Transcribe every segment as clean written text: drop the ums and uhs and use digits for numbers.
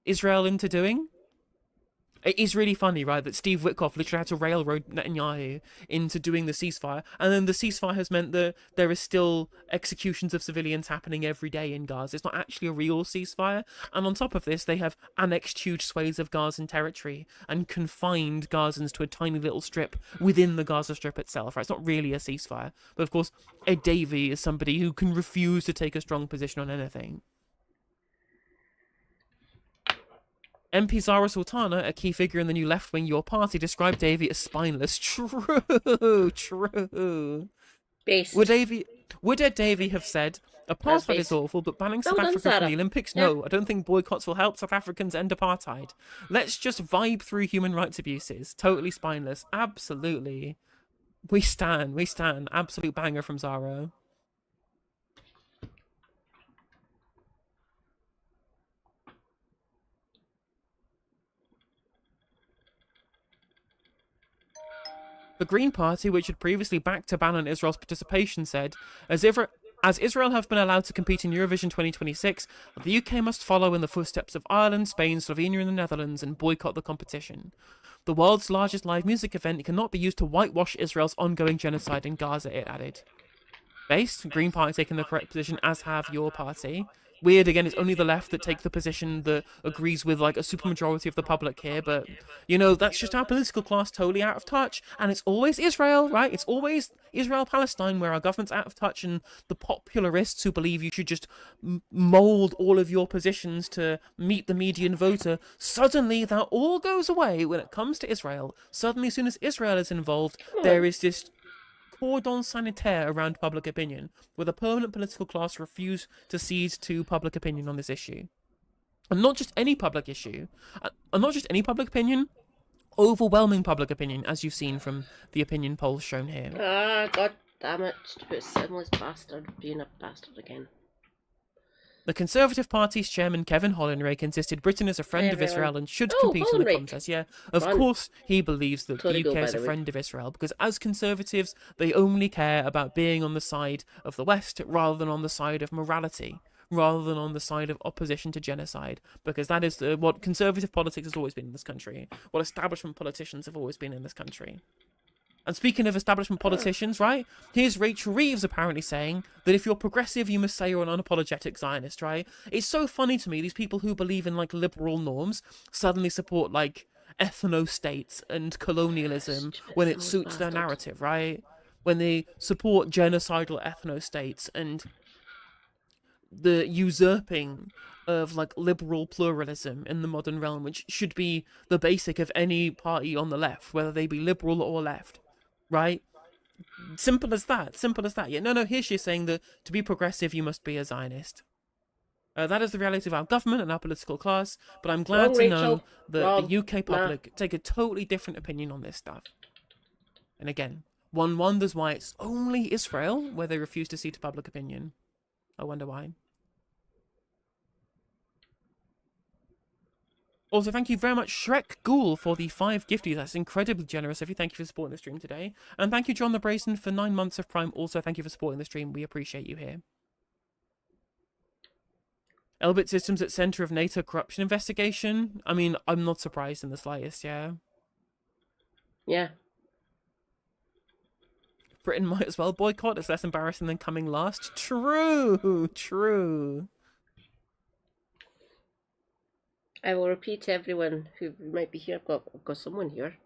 Israel into doing. It is really funny, right, that Steve Witkoff literally had to railroad Netanyahu into doing the ceasefire, and then the ceasefire has meant that there is still executions of civilians happening every day in Gaza. It's not actually a real ceasefire, and on top of this, they have annexed huge swathes of Gazan territory and confined Gazans to a tiny little strip within the Gaza Strip itself, right? It's not really a ceasefire. But of course, Ed Davey is somebody who can refuse to take a strong position on anything. MP Zara Sultana, a key figure in the new left-wing Your Party, described Davey as spineless. True. Based. Would Ed Davey have said, apartheid is awful, but banning South Africa from the Olympics? Yeah. No, I don't think boycotts will help South Africans end apartheid. Let's just vibe through human rights abuses. Totally spineless. Absolutely. We stand. Absolute banger from Zara. The Green Party, which had previously backed a ban on Israel's participation, said, as Israel have been allowed to compete in Eurovision 2026, the UK must follow in the footsteps of Ireland, Spain, Slovenia and the Netherlands and boycott the competition. The world's largest live music event cannot be used to whitewash Israel's ongoing genocide in Gaza, it added. Based, Green Party taking the correct position, as have Your Party. Weird, again, it's only the left that take the position that agrees with, like, a supermajority of the public here, but, you know, that's just our political class totally out of touch, and it's always Israel, right? It's always Israel-Palestine, where our government's out of touch, and the popularists who believe you should just mould all of your positions to meet the median voter, suddenly that all goes away when it comes to Israel. Suddenly, as soon as Israel is involved, there is this cordon sanitaire around public opinion, where the permanent political class refuse to cede to public opinion on this issue. And not just any public issue, and not just any public opinion, overwhelming public opinion, as you've seen from the opinion polls shown here. Ah, god damn it, stupid sinless bastard being a bastard again. The Conservative Party's chairman, Kevin Hollinrake, insisted Britain is a friend of Israel and should compete in the contest. Yeah, of course he believes that the UK is a friend of Israel, because as Conservatives, they only care about being on the side of the West rather than on the side of morality, rather than on the side of opposition to genocide, because that is what Conservative politics has always been in this country, what establishment politicians have always been in this country. And speaking of establishment politicians, right? Here's Rachel Reeves apparently saying that if you're progressive, you must say you're an unapologetic Zionist, right? It's so funny to me, these people who believe in, like, liberal norms suddenly support, like, ethno-states and colonialism when it suits their narrative, right? When they support genocidal ethno-states and the usurping of, like, liberal pluralism in the modern realm, which should be the basic of any party on the left, whether they be liberal or left. Right? Simple as that. Yeah, no, here she's saying that to be progressive, you must be a Zionist. That is the reality of our government and our political class, but I'm glad to know that the UK public take a totally different opinion on this stuff. And again, one wonders why it's only Israel where they refuse to cede to public opinion. I wonder why. Also, thank you very much, Shrek Ghoul, for the 5 gifties. That's incredibly generous of you. Thank you for supporting the stream today. And thank you, John the Brazen, for 9 months of Prime. Also, thank you for supporting the stream. We appreciate you here. Elbit Systems at Centre of NATO Corruption Investigation. I mean, I'm not surprised in the slightest, yeah? Yeah. Britain might as well boycott. It's less embarrassing than coming last. True. I will repeat to everyone who might be here. I've got someone here.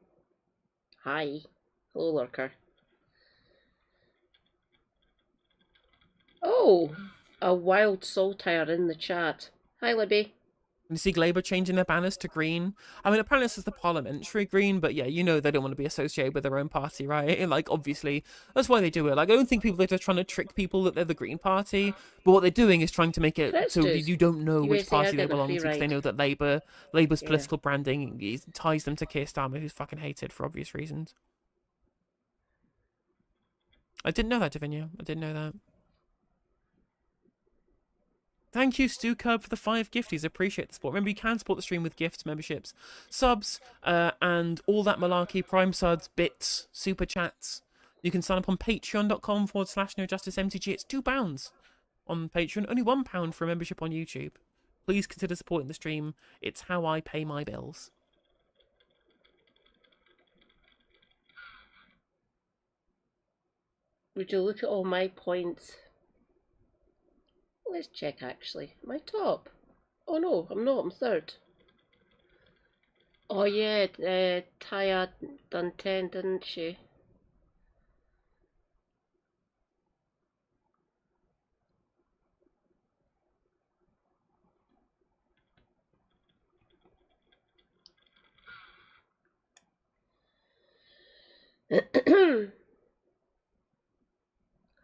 Hi. Hello, lurker. Oh, a wild saltire in the chat. Hi, Libby. You see Labour changing their banners to green. I mean, apparently this is the parliamentary green, but yeah, you know they don't want to be associated with their own party, right? Like, obviously, that's why they do it. Like, I don't think people are just trying to trick people that they're the Green Party, but what they're doing is trying to make it so you don't know which party they belong to, because they know that Labour's political branding ties them to Keir Starmer, who's fucking hated for obvious reasons. I didn't know that, Davinia. I didn't know that. Thank you, Stu Curb, for the 5 gifties. Appreciate the support. Remember, you can support the stream with gifts, memberships, subs, and all that malarkey, prime subs, bits, super chats. You can sign up on patreon.com/NoJusticeMTG. It's £2 on Patreon, only £1 for a membership on YouTube. please consider supporting the stream. It's how I pay my bills. Would you look at all my points? Let's check actually. Am I top? Oh no, I'm not. I'm third. Oh yeah, Taya done 10, didn't she?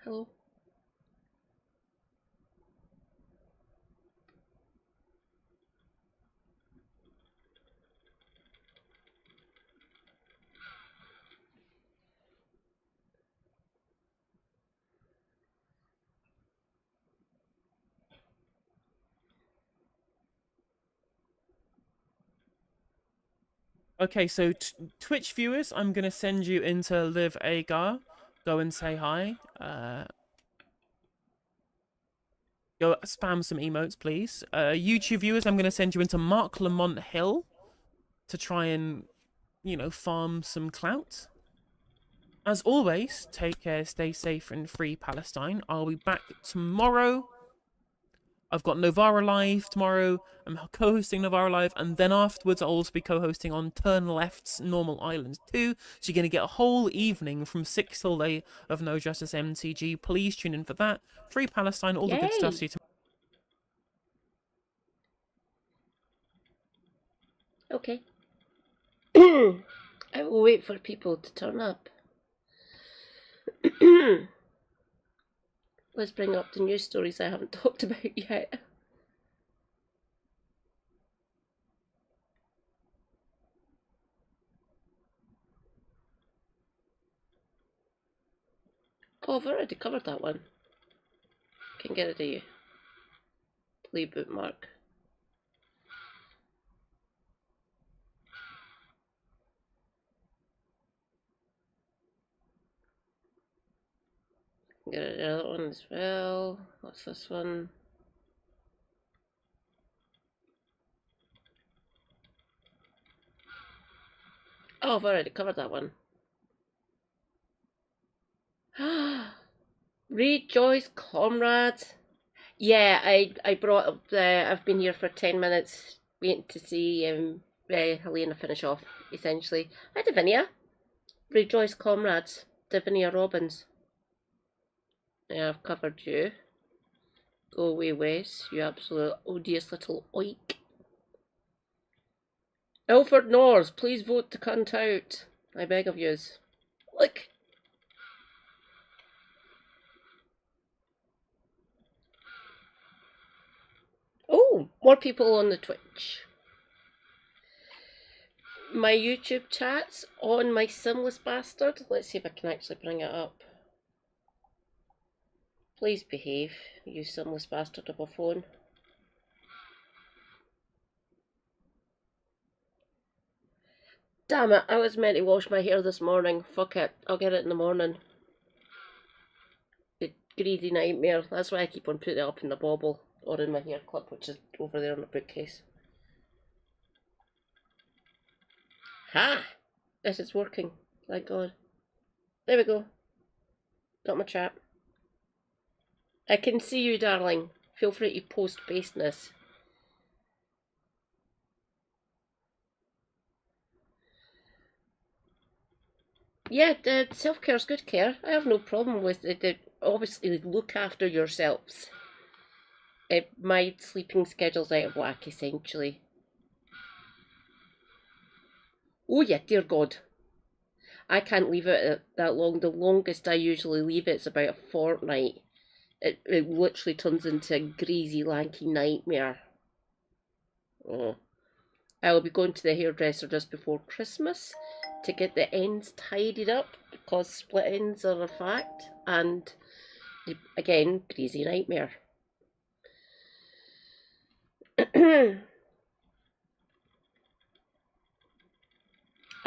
Hello. Okay, so Twitch viewers, I'm going to send you into Live Agar. Go and say hi. Go spam some emotes, please. YouTube viewers, I'm going to send you into Mark Lamont Hill to try and, farm some clout. As always, take care, stay safe and free Palestine. I'll be back tomorrow. I've got Novara Live tomorrow. I'm co-hosting Novara Live, and then afterwards I'll also be co-hosting on Turn Left's Normal Islands 2. So you're going to get a whole evening from 6 till 8 of No Justice MTG. Please tune in for that. Free Palestine, all the good stuff. See you tomorrow. Okay. I will wait for people to turn up. Let's bring up the news stories I haven't talked about yet. Oh, I've already covered that one. Can get it to you. Play bookmark. Get the other one as well. What's this one? Oh, I've already covered that one. Rejoice, comrades. Yeah, I brought up I've been here for 10 minutes waiting to see Helena finish off, essentially. Hi, Davinia. Rejoice, comrades. Davinia Robbins. Yeah, I've covered you. Go away, Wes, you absolute odious little oik. Ilford North, please vote to cunt out. I beg of yous. Look. Oh, more people on the Twitch. My YouTube chat's on my Simless Bastard. Let's see if I can actually bring it up. Please behave, you Simless Bastard of a phone. Damn it, I was meant to wash my hair this morning. Fuck it, I'll get it in the morning. The greedy nightmare. That's why I keep on putting it up in the bauble or in my hair clip, which is over there on the bookcase. Ha! This is working. Thank God. There we go. Got my chat. I can see you, darling. Feel free to post baseness. Yeah, self-care is good care. I have no problem with it. Obviously, look after yourselves. My sleeping schedule's out of whack, essentially. Oh yeah, dear God. I can't leave it that long. The longest I usually leave it's about a fortnight. It literally turns into a greasy, lanky nightmare. Oh. I will be going to the hairdresser just before Christmas to get the ends tidied up because split ends are a fact, and again, greasy nightmare. I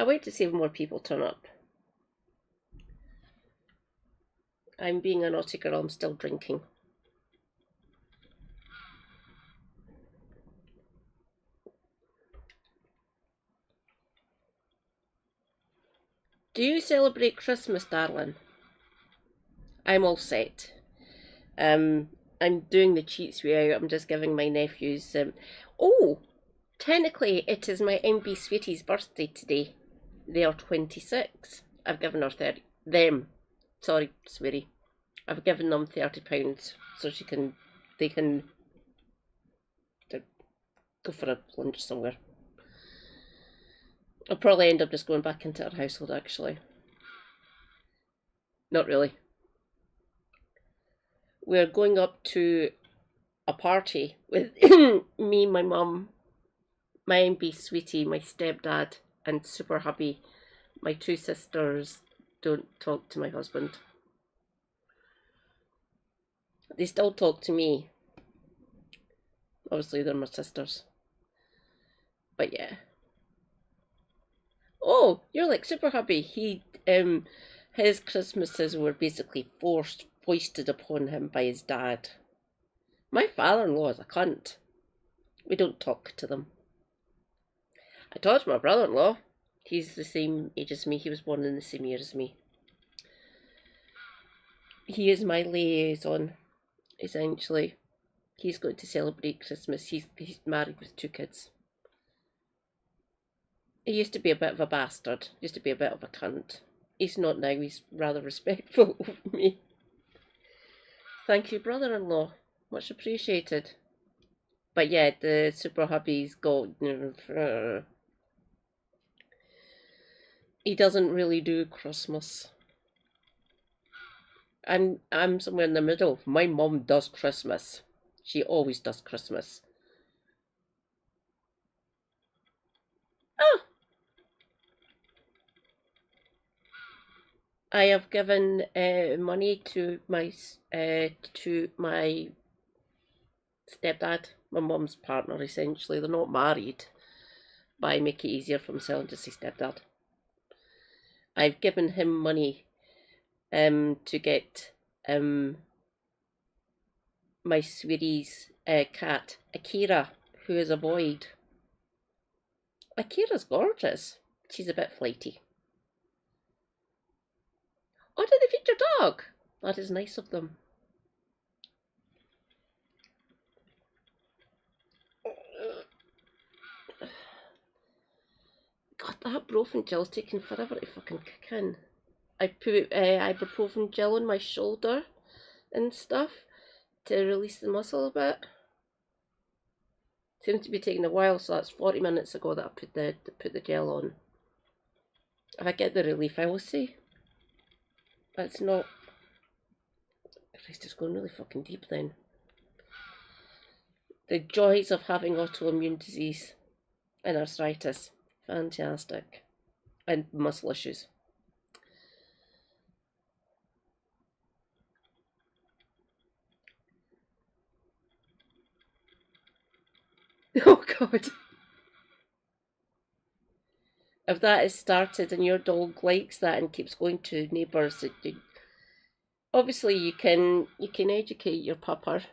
wait to see if more people turn up. I'm being a naughty girl, I'm still drinking. Do you celebrate Christmas, darling? I'm all set. I'm doing the cheats way out. I'm just giving my nephews. Oh, technically, it is my MB Sweetie's birthday today. They are 26. I've given her 30. Them. Sorry, sweetie. I've given them £30 so they can go for a lunch somewhere. I'll probably end up just going back into our household, actually. Not really. We're going up to a party with me, my mum, my MB Sweetie, my stepdad, and Super Hubby. My two sisters don't talk to my husband. They still talk to me. Obviously, they're my sisters. But yeah. Oh, you're like Super Hubby. His Christmases were basically foisted upon him by his dad. My father-in-law is a cunt. We don't talk to them. I talk to my brother-in-law. He's the same age as me. He was born in the same year as me. He is my liaison, essentially. He's going to celebrate Christmas. He's married with 2 kids. He used to be a bit of a bastard. Used to be a bit of a cunt. He's not now. He's rather respectful of me. Thank you, brother-in-law. Much appreciated. But yeah, the Super Hubby's got... He doesn't really do Christmas. I'm somewhere in the middle. My mum does Christmas. She always does Christmas. Oh! I have given money to my stepdad, my mum's partner, essentially. They're not married, but I make it easier for myself to say stepdad. I've given him money to get my sweetie's cat, Akira, who is a void. Akira's gorgeous. She's a bit flighty. Oh, did they feed your dog? That is nice of them. God, that ibuprofen gel's taking forever to fucking kick in. I put ibuprofen gel on my shoulder and stuff to release the muscle a bit. Seems to be taking a while, so that's 40 minutes ago that I put the gel on. If I get the relief, I will see. That's not... Christ, it's going really fucking deep then. The joys of having autoimmune disease and arthritis. Fantastic. And muscle issues. Oh God. If that is started and your dog likes that and keeps going to neighbours, obviously you can educate your pupper.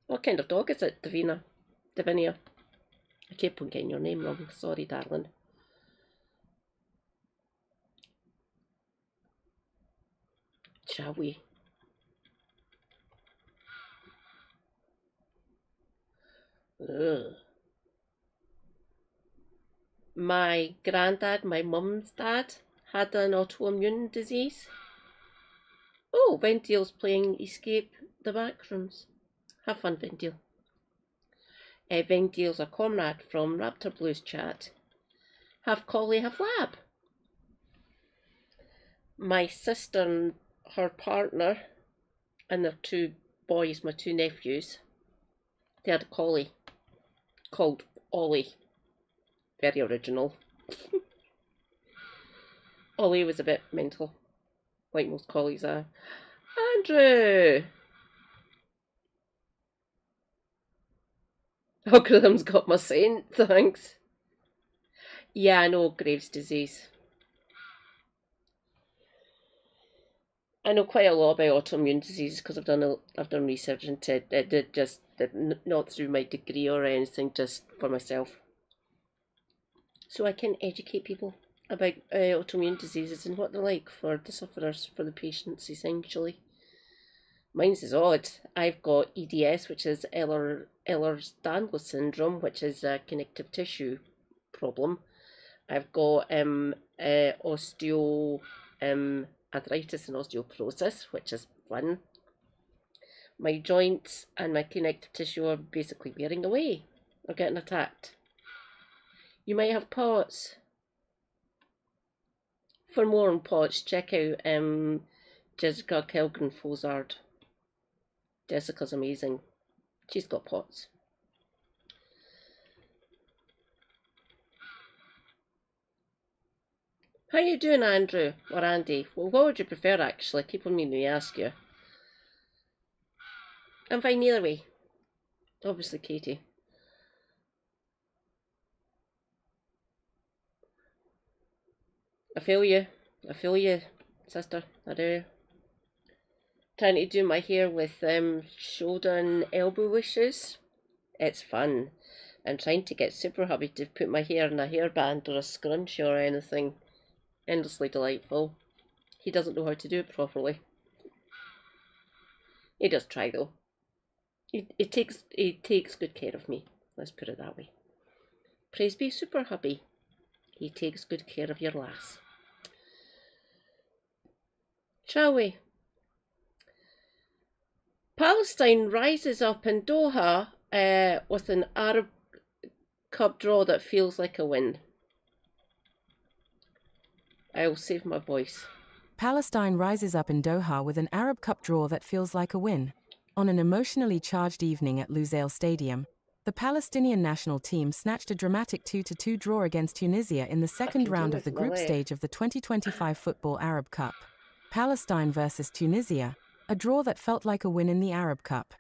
What kind of dog is it, Davinia? I keep on getting your name wrong. Sorry, darling. Shall we? Ugh. My granddad, my mum's dad, had an autoimmune disease. Oh, Ventiel's playing Escape the Backrooms. Have fun, Ventiel. Ventiel's a comrade from Raptor Blues chat. Have collie, have lab. My sister and her partner and their 2 boys, my 2 nephews, they had a collie called Ollie. Very original. Ollie was a bit mental, like most collies are. Andrew! Algorithm's got my scent, thanks. Yeah, I know Graves' disease. I know quite a lot about autoimmune diseases because I've done research into it, not through my degree or anything, just for myself. so I can educate people about autoimmune diseases and what they're like for the sufferers, for the patients, essentially. Mine's is odd. I've got EDS, which is Ehlers-Danlos syndrome, which is a connective tissue problem. I've got osteoarthritis and osteoporosis, which is fun. My joints and my connective tissue are basically wearing away or getting attacked. You might have POTS. For more on POTS, check out Jessica Kelgren-Fozard. Jessica's amazing. She's got POTS. How you doing, Andrew or Andy? Well, what would you prefer, actually? Keep on meaning to ask you. I'm fine either way. Obviously, Katie. I feel you, sister. I do. Trying to do my hair with shoulder and elbow wishes. It's fun. And trying to get Super Hubby to put my hair in a hairband or a scrunchie or anything. Endlessly delightful. He doesn't know how to do it properly. He does try though. He takes good care of me. Let's put it that way. Praise be Super Hubby. He takes good care of your lass. Shall we? Palestine rises up in Doha with an Arab Cup draw that feels like a win. I'll save my voice. Palestine rises up in Doha with an Arab Cup draw that feels like a win. On an emotionally charged evening at Lusail Stadium, the Palestinian national team snatched a dramatic 2-2 draw against Tunisia in the second round of the group stage of the 2025 Football Arab Cup. Palestine versus Tunisia, a draw that felt like a win in the Arab Cup.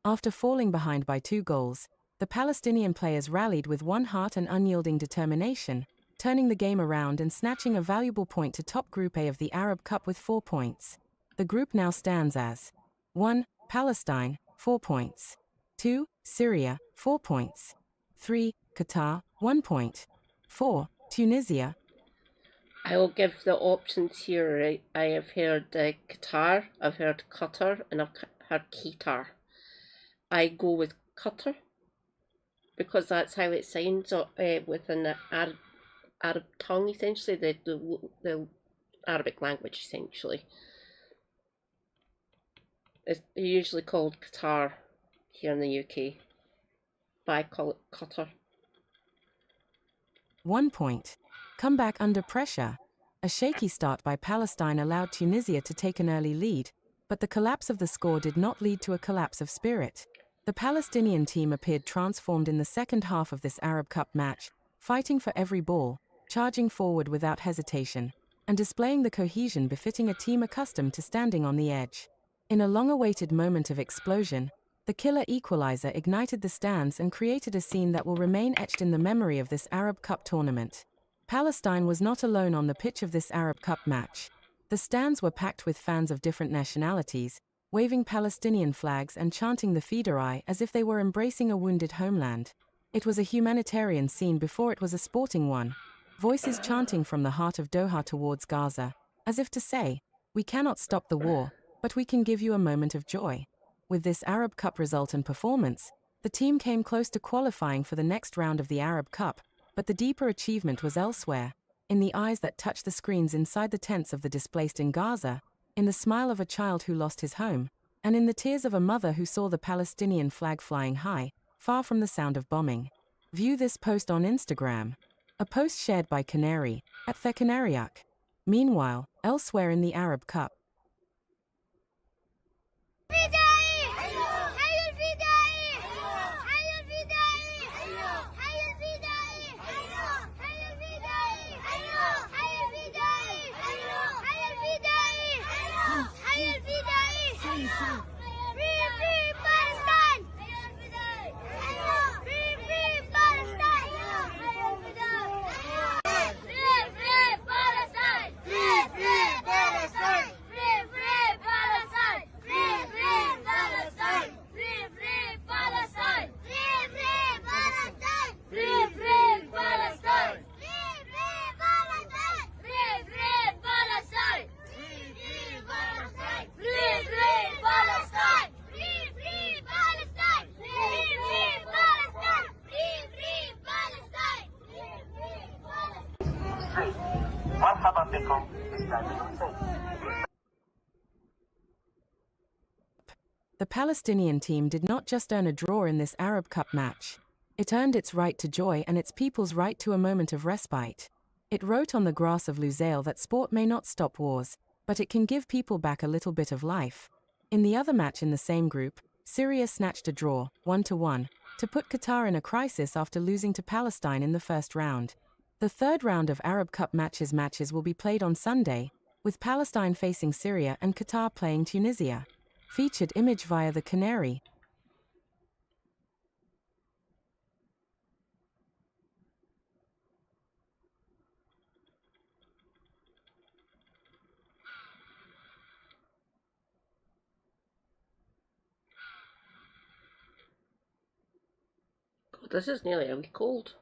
After falling behind by 2 goals, the Palestinian players rallied with one heart and unyielding determination, turning the game around and snatching a valuable point to top Group A of the Arab Cup with 4 points. The group now stands as 1. Palestine, 4 points. 2. Syria, 4 points. 3. Qatar, 1 point. 4. Tunisia. I will give the options here. I have heard Qatar, I've heard Qatar, and I've heard Qatar. I go with Qatar because that's how it sounds with an Arab tongue, essentially, the Arabic language, essentially. It's usually called Qatar here in the UK, but I call it Qatar. 1 point. Comeback under pressure. A shaky start by Palestine allowed Tunisia to take an early lead, but the collapse of the score did not lead to a collapse of spirit. The Palestinian team appeared transformed in the second half of this Arab Cup match, fighting for every ball, charging forward without hesitation, and displaying the cohesion befitting a team accustomed to standing on the edge. In a long-awaited moment of explosion, the killer equalizer ignited the stands and created a scene that will remain etched in the memory of this Arab Cup tournament. Palestine was not alone on the pitch of this Arab Cup match. The stands were packed with fans of different nationalities, waving Palestinian flags and chanting the Fidai as if they were embracing a wounded homeland. It was a humanitarian scene before it was a sporting one. Voices chanting from the heart of Doha towards Gaza, as if to say, "We cannot stop the war, but we can give you a moment of joy." With this Arab Cup result and performance, the team came close to qualifying for the next round of the Arab Cup, but the deeper achievement was elsewhere, in the eyes that touched the screens inside the tents of the displaced in Gaza, in the smile of a child who lost his home, and in the tears of a mother who saw the Palestinian flag flying high, far from the sound of bombing. View this post on Instagram. A post shared by Canary, @TheCanaryak. Meanwhile, elsewhere in the Arab Cup, The Palestinian team did not just earn a draw in this Arab Cup match. It earned its right to joy and its people's right to a moment of respite. It wrote on the grass of Lusail that sport may not stop wars, but it can give people back a little bit of life. In the other match in the same group, Syria snatched a draw, 1-1, to put Qatar in a crisis after losing to Palestine in the first round. The third round of Arab Cup matches will be played on Sunday, with Palestine facing Syria and Qatar playing Tunisia. Featured image via the Canary. God, this is nearly a week old.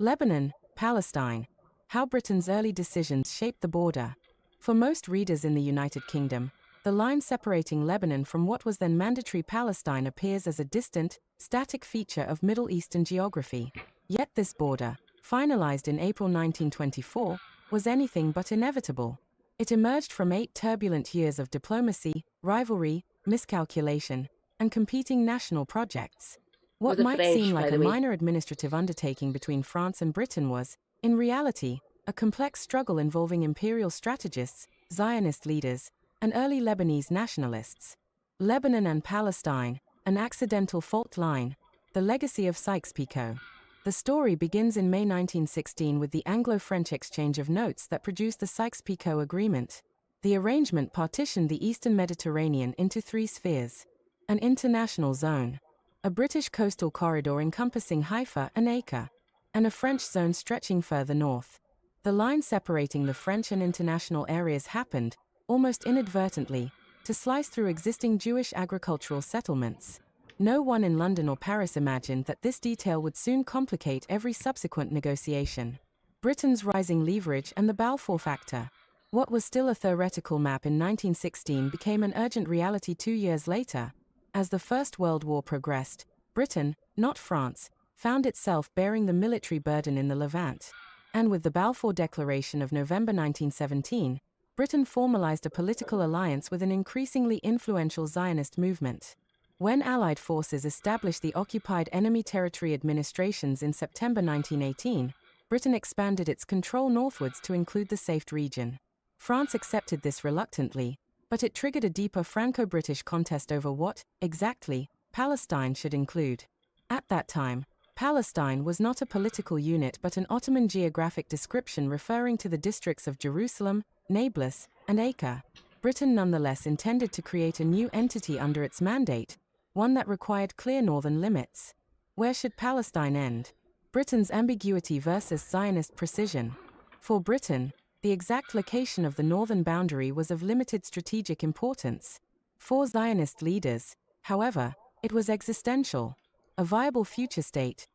Lebanon, Palestine. How Britain's early decisions shaped the border. For most readers in the United Kingdom, the line separating Lebanon from what was then mandatory Palestine appears as a distant, static feature of Middle Eastern geography. Yet this border, finalized in April 1924, was anything but inevitable. It emerged from 8 turbulent years of diplomacy, rivalry, miscalculation, and competing national projects. What might seem like a minor administrative undertaking between France and Britain was, in reality, a complex struggle involving imperial strategists, Zionist leaders, and early Lebanese nationalists. Lebanon and Palestine, an accidental fault line, the legacy of Sykes-Picot. The story begins in May 1916 with the Anglo-French exchange of notes that produced the Sykes-Picot Agreement. The arrangement partitioned the eastern Mediterranean into 3 spheres: an international zone, a British coastal corridor encompassing Haifa and Acre, and a French zone stretching further north. The line separating the French and international areas happened, almost inadvertently, to slice through existing Jewish agricultural settlements. No one in London or Paris imagined that this detail would soon complicate every subsequent negotiation. Britain's rising leverage and the Balfour Factor. What was still a theoretical map in 1916 became an urgent reality 2 years later. As the First World War progressed, Britain, not France, found itself bearing the military burden in the Levant. And with the Balfour Declaration of November 1917, Britain formalized a political alliance with an increasingly influential Zionist movement. When Allied forces established the Occupied Enemy Territory Administrations in September 1918, Britain expanded its control northwards to include the Safed region. France accepted this reluctantly, but it triggered a deeper Franco-British contest over what, exactly, Palestine should include. At that time, Palestine was not a political unit but an Ottoman geographic description referring to the districts of Jerusalem, Nablus, and Acre. Britain nonetheless intended to create a new entity under its mandate, one that required clear northern limits. Where should Palestine end? Britain's ambiguity versus Zionist precision. For Britain, the exact location of the northern boundary was of limited strategic importance. For Zionist leaders, however, it was existential. A viable future state.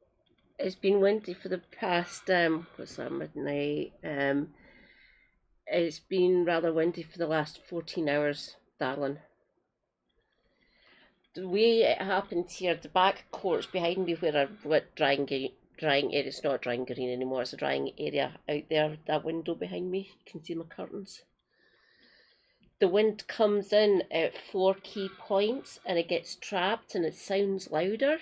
It's been windy for the past, what's that, midnight? It's been rather windy for the last 14 hours, darling. The way it happened here, the back courts behind me where I lit drying area, it's not drying green anymore, it's a drying area out there, that window behind me, you can see my curtains. The wind comes in at 4 key points and it gets trapped and it sounds louder.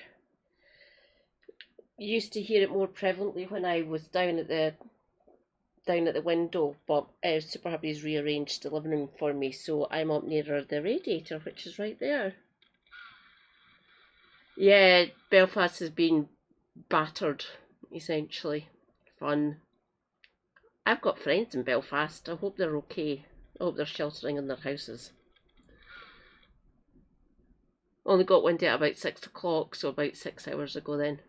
You used to hear it more prevalently when I was down at the window, but Super Happy's rearranged the living room for me, so I'm up nearer the radiator, which is right there. Yeah, Belfast has been battered, essentially. Fun. I've got friends in Belfast. I hope they're okay. I hope they're sheltering in their houses. Only got windy at about 6 o'clock, so about 6 hours ago then.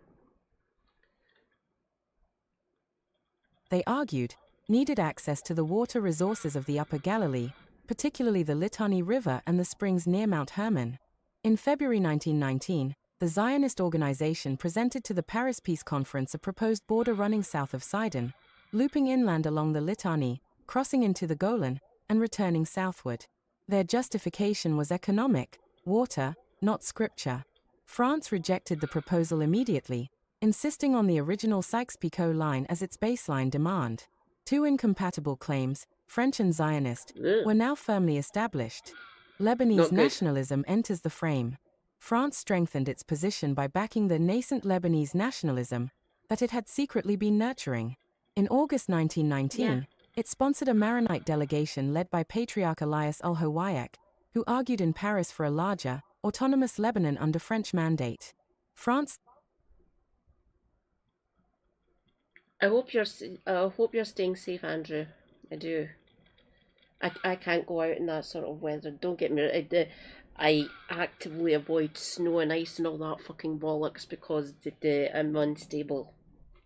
They argued, needed access to the water resources of the Upper Galilee, particularly the Litani River and the springs near Mount Hermon. In February 1919, the Zionist organization presented to the Paris Peace Conference a proposed border running south of Sidon, looping inland along the Litani, crossing into the Golan, and returning southward. Their justification was economic. water, not scripture. France rejected the proposal immediately, insisting on the original Sykes-Picot line as its baseline demand. Two incompatible claims, French and Zionist, were now firmly established. Lebanese nationalism enters the frame. France strengthened its position by backing the nascent Lebanese nationalism that it had secretly been nurturing. In August 1919, it sponsored a Maronite delegation led by Patriarch Elias al-Hawayek, who argued in Paris for a larger, autonomous Lebanon under French mandate. France. I hope you're staying safe, Andrew. I do. I can't go out in that sort of weather. Don't get me. I actively avoid snow and ice and all that fucking bollocks because I'm unstable,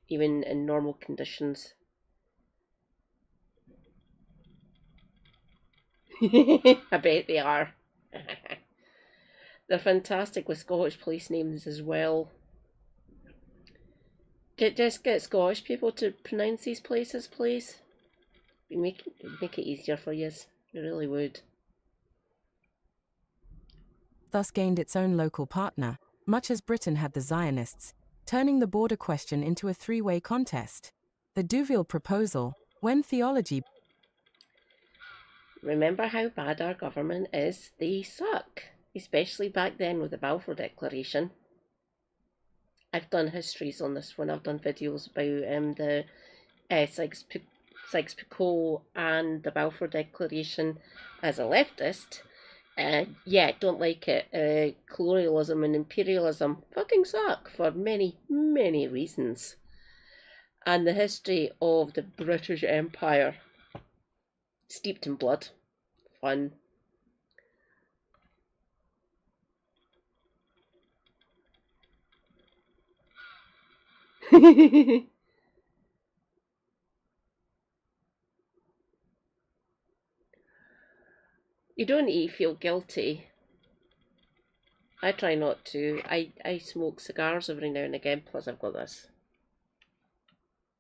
even in normal conditions. I bet they are. They're fantastic with Scottish place names as well. Just get Scottish people to pronounce these places, please. Make it easier for you. You really would. Thus gained its own local partner, much as Britain had the Zionists, turning the border question into a three-way contest. The Deauville proposal, when theology. Remember how bad our government is? They suck. Especially back then with the Balfour Declaration. I've done histories on this one. I've done videos about the Sykes-Picot and the Balfour Declaration as a leftist. Don't like it. Colonialism and imperialism fucking suck for many, many reasons. And the history of the British Empire, steeped in blood. Fun. You don't need to feel guilty. I try not to. I smoke cigars every now and again, plus I've got this.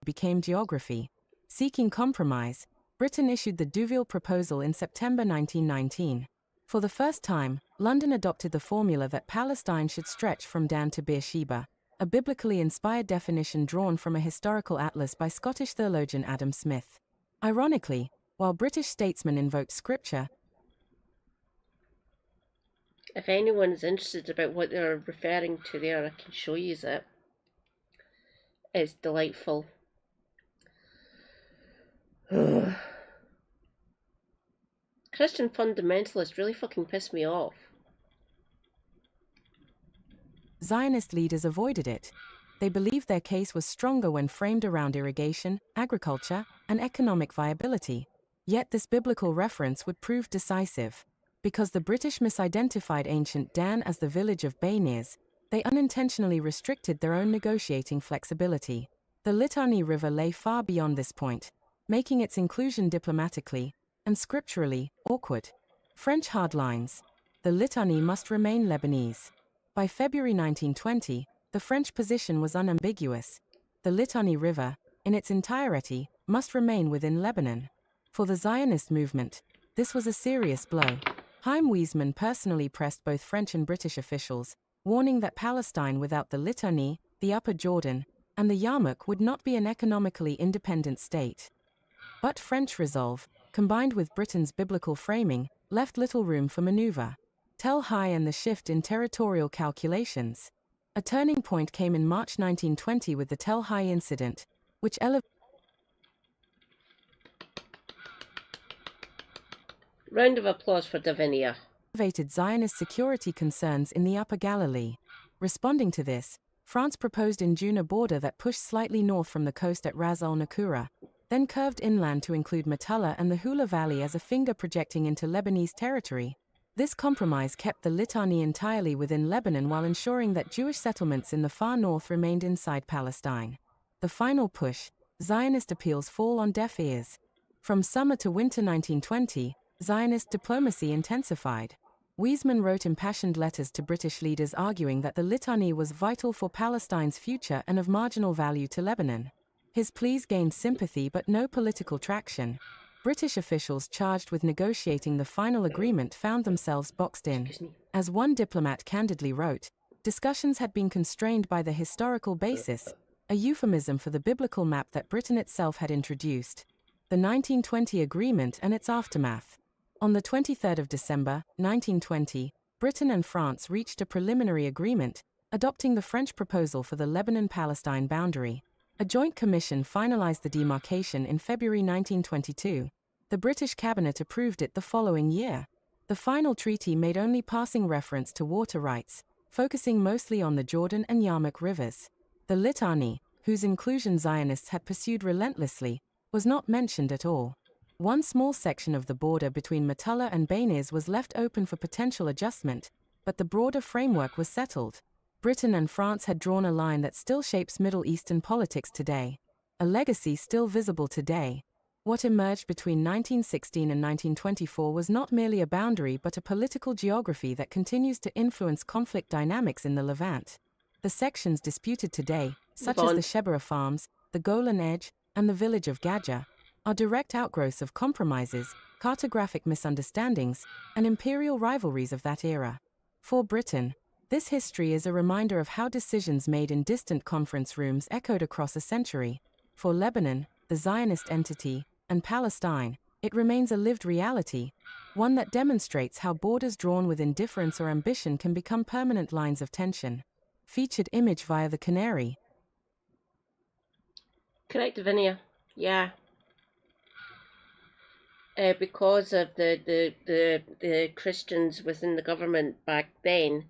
Became geography. Seeking compromise, Britain issued the Deauville proposal in September 1919. For the first time, London adopted the formula that Palestine should stretch from Dan to Beersheba, a biblically inspired definition drawn from a historical atlas by Scottish theologian Adam Smith. Ironically, while British statesmen invoked scripture, if anyone's interested about what they're referring to there, I can show you it. It's delightful. Christian fundamentalists really fucking piss me off. Zionist leaders avoided it. They believed their case was stronger when framed around irrigation, agriculture, and economic viability. Yet this biblical reference would prove decisive. Because the British misidentified ancient Dan as the village of Bainears, they unintentionally restricted their own negotiating flexibility. The Litani River lay far beyond this point, making its inclusion diplomatically and scripturally awkward. French hardlines. The Litani must remain Lebanese. By February 1920, the French position was unambiguous. The Litani River, in its entirety, must remain within Lebanon. For the Zionist movement, this was a serious blow. Chaim Weizmann personally pressed both French and British officials, warning that Palestine without the Litani, the Upper Jordan, and the Yarmouk would not be an economically independent state. But French resolve, combined with Britain's biblical framing, left little room for maneuver. Tel Hai and the shift in territorial calculations. A turning point came in March 1920 with the Tel Hai incident, which Round of applause for Davinia. Elevated Zionist security concerns in the Upper Galilee. Responding to this, France proposed in June a border that pushed slightly north from the coast at Ras al Nakura, then curved inland to include Metalla and the Hula Valley as a finger projecting into Lebanese territory. This compromise kept the Litani entirely within Lebanon while ensuring that Jewish settlements in the far north remained inside Palestine. The final push, Zionist appeals fall on deaf ears. From summer to winter 1920, Zionist diplomacy intensified. Weizmann wrote impassioned letters to British leaders arguing that the Litani was vital for Palestine's future and of marginal value to Lebanon. His pleas gained sympathy but no political traction. British officials charged with negotiating the final agreement found themselves boxed in. As one diplomat candidly wrote, discussions had been constrained by the historical basis, a euphemism for the biblical map that Britain itself had introduced. The 1920 agreement and its aftermath. On the 23rd of December, 1920, Britain and France reached a preliminary agreement, adopting the French proposal for the Lebanon-Palestine boundary. A joint commission finalized the demarcation in February 1922. The British cabinet approved it the following year. The final treaty made only passing reference to water rights, focusing mostly on the Jordan and Yarmouk rivers. The Litani, whose inclusion Zionists had pursued relentlessly, was not mentioned at all. One small section of the border between Metalla and Bainis was left open for potential adjustment, but the broader framework was settled. Britain and France had drawn a line that still shapes Middle Eastern politics today. A legacy still visible today. What emerged between 1916 and 1924 was not merely a boundary but a political geography that continues to influence conflict dynamics in the Levant. The sections disputed today, such as the Shebra Farms, the Golan Edge, and the village of Gadja, are direct outgrowths of compromises, cartographic misunderstandings, and imperial rivalries of that era. For Britain, this history is a reminder of how decisions made in distant conference rooms echoed across a century. For Lebanon, the Zionist entity, and Palestine, it remains a lived reality, one that demonstrates how borders drawn with indifference or ambition can become permanent lines of tension. Featured image via the Canary. Correct, Vinia. Yeah. Because of the Christians within the government back then,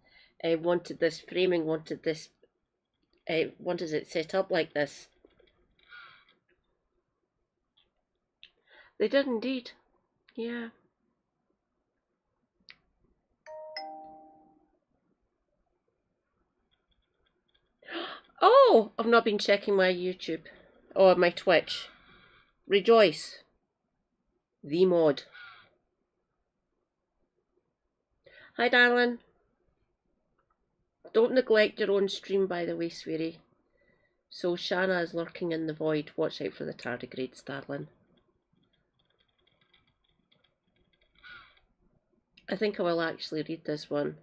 wanted this framing, wanted it set up like this. They did indeed. Yeah. Oh, I've not been checking my YouTube or my Twitch. Rejoice. The mod. Hi, darling. Don't neglect your own stream, by the way, sweetie. So Shanna is lurking in the void. Watch out for the tardigrades, darling. I think I will actually read this one.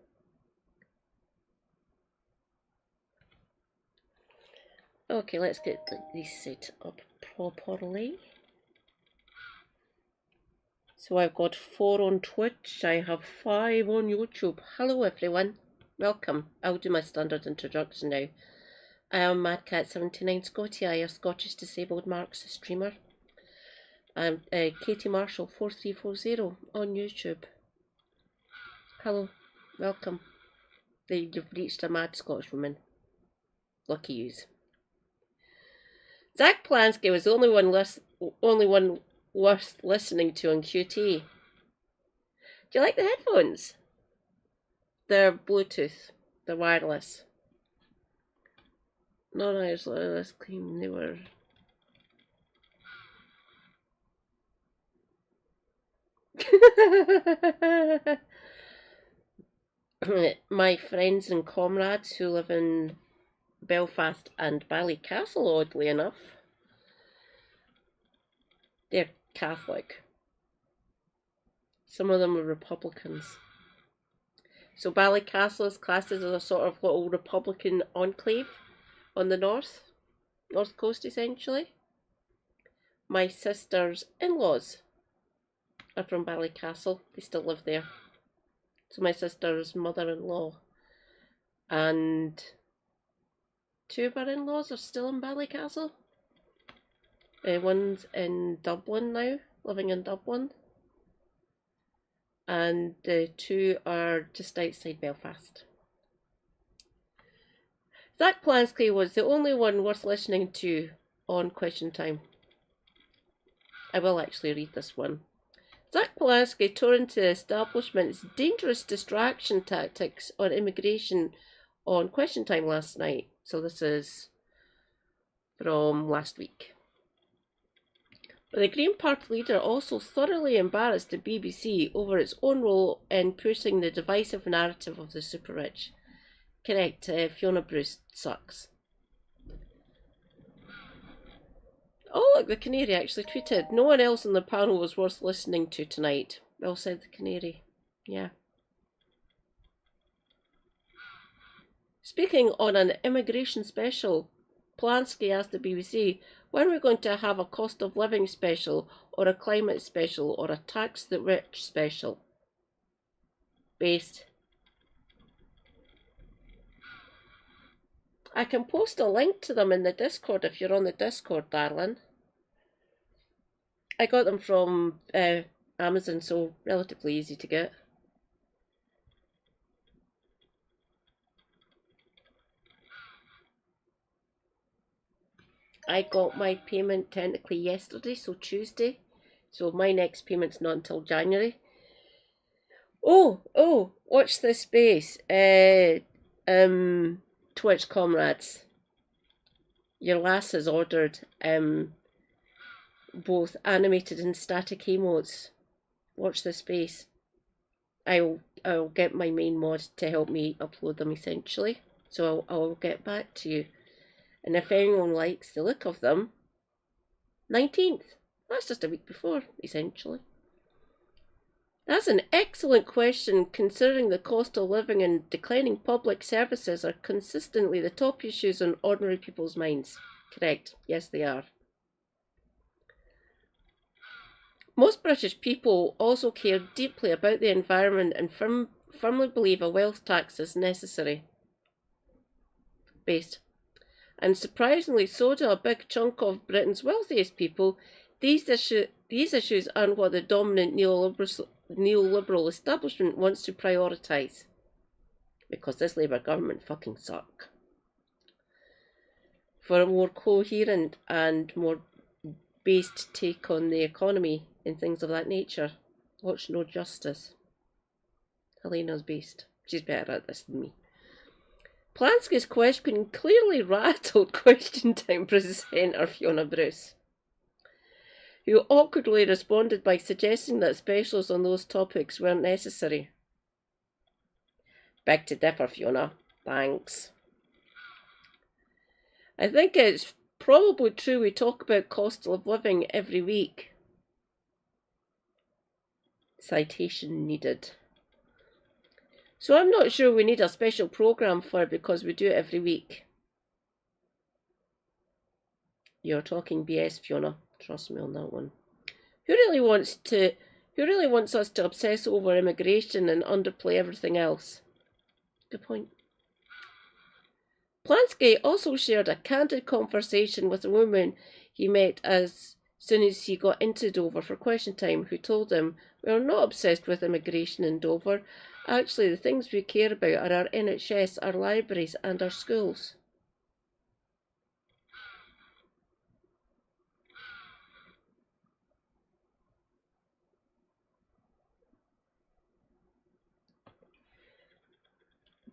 Okay, let's get these set up properly. So I've got 4 on Twitch, I have 5 on YouTube. Hello everyone, welcome. I'll do my standard introduction now. I am MadCat79 Scotty, I am Scottish Disabled Marxist streamer. I'm Katie Marshall 4340 on YouTube. Hello, welcome. You've reached a mad Scottish woman. Lucky yous. Zach Plansky was the only one worth listening to on QT. Do you like the headphones? They're Bluetooth. They're wireless. Non-Irish loyalists claim they were... My friends and comrades who live in Belfast and Ballycastle, oddly enough, they're Catholic. Some of them are Republicans. So Ballycastle is classed as a sort of little Republican enclave on the north coast, essentially. My sister's in-laws are from Ballycastle. They still live there. So my sister's mother-in-law and 2 of her in-laws are still in Ballycastle. One's in Dublin now, living in Dublin. And 2 are just outside Belfast. Zach Plansky was the only one worth listening to on Question Time. I will actually read this one. Zach Plansky tore into the establishment's dangerous distraction tactics on immigration on Question Time last night. So this is from last week. But the Green Party leader also thoroughly embarrassed the BBC over its own role in pushing the divisive narrative of the super rich. Correct, Fiona Bruce sucks. Oh, look, the canary actually tweeted. No one else on the panel was worth listening to tonight. Well said, the canary. Yeah. Speaking on an immigration special, Polanski asked the BBC, when are we going to have a cost of living special, or a climate special, or a tax the rich special? Based. I can post a link to them in the Discord if you're on the Discord, darling. I got them from Amazon, so relatively easy to get. I got my payment technically yesterday, so Tuesday. So my next payment's not until January. Oh, watch this space. Twitch comrades. Your lass has ordered both animated and static emotes. Watch this space. I'll get my main mod to help me upload them essentially. So I'll get back to you. And if anyone likes the look of them, 19th. That's just a week before, essentially. That's an excellent question, considering the cost of living and declining public services are consistently the top issues on ordinary people's minds. Correct. Yes, they are. Most British people also care deeply about the environment and firmly believe a wealth tax is necessary. Based. And surprisingly, so do a big chunk of Britain's wealthiest people. These issues aren't what the dominant neoliberal establishment wants to prioritise. Because this Labour government fucking suck. For a more coherent and more based take on the economy and things of that nature, watch No Justice. Helena's based. She's better at this than me. Polanski's question clearly rattled Question Time presenter Fiona Bruce, who awkwardly responded by suggesting that specials on those topics weren't necessary. Beg to differ, Fiona. Thanks. I think it's probably true we talk about cost of living every week. Citation needed. So I'm not sure we need a special programme for it because we do it every week. You're talking BS, Fiona. Trust me on that one. Who really wants us to obsess over immigration and underplay everything else? Good point. Polanski also shared a candid conversation with a woman he met as soon as he got into Dover for Question Time, who told him, "We are not obsessed with immigration in Dover. Actually, the things we care about are our NHS, our libraries and our schools."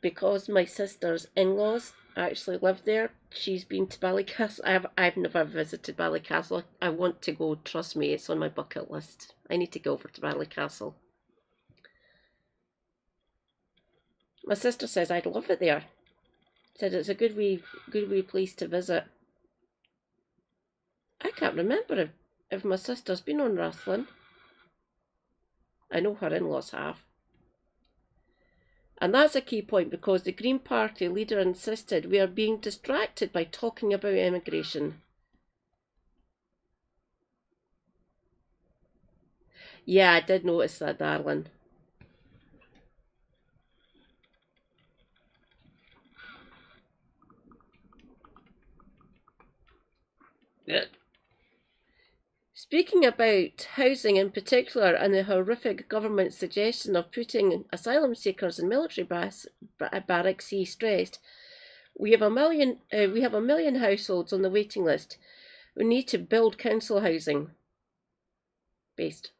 Because my sister's in-laws actually live there, she's been to Ballycastle. I've never visited Ballycastle. I want to go, trust me, it's on my bucket list. I need to go over to Ballycastle. My sister says I'd love it there. Said it's a good wee place to visit. I can't remember if my sister's been on Rathlin. I know her in-laws have. And that's a key point because the Green Party leader insisted we are being distracted by talking about immigration. Yeah, I did notice that, darling. Yeah. Speaking about housing in particular and the horrific government suggestion of putting asylum seekers in military barracks, he stressed, we have a million households on the waiting list. We need to build council housing. Based.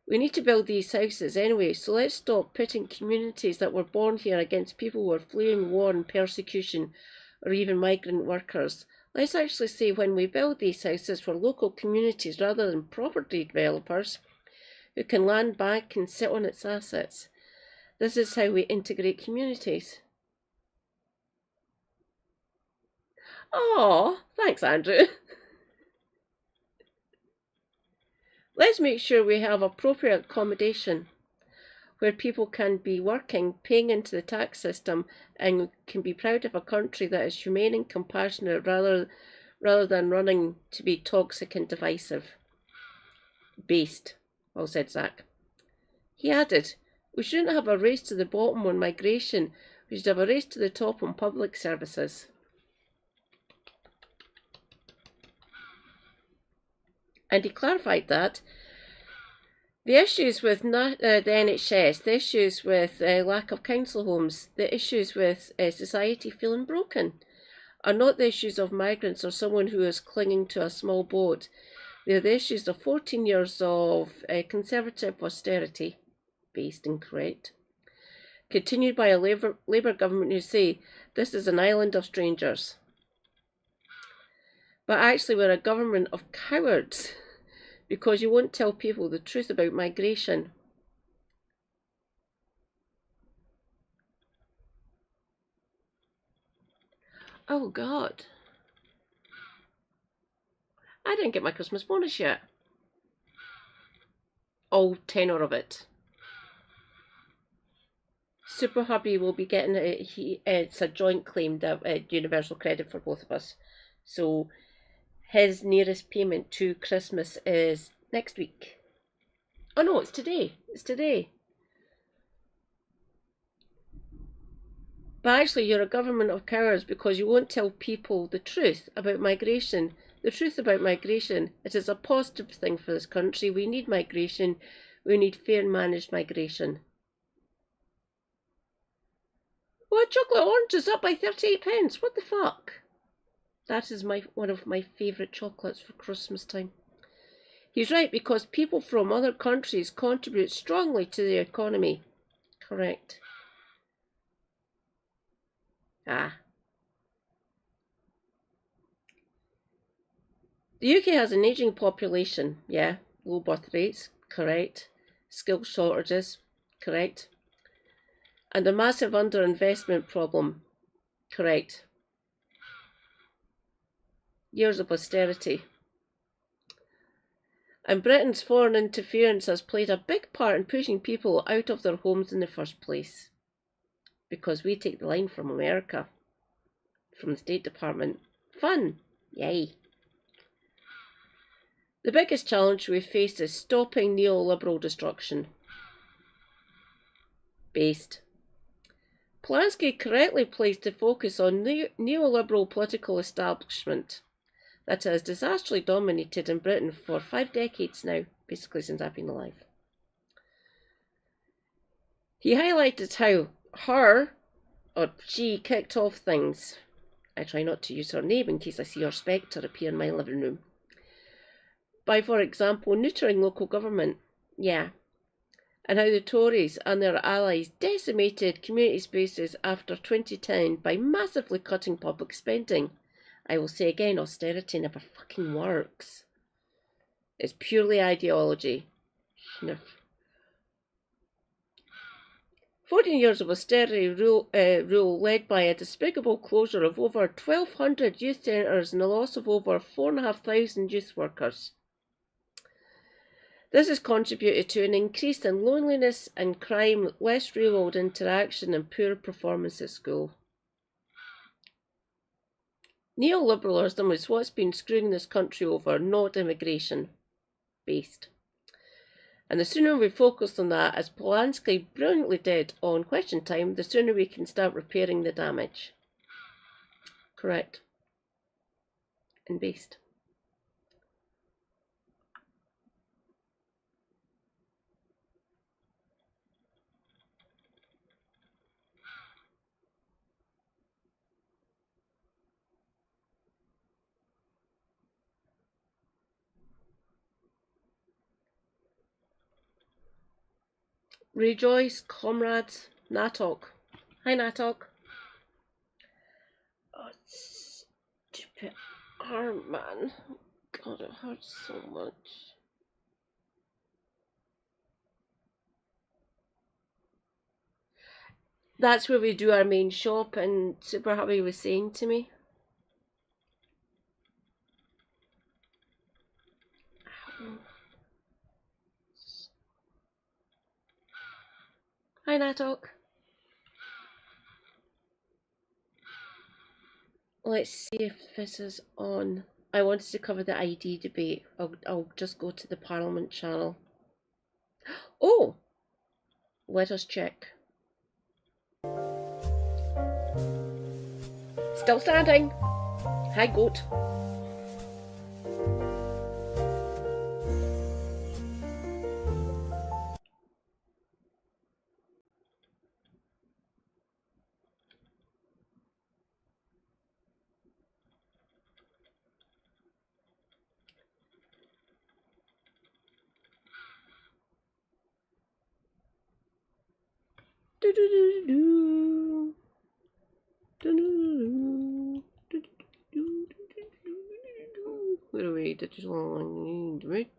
We need to build these houses anyway, so let's stop pitting communities that were born here against people who are fleeing war and persecution, or even migrant workers. Let's actually say when we build these houses for local communities rather than property developers who can land back and sit on its assets. This is how we integrate communities. Oh, thanks, Andrew. Let's make sure we have appropriate accommodation where people can be working, paying into the tax system, and can be proud of a country that is humane and compassionate rather than running to be toxic and divisive. Based, well said Zach. He added, we shouldn't have a race to the bottom on migration, we should have a race to the top on public services. And he clarified that the issues with the NHS, the issues with lack of council homes, the issues with society feeling broken are not the issues of migrants or someone who is clinging to a small boat. They're the issues of 14 years of conservative austerity, based incorrect, continued by a Labour government who say this is an island of strangers. But actually we're a government of cowards because you won't tell people the truth about migration. Oh God. I didn't get my Christmas bonus yet. All tenor of it. Super Hubby will be getting it. It's a joint claim that universal credit for both of us. So his nearest payment to Christmas is next week. Oh no, it's today. It's today. But actually you're a government of cowards because you won't tell people the truth about migration. The truth about migration, it is a positive thing for this country. We need migration. We need fair and managed migration. Well, chocolate orange is up by 38p. What the fuck? That is one of my favourite chocolates for Christmas time. He's right, because people from other countries contribute strongly to the economy. Correct. Ah. The UK has an ageing population, yeah. Low birth rates, correct. Skill shortages, correct. And a massive underinvestment problem, correct. Years of austerity. And Britain's foreign interference has played a big part in pushing people out of their homes in the first place. Because we take the line from America, from the State Department. Fun! Yay! The biggest challenge we face is stopping neoliberal destruction. Based. Polanski correctly placed the focus on neoliberal political establishment that has disastrously dominated in Britain for 5 decades now, basically since I've been alive. He highlighted how she kicked off things. I try not to use her name in case I see her spectre appear in my living room. By, for example, neutering local government. Yeah. And how the Tories and their allies decimated community spaces after 2010 by massively cutting public spending. I will say again, austerity never fucking works. It's purely ideology. 14 years of austerity rule led by a despicable closure of over 1,200 youth centres and the loss of over 4,500 youth workers. This has contributed to an increase in loneliness and crime, less real-world interaction and poor performance at school. Neoliberalism is what's been screwing this country over, not immigration based. And the sooner we focus on that, as Polanski brilliantly did on Question Time, the sooner we can start repairing the damage. Correct. And based. Rejoice, comrades. Natok. Hi, Natok. Oh, stupid arm, man. God, it hurts so much. That's where we do our main shop, and Super Happy was saying to me. Ow. Hi, Natok. Let's see if this is on. I wanted to cover the ID debate. I'll just go to the Parliament channel. Oh! Let us check. Still standing. Hi, goat. Where are we? Digital right?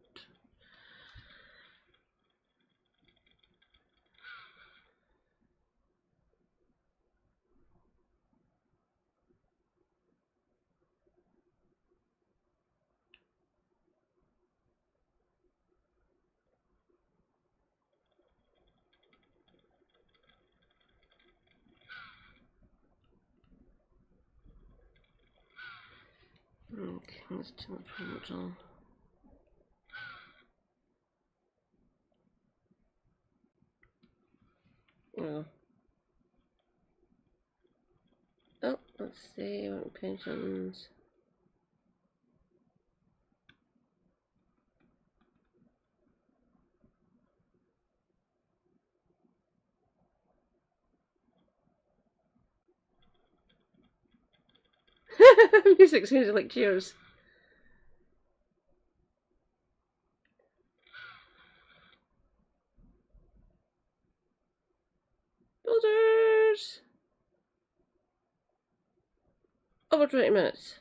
Okay, let's do it from the top. Well. Oh, let's see what pensions. Music sounded like cheers. Builders! Over 20 minutes.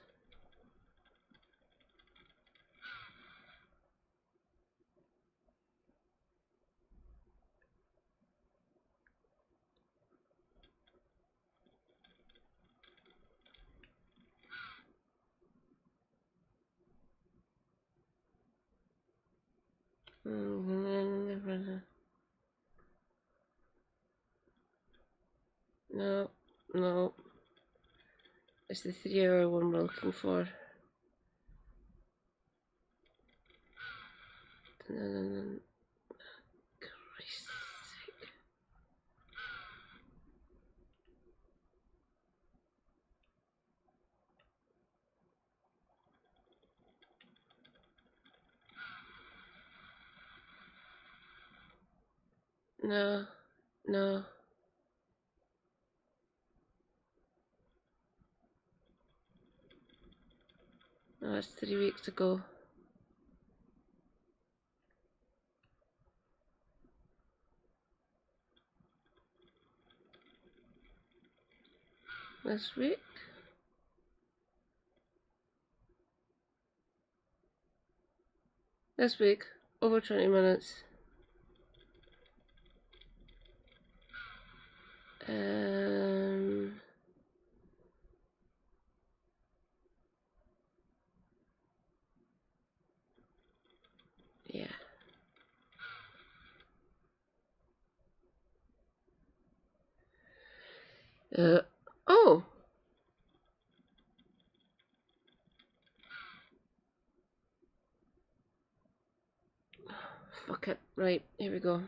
No, no. It's the 3-hour one we're looking for. Christ's sake. No, no. No, that's 3 weeks ago. This week? This week, over 20 minutes. Yeah. Oh! Fuck it. Right, here we go.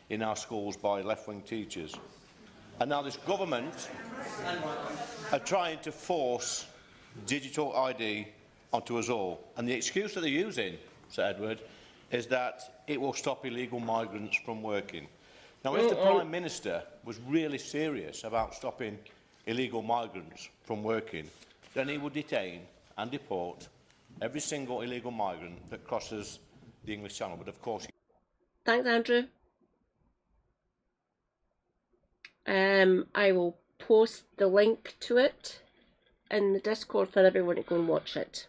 In our schools by left-wing teachers. And now this government are trying to force digital ID onto us all. And the excuse that they're using, Sir Edward, is that it will stop illegal migrants from working. Now, if the Prime Minister was really serious about stopping illegal migrants from working, then he would detain and deport every single illegal migrant that crosses the English Channel. But of course... Thanks, Andrew. I will post the link to it in the Discord for everyone to go and watch it.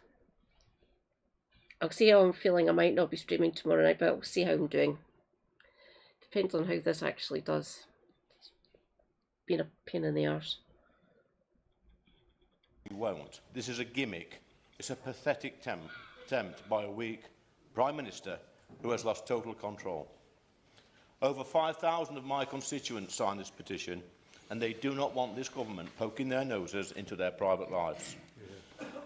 I'll see how I'm feeling. I might not be streaming tomorrow night, but I'll see how I'm doing. Depends on how this actually does. It's been a pain in the arse. You won't. This is a gimmick. It's a pathetic attempt by a weak Prime Minister who has lost total control. Over 5,000 of my constituents signed this petition, and they do not want this government poking their noses into their private lives.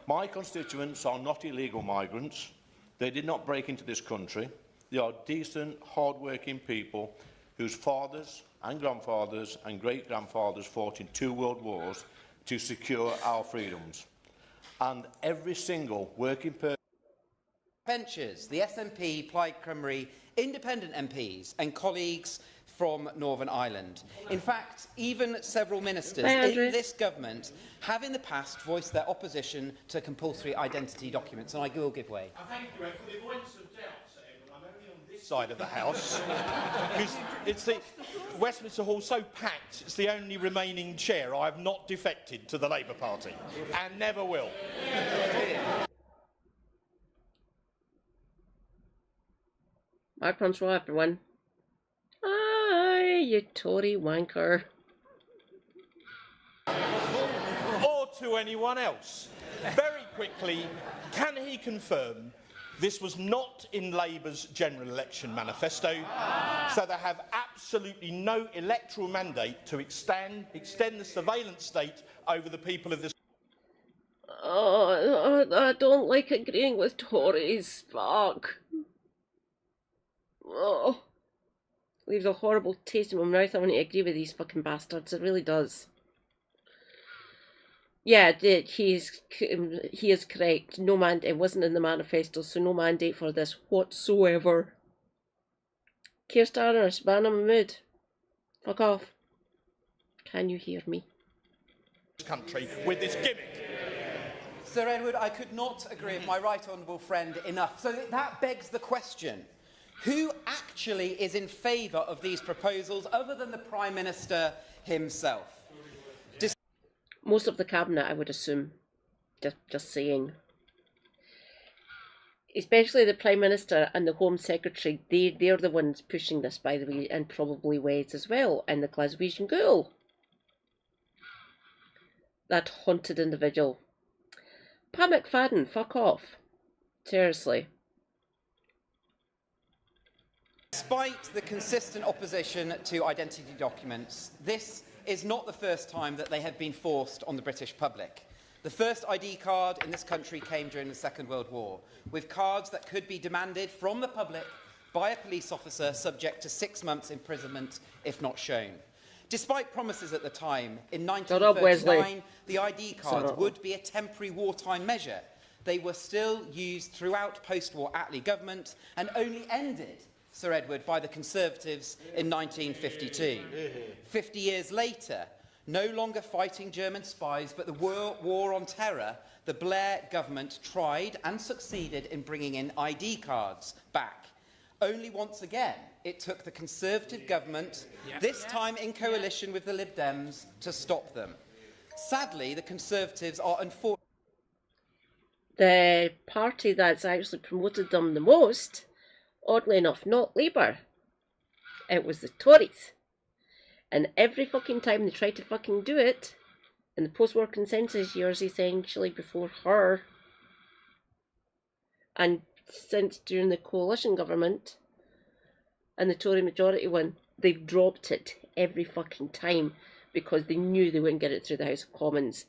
My constituents are not illegal migrants. They did not break into this country. They are decent, hard-working people whose fathers and grandfathers and great-grandfathers fought in 2 world wars to secure our freedoms. And every single working person... Benches, the SNP, Plaid Cymru, independent MPs and colleagues from Northern Ireland. In fact, even several ministers in this government have in the past voiced their opposition to compulsory identity documents, and I will give way. Thank you, for the avoidance of doubt, I'm only on this side of the House, because it's the Westminster Hall so packed, it's the only remaining chair. I have not defected to the Labour Party, and never will. My control, everyone. Aye, you Tory wanker. Or to anyone else. Very quickly, can he confirm this was not in Labour's general election manifesto, so they have absolutely no electoral mandate to extend the surveillance state over the people of this... Oh, I don't like agreeing with Tories. Fuck. Oh. Leaves a horrible taste in my mouth. I want to agree with these fucking bastards. It really does. Yeah, he is correct. No mandate. It wasn't in the manifesto, so no mandate for this whatsoever. Keir Starmer, Shabana Mahmood. Fuck off. Can you hear me? ...country with this gimmick. Sir Edward, I could not agree with my right honourable friend enough. So that begs the question. Who actually is in favour of these proposals, other than the Prime Minister himself? Most of the Cabinet, I would assume. Just saying. Especially the Prime Minister and the Home Secretary. They're the ones pushing this, by the way, and probably Wes as well, and the Glaswegian Ghoul. That haunted individual. Pat McFadden, fuck off. Seriously. Despite the consistent opposition to identity documents, this is not the first time that they have been forced on the British public. The first ID card in this country came during the Second World War, with cards that could be demanded from the public by a police officer subject to 6 months imprisonment if not shown. Despite promises at the time, in 1939, the ID cards would be a temporary wartime measure. They were still used throughout post-war Attlee government and only ended, Sir Edward, by the Conservatives in 1952. 50 years later, no longer fighting German spies but the war on terror, the Blair government tried and succeeded in bringing in ID cards back. Only once again, it took the Conservative government, this time in coalition with the Lib Dems, to stop them. Sadly, the Conservatives are unfortunately... The party that's actually promoted them the most, oddly enough, not Labour. It was the Tories. And every fucking time they tried to fucking do it, in the post-war consensus years essentially before her, and since during the coalition government, and the Tory majority one, they've dropped it every fucking time because they knew they wouldn't get it through the House of Commons,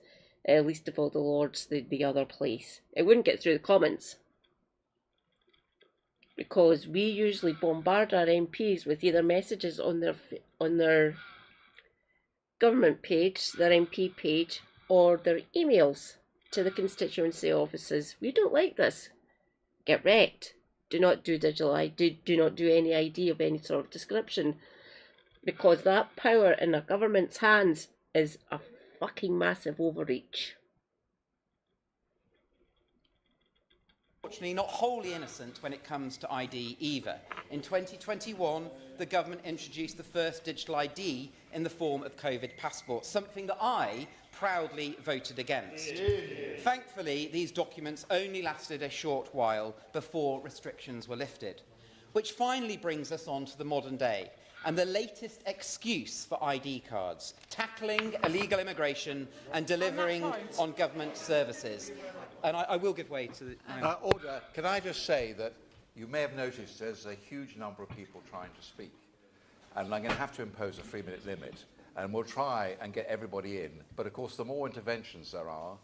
least of all the Lords, the other place. It wouldn't get through the Commons. Because we usually bombard our MPs with either messages on their government page, their MP page, or their emails to the constituency offices. We don't like this. Get wrecked. Do not do digital ID. Do not do any ID of any sort of description. Because that power in a government's hands is a fucking massive overreach. Unfortunately, not wholly innocent when it comes to ID either. In 2021, the government introduced the first digital ID in the form of COVID passports, something that I proudly voted against. Thankfully, these documents only lasted a short while before restrictions were lifted. Which finally brings us on to the modern day and the latest excuse for ID cards, tackling illegal immigration and delivering on government services. And I will give way to the... Order. Can I just say that you may have noticed there's a huge number of people trying to speak. and I'm going to have to impose a 3-minute limit, and we'll try and get everybody in. But of course, the more interventions there are,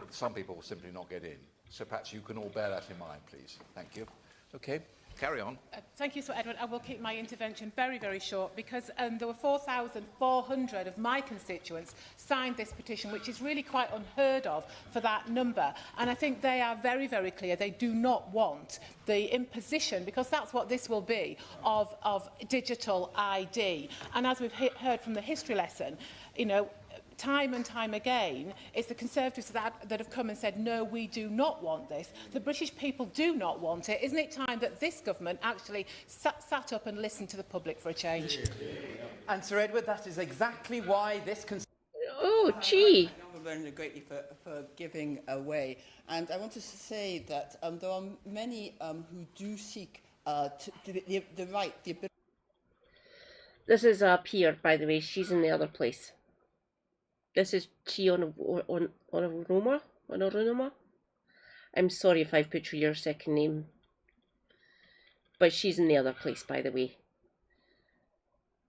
some people will simply not get in. So perhaps you can all bear that in mind, please. Thank you. Okay, carry on. Thank you, Sir Edward. I will keep my intervention very, very short because there were 4,400 of my constituents signed this petition, which is really quite unheard of for that number. And I think they are very, very clear. They do not want the imposition, because that's what this will be, of digital ID. And as we've heard from the history lesson, you know, time and time again, it's the Conservatives that have come and said, no, we do not want this. The British people do not want it. Isn't it time that this government actually sat up and listened to the public for a change? And Sir Edward, that is exactly why this... Oh, gee. Greatly for giving away. And I want to say that there are many who do seek the right, the ability... This is Pierre, by the way. She's in the other place. This is Chi on Roma. I'm sorry if I've butchered your second name. But she's in the other place, by the way.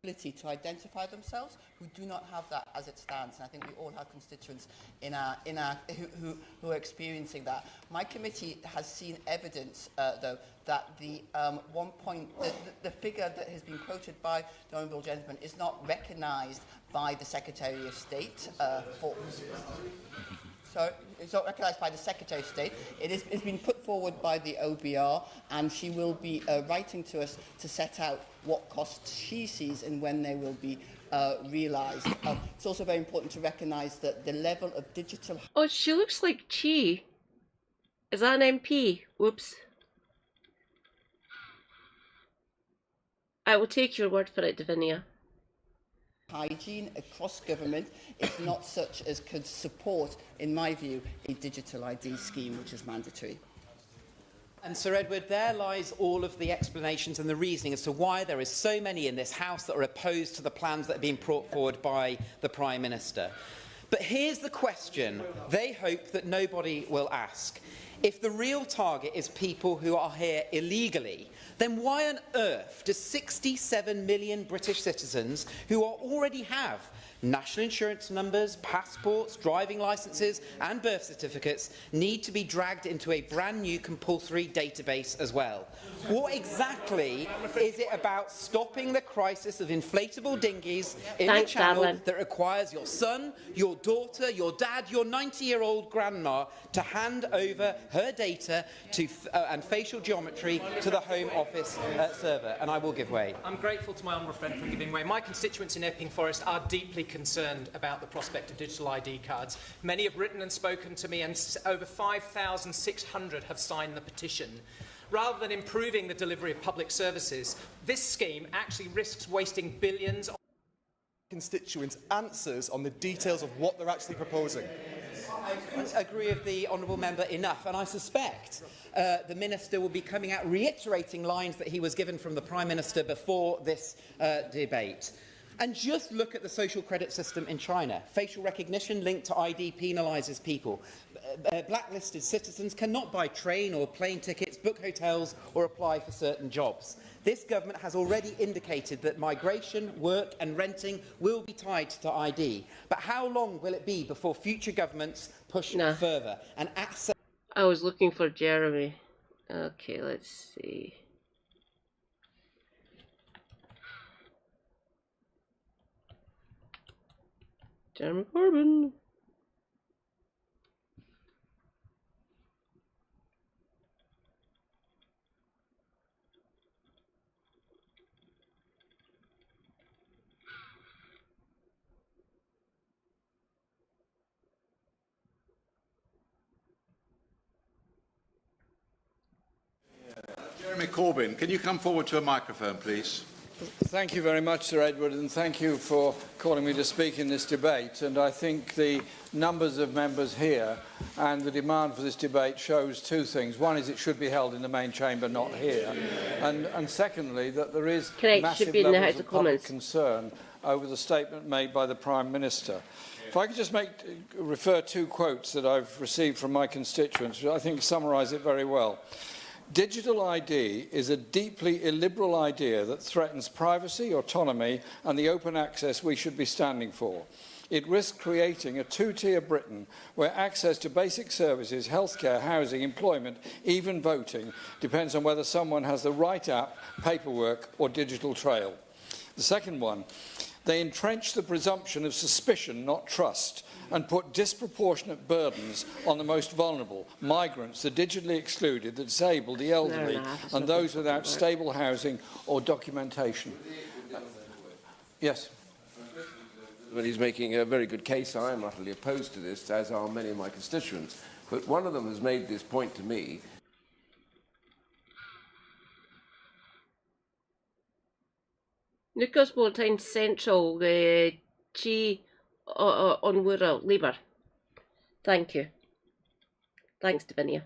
To identify themselves who do not have that as it stands, and I think we all have constituents in our who are experiencing that. My committee has seen evidence, though, that the the figure that has been quoted by the honourable gentleman is not recognised by the Secretary of State So it's not recognised by the Secretary of State. It's been put forward by the OBR, and she will be writing to us to set out what costs she sees and when they will be realised. It's also very important to recognise that the level of digital... Oh, she looks like Chi. Is that an MP? Whoops. I will take your word for it, Davinia. Hygiene across government is not such as could support, in my view, a digital ID scheme which is mandatory. And Sir Edward, there lies all of the explanations and the reasoning as to why there is so many in this House that are opposed to the plans that are being brought forward by the Prime Minister. But here's the question they hope that nobody will ask. If the real target is people who are here illegally, then why on earth do 67 million British citizens who already have national insurance numbers, passports, driving licences and birth certificates need to be dragged into a brand new compulsory database as well? What exactly is it about stopping the crisis of inflatable dinghies in the Channel that requires your son, your daughter, your dad, your 90-year-old grandma to hand over her data to and facial geometry to the Home Office server? And I will give way. I'm grateful to my honourable friend for giving way. My constituents in Epping Forest are deeply concerned about the prospect of digital ID cards. Many have written and spoken to me, and over 5,600 have signed the petition. Rather than improving the delivery of public services, this scheme actually risks wasting billions. Constituents' answers on the details of what they're actually proposing. I couldn't agree with the honourable member enough, and I suspect the Minister will be coming out reiterating lines that he was given from the Prime Minister before this debate. And just look at the social credit system in China. Facial recognition linked to ID penalises people. Blacklisted citizens cannot buy train or plane tickets, book hotels or apply for certain jobs. This government has already indicated that migration, work and renting will be tied to ID. But how long will it be before future governments push further? And I was looking for Jeremy. Okay, let's see. Jeremy Corbyn. Jeremy Corbyn, can you come forward to a microphone, please? Thank you very much, Sir Edward, and thank you for calling me to speak in this debate. And I think the numbers of members here and the demand for this debate shows two things. One is it should be held in the main chamber, not here. And secondly, that there is massive levels of public concern over the statement made by the Prime Minister. If I could just refer two quotes that I've received from my constituents, which I think summarise it very well. Digital ID is a deeply illiberal idea that threatens privacy, autonomy and the open access we should be standing for. It risks creating a two-tier Britain where access to basic services, healthcare, housing, employment, even voting, depends on whether someone has the right app, paperwork or digital trail. The second one, they entrench the presumption of suspicion, not trust, and put disproportionate burdens on the most vulnerable, migrants, the digitally excluded, the disabled, the elderly, and those without stable housing or documentation. Yes. Well, he's making a very good case. I am utterly opposed to this, as are many of my constituents. But one of them has made this point to me. Newcastle Central, G on Wirral, Labour. Thank you. Thanks, Davinia.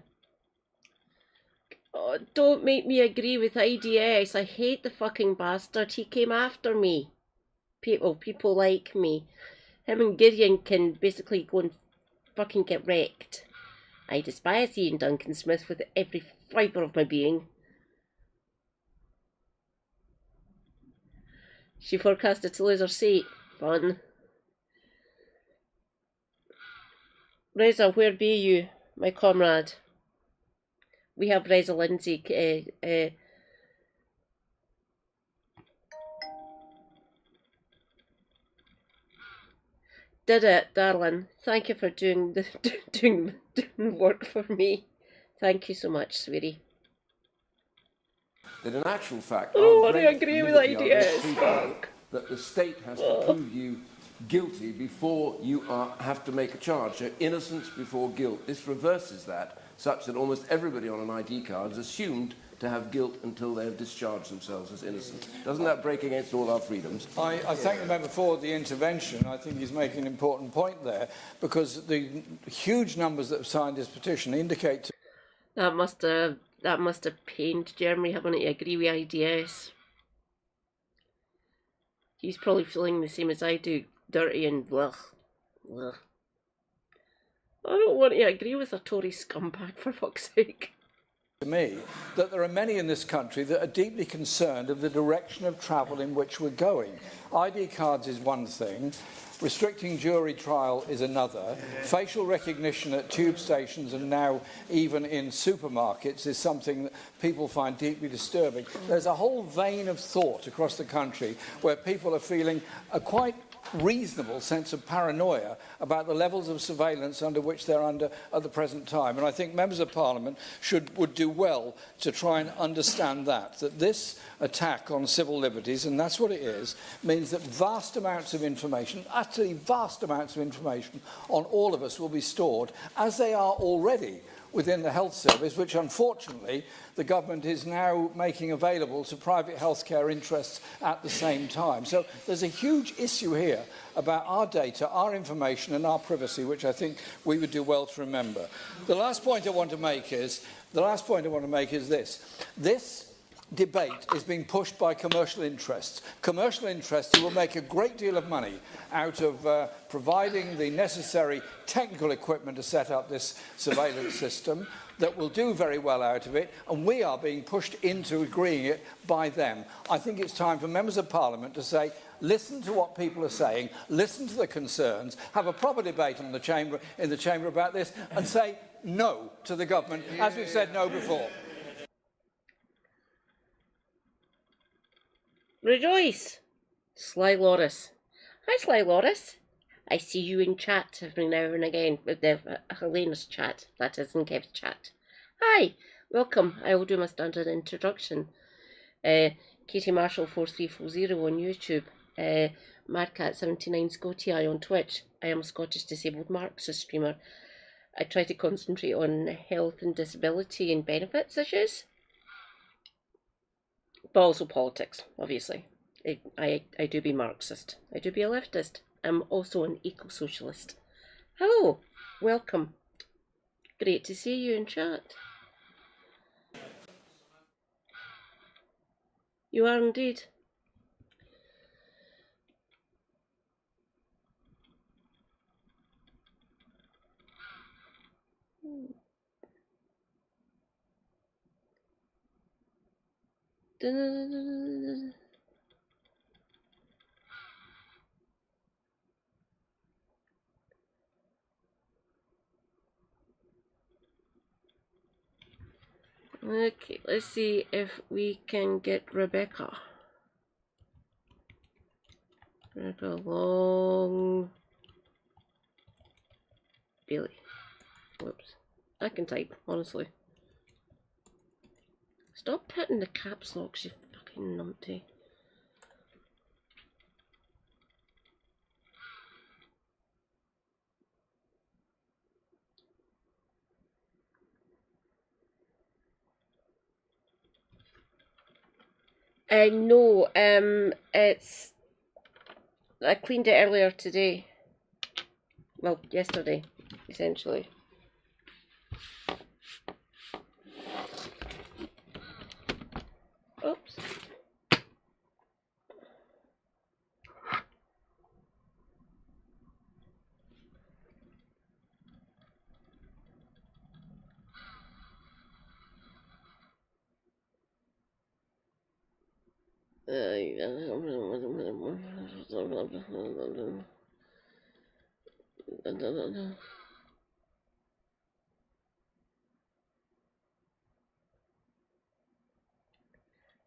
Oh, don't make me agree with IDS. I hate the fucking bastard. He came after me. People like me. Him and Gideon can basically go and fucking get wrecked. I despise Ian Duncan Smith with every fibre of my being. She forecasted to lose her seat. Fun. Reza, where be you, my comrade? We have Reza Lindsay. Did it, darling. Thank you for doing the work for me. Thank you so much, sweetie. That in actual fact, I agree with ideas. That the state has to prove you guilty before you have to make a charge. So innocence before guilt. This reverses that, such that almost everybody on an ID card is assumed to have guilt until they have discharged themselves as innocent. Doesn't that break against all our freedoms? I thank the member for the intervention. I think he's making an important point there, because the huge numbers that have signed this petition indicate... That must have pained Jeremy having to agree with IDS. He's probably feeling the same as I do, dirty and blech. Blech. I don't want to agree with a Tory scumbag, for fuck's sake. To me, that there are many in this country that are deeply concerned of the direction of travel in which we're going. ID cards is one thing, restricting jury trial is another, facial recognition at tube stations and now even in supermarkets is something that people find deeply disturbing. There's a whole vein of thought across the country where people are feeling a quite reasonable sense of paranoia about the levels of surveillance under which they're under at the present time. And I think members of Parliament would do well to try and understand that this attack on civil liberties, and that's what it is, means that vast amounts of information, utterly vast amounts of information on all of us will be stored, as they are already within the health service, which unfortunately the government is now making available to private healthcare interests at the same time. So there's a huge issue here about our data, our information and our privacy, which I think we would do well to remember. The last point I want to make is this. This debate is being pushed by commercial interests who will make a great deal of money out of providing the necessary technical equipment to set up this surveillance system, that will do very well out of it, and we are being pushed into agreeing it by them. I think it's time for members of Parliament to say, listen to what people are saying, listen to the concerns, have a proper debate in the chamber about this, and say no to the government, as we've said no before. Rejoice! Sly Loris. Hi, Sly Loris. I see you in chat every now and again, with Helena's chat, that is, in Kev's chat. Hi, welcome. I will do my standard introduction. Katie Marshall 4340 on YouTube. Madcat79 Scotty on Twitch. I am a Scottish disabled Marxist streamer. I try to concentrate on health and disability and benefits issues, but also politics, obviously. I do be Marxist. I do be a leftist. I'm also an eco-socialist. Hello, welcome. Great to see you in chat. You are indeed. Okay, let's see if we can get Rebecca. Rebecca Long Bailey. Whoops. I can type, honestly. Stop putting the caps locks, you fucking numpty. No, it's... I cleaned it earlier today. Well, yesterday, essentially. Oops.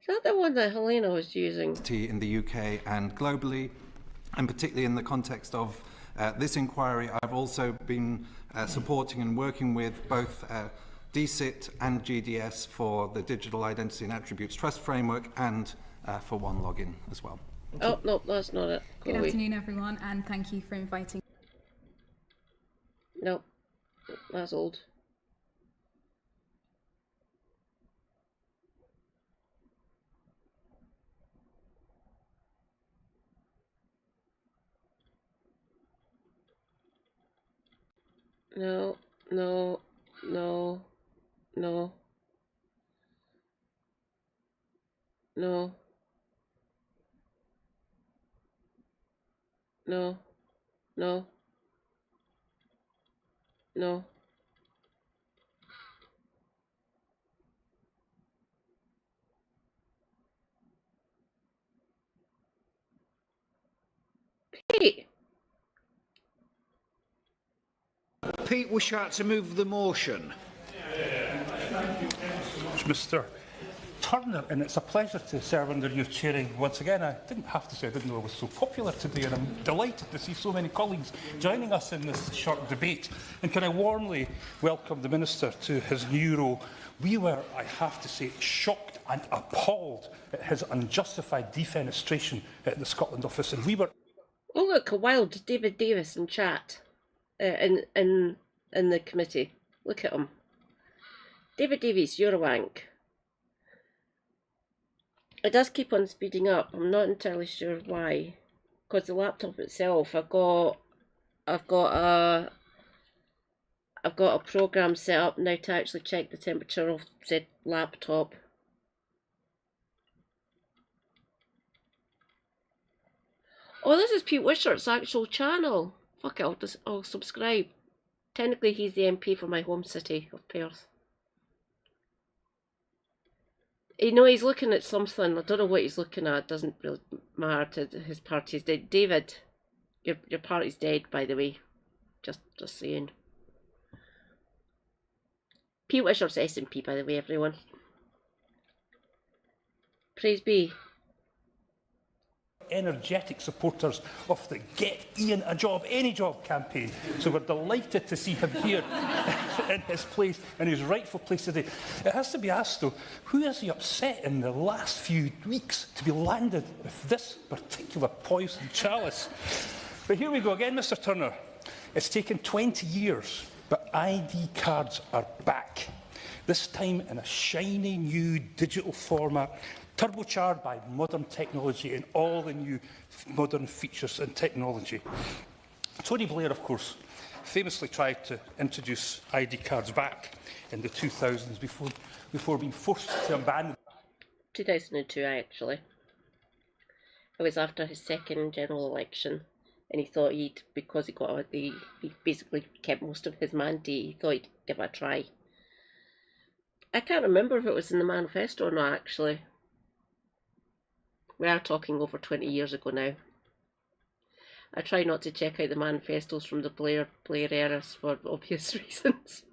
Is that the one that Helena was using? In the UK and globally, and particularly in the context of this inquiry, I've also been supporting and working with both DCIT and GDS for the Digital Identity and Attributes Trust Framework and for One Login as well. Oh, no, that's not it. Good afternoon, everyone, and thank you for inviting. No, that's old. No, no, no, no, no, no, no, no. Pete! Pete Wishart to move the motion. Mr. Turner, and it's a pleasure to serve under your chairing once again. I didn't have to say I didn't know I was so popular today, and I'm delighted to see so many colleagues joining us in this short debate. And can I warmly welcome the Minister to his new role. We were, I have to say, shocked and appalled at his unjustified defenestration at the Scotland office, and we were... Oh look, a wild David Davis in chat, in the committee. Look at him. David Davies, you're a wank. It does keep on speeding up. I'm not entirely sure why. Because the laptop itself, I've got a program set up now to actually check the temperature of said laptop. Oh, this is Pete Wishart's actual channel. Fuck it, I'll subscribe. Technically, he's the MP for my home city of Perth. You know, he's looking at something. I don't know what he's looking at. It doesn't really matter to his party's dead. David, your party's dead, by the way. Just saying. Pete Wishart's SNP, by the way, everyone. Praise be. Energetic supporters of the Get Ian a Job, Any Job campaign. So we're delighted to see him here in his place, in his rightful place today. It has to be asked, though, who is he upset in the last few weeks to be landed with this particular poison chalice? But here we go again, Mr. Turner. It's taken 20 years, but ID cards are back. This time in a shiny new digital format, turbocharged by modern technology and all the new modern features and technology. Tony Blair, of course, famously tried to introduce ID cards back in the 2000s before being forced to abandon. 2002, actually. It was after his second general election, and he thought because he basically kept most of his mandate, he thought he'd give it a try. I can't remember if it was in the manifesto or not, actually. We are talking over 20 years ago now. I try not to check out the manifestos from the Blair eras for obvious reasons.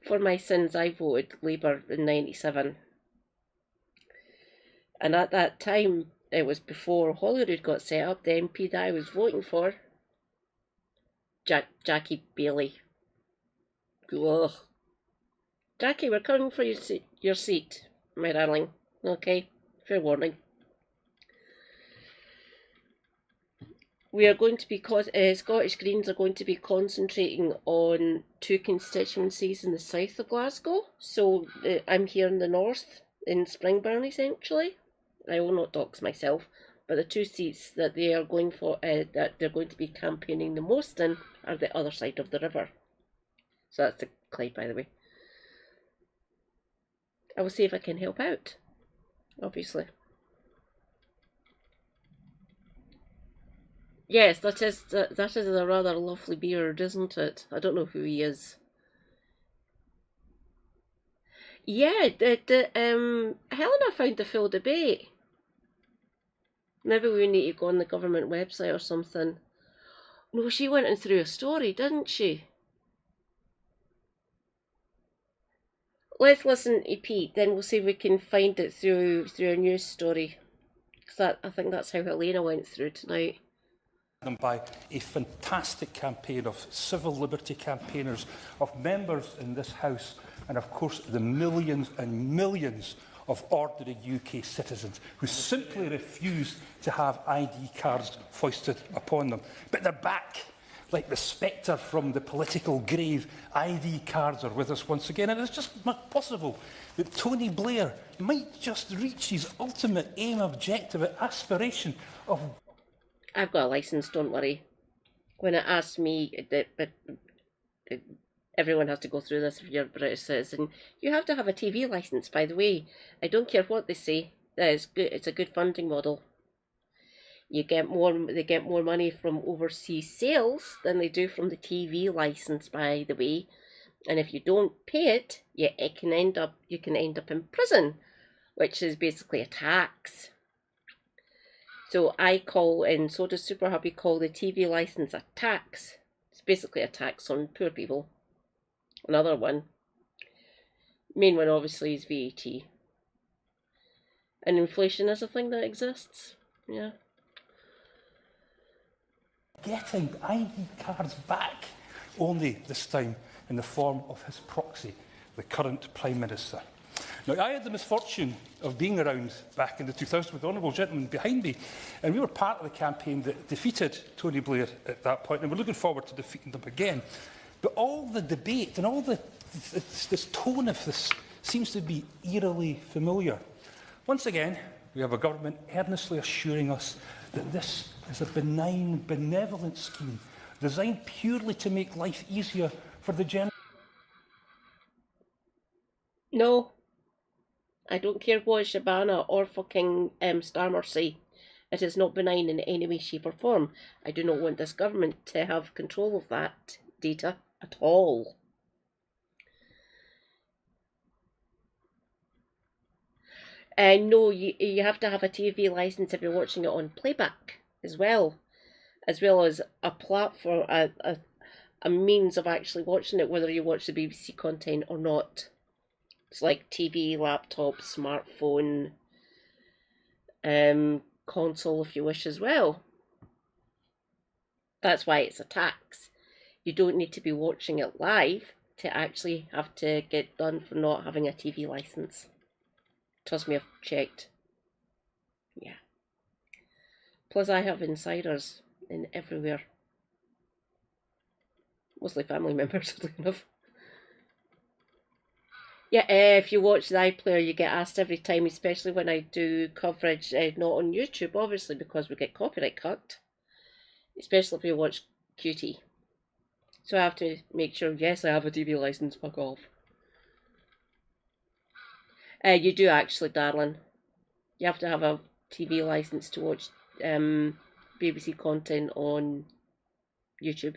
For my sins, I voted Labour in 97. And at that time, it was before Holyrood got set up, the MP that I was voting for, Jackie Bailey. Ugh. Jackie, we're coming for your seat, my darling. Okay, fair warning. We are going to be, Scottish Greens are going to be concentrating on 2 constituencies in the south of Glasgow. So I'm here in the north, in Springburn essentially. I will not dox myself, but the 2 seats that they are going for, that they're going to be campaigning the most in, are the other side of the river. So that's the Clyde, by the way. I will see if I can help out, obviously. Yes, that is a rather lovely beard, isn't it? I don't know who he is. Yeah, Helena found the full debate. Maybe we need to go on the government website or something. No, she went in through a story, didn't she? Let's listen to Pete, then we'll see if we can find it through a news story. Because I think that's how Helena went through tonight. Them by a fantastic campaign of civil liberty campaigners, of members in this House, and of course the millions and millions of ordinary UK citizens who simply refused to have ID cards foisted upon them. But they're back. Like the spectre from the political grave, ID cards are with us once again, and it's just not possible that Tony Blair might just reach his ultimate aim, objective, aspiration of... I've got a licence, don't worry. When it asks me, everyone has to go through this if you're a British citizen. You have to have a TV licence, by the way. I don't care what they say. That is good. It's a good funding model. They get more money from overseas sales than they do from the TV licence, by the way. And if you don't pay it, you can end up in prison, which is basically a tax. So I call, and so does Super Hubby call the TV licence a tax. It's basically a tax on poor people. Another one. Main one obviously is VAT. And inflation is a thing that exists. Yeah. Getting ID cards back, only this time in the form of his proxy, the current Prime Minister. Now, I had the misfortune of being around back in the 2000s with the honourable gentleman behind me, and we were part of the campaign that defeated Tony Blair at that point, and we're looking forward to defeating them again. But all the debate and all this tone of this seems to be eerily familiar. Once again, we have a government earnestly assuring us that this is a benign, benevolent scheme designed purely to make life easier for the general... No. I don't care what Shabana or fucking Starmer say. It is not benign in any way, shape or form. I do not want this government to have control of that data at all. No, you have to have a TV licence if you're watching it on playback as well as a platform, a means of actually watching it, whether you watch the BBC content or not. It's like TV, laptop, smartphone, console if you wish as well. That's why it's a tax. You don't need to be watching it live to actually have to get done for not having a TV licence. Trust me, I've checked. Yeah. Plus I have insiders in everywhere. Mostly family members, oddly enough. Yeah, if you watch the iPlayer, you get asked every time, especially when I do coverage, not on YouTube, obviously, because we get copyright cut. Especially if you watch QT. So I have to make sure, yes, I have a TV licence, fuck off. You do actually, darling. You have to have a TV licence to watch BBC content on YouTube.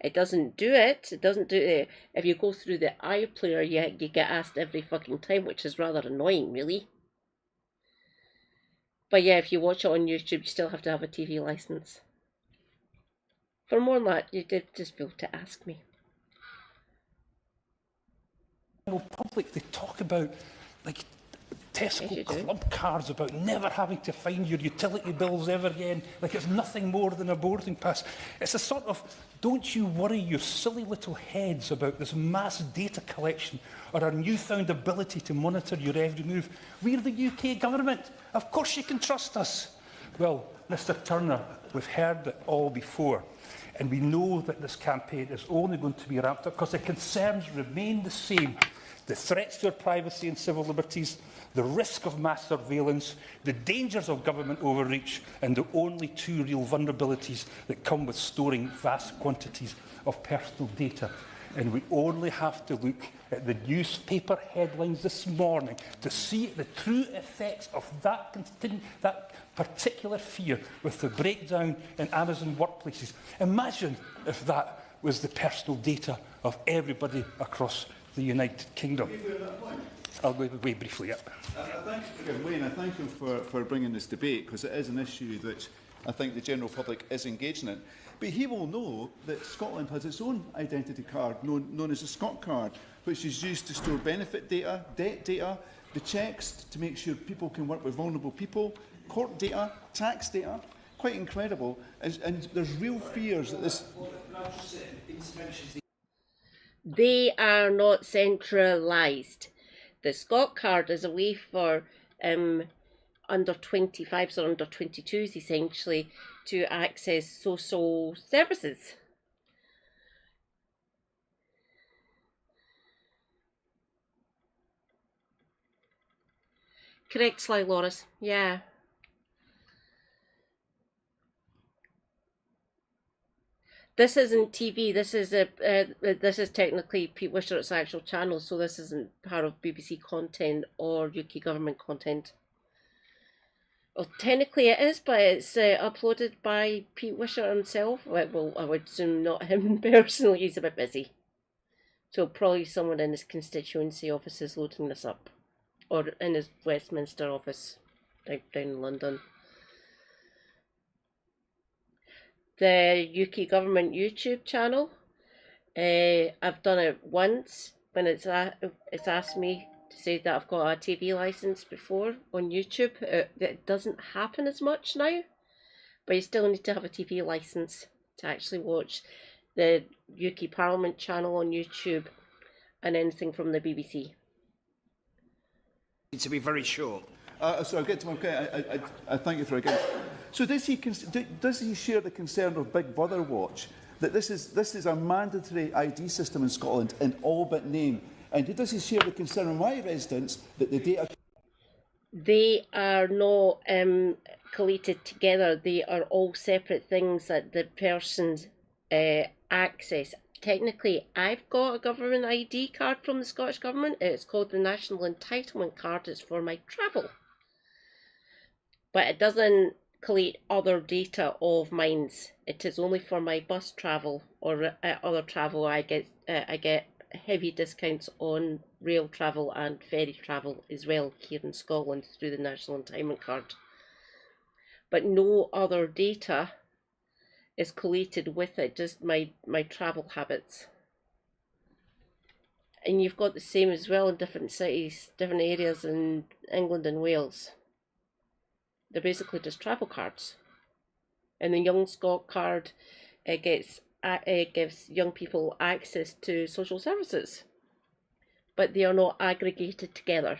It doesn't do it. It doesn't do it. If you go through the iPlayer, you get asked every fucking time, which is rather annoying, really. But yeah, if you watch it on YouTube, you still have to have a TV licence. For more than that, you did just feel to ask me. Public, they talk about like Tesco club cards, about never having to find your utility bills ever again, like it's nothing more than a boarding pass. It's a sort of, don't you worry your silly little heads about this mass data collection or our newfound ability to monitor your every move. We're the UK government. Of course you can trust us. Well, Mr Turner, we've heard it all before. And we know that this campaign is only going to be ramped up because the concerns remain the same. The threats to our privacy and civil liberties, the risk of mass surveillance, the dangers of government overreach, and the only two real vulnerabilities that come with storing vast quantities of personal data. And we only have to look at the newspaper headlines this morning to see the true effects of that particular fear with the breakdown in Amazon workplaces. Imagine if that was the personal data of everybody across the United Kingdom. I'll go away briefly. Yeah. Wayne, I thank you for bringing this debate, because it is an issue that I think the general public is engaged in. But he will know that Scotland has its own identity card, known as a Scot card, which is used to store benefit data, debt data, the checks to make sure people can work with vulnerable people, court data, tax data. Quite incredible. And there's real fears that this... They are not centralised. The Scot card is a way for under 25s or under 22s, essentially, to access social services. Correct, Sly Loris. Yeah. This isn't TV. This is technically Pete Wishart's actual channel, so this isn't part of BBC content or UK government content. Well, technically it is, but it's uploaded by Pete Wishart himself. Well, I would assume not him personally. He's a bit busy, so probably someone in his constituency office is loading this up, or in his Westminster office down in London. The UK government YouTube channel. I've done it once when it's asked me to say that I've got a TV licence before on YouTube. It doesn't happen as much now, but you still need to have a TV licence to actually watch the UK Parliament channel on YouTube and anything from the BBC. To be very short. So I'll get to my okay. I thank you for again. So does he share the concern of Big Brother Watch that this is a mandatory ID system in Scotland in all but name? And does he share the concern of my residents that the data... They are not collated together. They are all separate things that the persons access. Technically, I've got a government ID card from the Scottish Government. It's called the National Entitlement Card. It's for my travel. But it doesn't collate other data of mine. It is only for my bus travel or other travel. I get heavy discounts on rail travel and ferry travel as well here in Scotland through the National Entitlement Card. But no other data is collated with it, just my travel habits. And you've got the same as well in different cities, different areas in England and Wales. They're basically just travel cards. And the Young Scot card gives young people access to social services, but they are not aggregated together.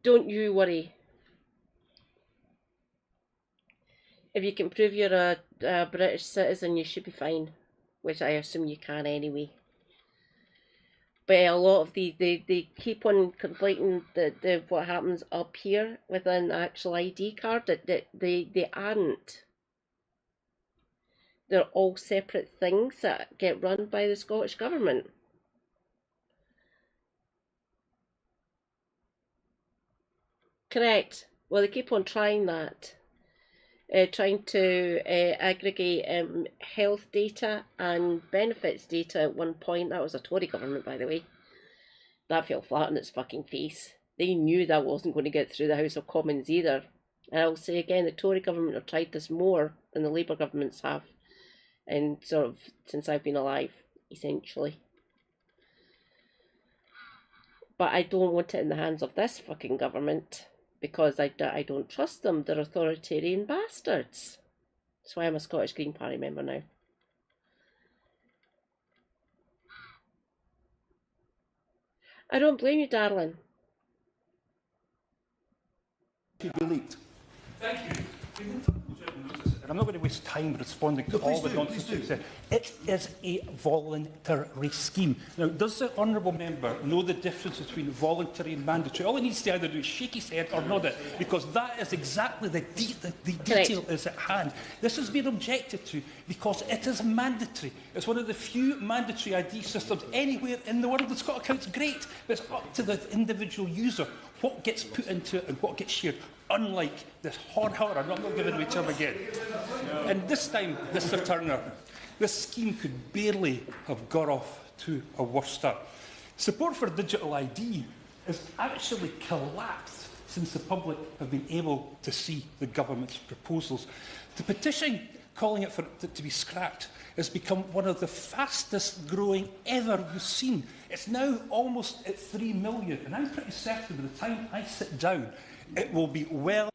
Don't you worry. If you can prove you're a British citizen, you should be fine, which I assume you can anyway. But a lot of they keep on conflating the what happens up here with an actual ID card. That they aren't. They're all separate things that get run by the Scottish Government. Correct. Well, they keep on trying that. Trying to aggregate health data and benefits data at one point. That was a Tory government, by the way. That fell flat on its fucking face. They knew that wasn't going to get through the House of Commons either. And I'll say again, the Tory government have tried this more than the Labour governments have, and sort of since I've been alive, essentially. But I don't want it in the hands of this fucking government, because I don't trust them. They're authoritarian bastards. That's why I'm a Scottish Green Party member now. I don't blame you, darling. Should be leaked. Thank you. And I'm not going to waste time responding to all the nonsense you said. It is a voluntary scheme. Now, does the honourable member know the difference between voluntary and mandatory? All he needs to either do is shake his head or nod it, because that is exactly the detail is at hand. This has been objected to because it is mandatory. It's one of the few mandatory ID systems anywhere in the world. The Scottish account's great, but it's up to the individual user what gets put into it and what gets shared. Unlike this horror, I'm not giving away term again. And this time, Mr Turner, this scheme could barely have got off to a worse start. Support for digital ID has actually collapsed since the public have been able to see the government's proposals. The petition calling it for it to be scrapped has become one of the fastest growing ever we've seen. It's now almost at 3 million, and I'm pretty certain by the time I sit down, it will be well.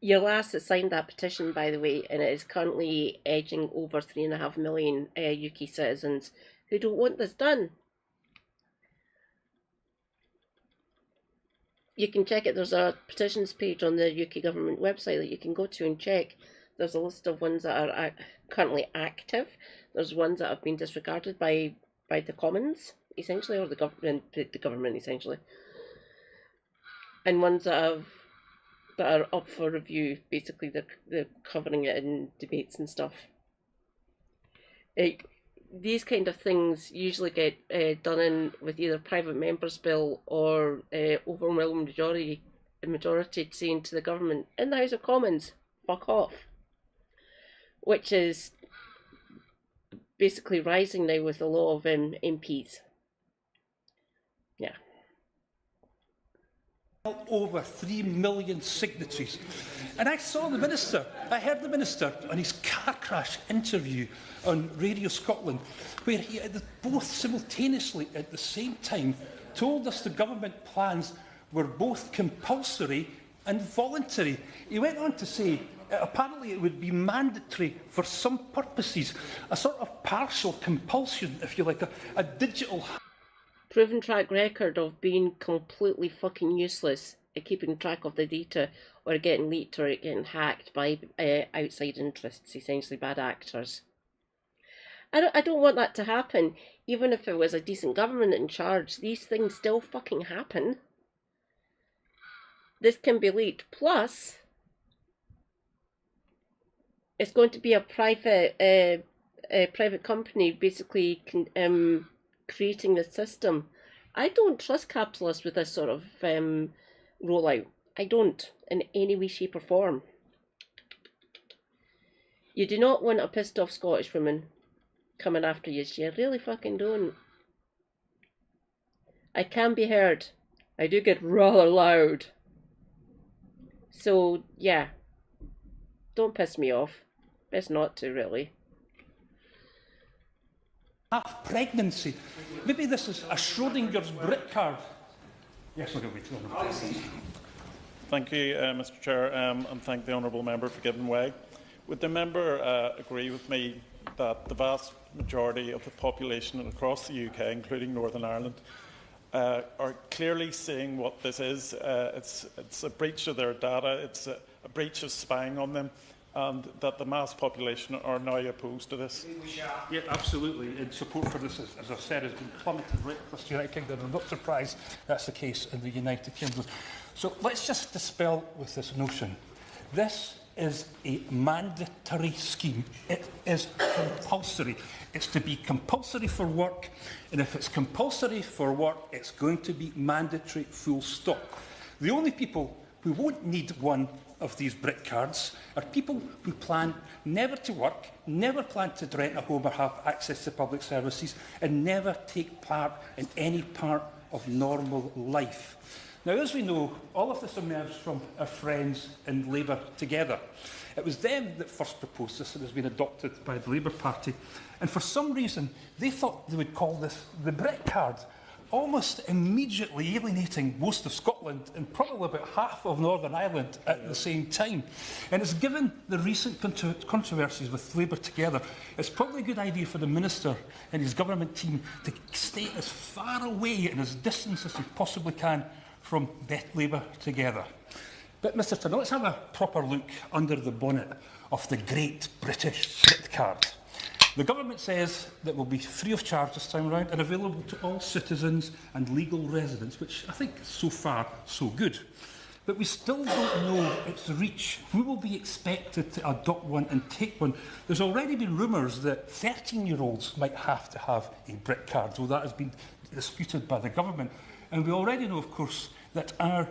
Your last that signed that petition, by the way, and it is currently edging over 3.5 million UK citizens who don't want this done. You can check it. There's a petitions page on the UK government website that you can go to and check. There's a list of ones that are currently active. There's ones that have been disregarded by the Commons, essentially, or the government, essentially. And ones that are up for review. Basically, they're covering it in debates and stuff. These kind of things usually get done in with either private members' bill or overwhelming majority saying to the government in the House of Commons, fuck off. Which is basically rising now with a lot of MPs. Yeah. Over 3 million signatories. And I saw the Minister, I heard the Minister on his car crash interview on Radio Scotland, where he both simultaneously at the same time told us the government plans were both compulsory and voluntary. He went on to say apparently it would be mandatory for some purposes, a sort of partial compulsion, if you like, a digital... Proven track record of being completely fucking useless at keeping track of the data, or getting leaked or getting hacked by outside interests, essentially bad actors. I don't want that to happen. Even if it was a decent government in charge, these things still fucking happen. This can be leaked. Plus, it's going to be a private company basically creating the system. I don't trust capitalists with this sort of rollout. I don't, in any way, shape or form. You do not want a pissed off Scottish woman coming after you. You really fucking don't. I can be heard. I do get rather loud. So, yeah. Don't piss me off. Best not to, really. Half pregnancy. Maybe this is a Schrodinger's Brit card. Yes, we're going to wait. Thank you, Mr Chair, and thank the honourable member for giving way. Would the member agree with me that the vast majority of the population across the UK, including Northern Ireland, are clearly seeing what this is? It's a breach of their data, it's a breach of spying on them, and that the mass population are now opposed to this? Yeah, absolutely. And support for this, as I've said, has been plummeted right across the United Kingdom. I'm not surprised that's the case in the United Kingdom. So let's just dispel with this notion. This is a mandatory scheme. It is compulsory. It's to be compulsory for work, and if it's compulsory for work, it's going to be mandatory, full stop. The only people who won't need one of these Brit cards are people who plan never to work, never plan to rent a home or have access to public services, and never take part in any part of normal life. Now, as we know, all of this emerged from our friends in Labour Together. It was them that first proposed this, and it has been adopted by the Labour Party. And for some reason, they thought they would call this the Brit card, almost immediately alienating most of Scotland and probably about half of Northern Ireland at the same time. And it's given the recent controversies with Labour Together, it's probably a good idea for the Minister and his government team to stay as far away and as distant as they possibly can from Labour Together. But, Mr Turner, let's have a proper look under the bonnet of the great British Brit card. The government says that it will be free of charge this time around and available to all citizens and legal residents, which I think is so far so good. But we still don't know its reach. Who will be expected to adopt one and take one? There's already been rumours that 13-year-olds might have to have a Brit card, though that has been disputed by the government. And we already know, of course, that our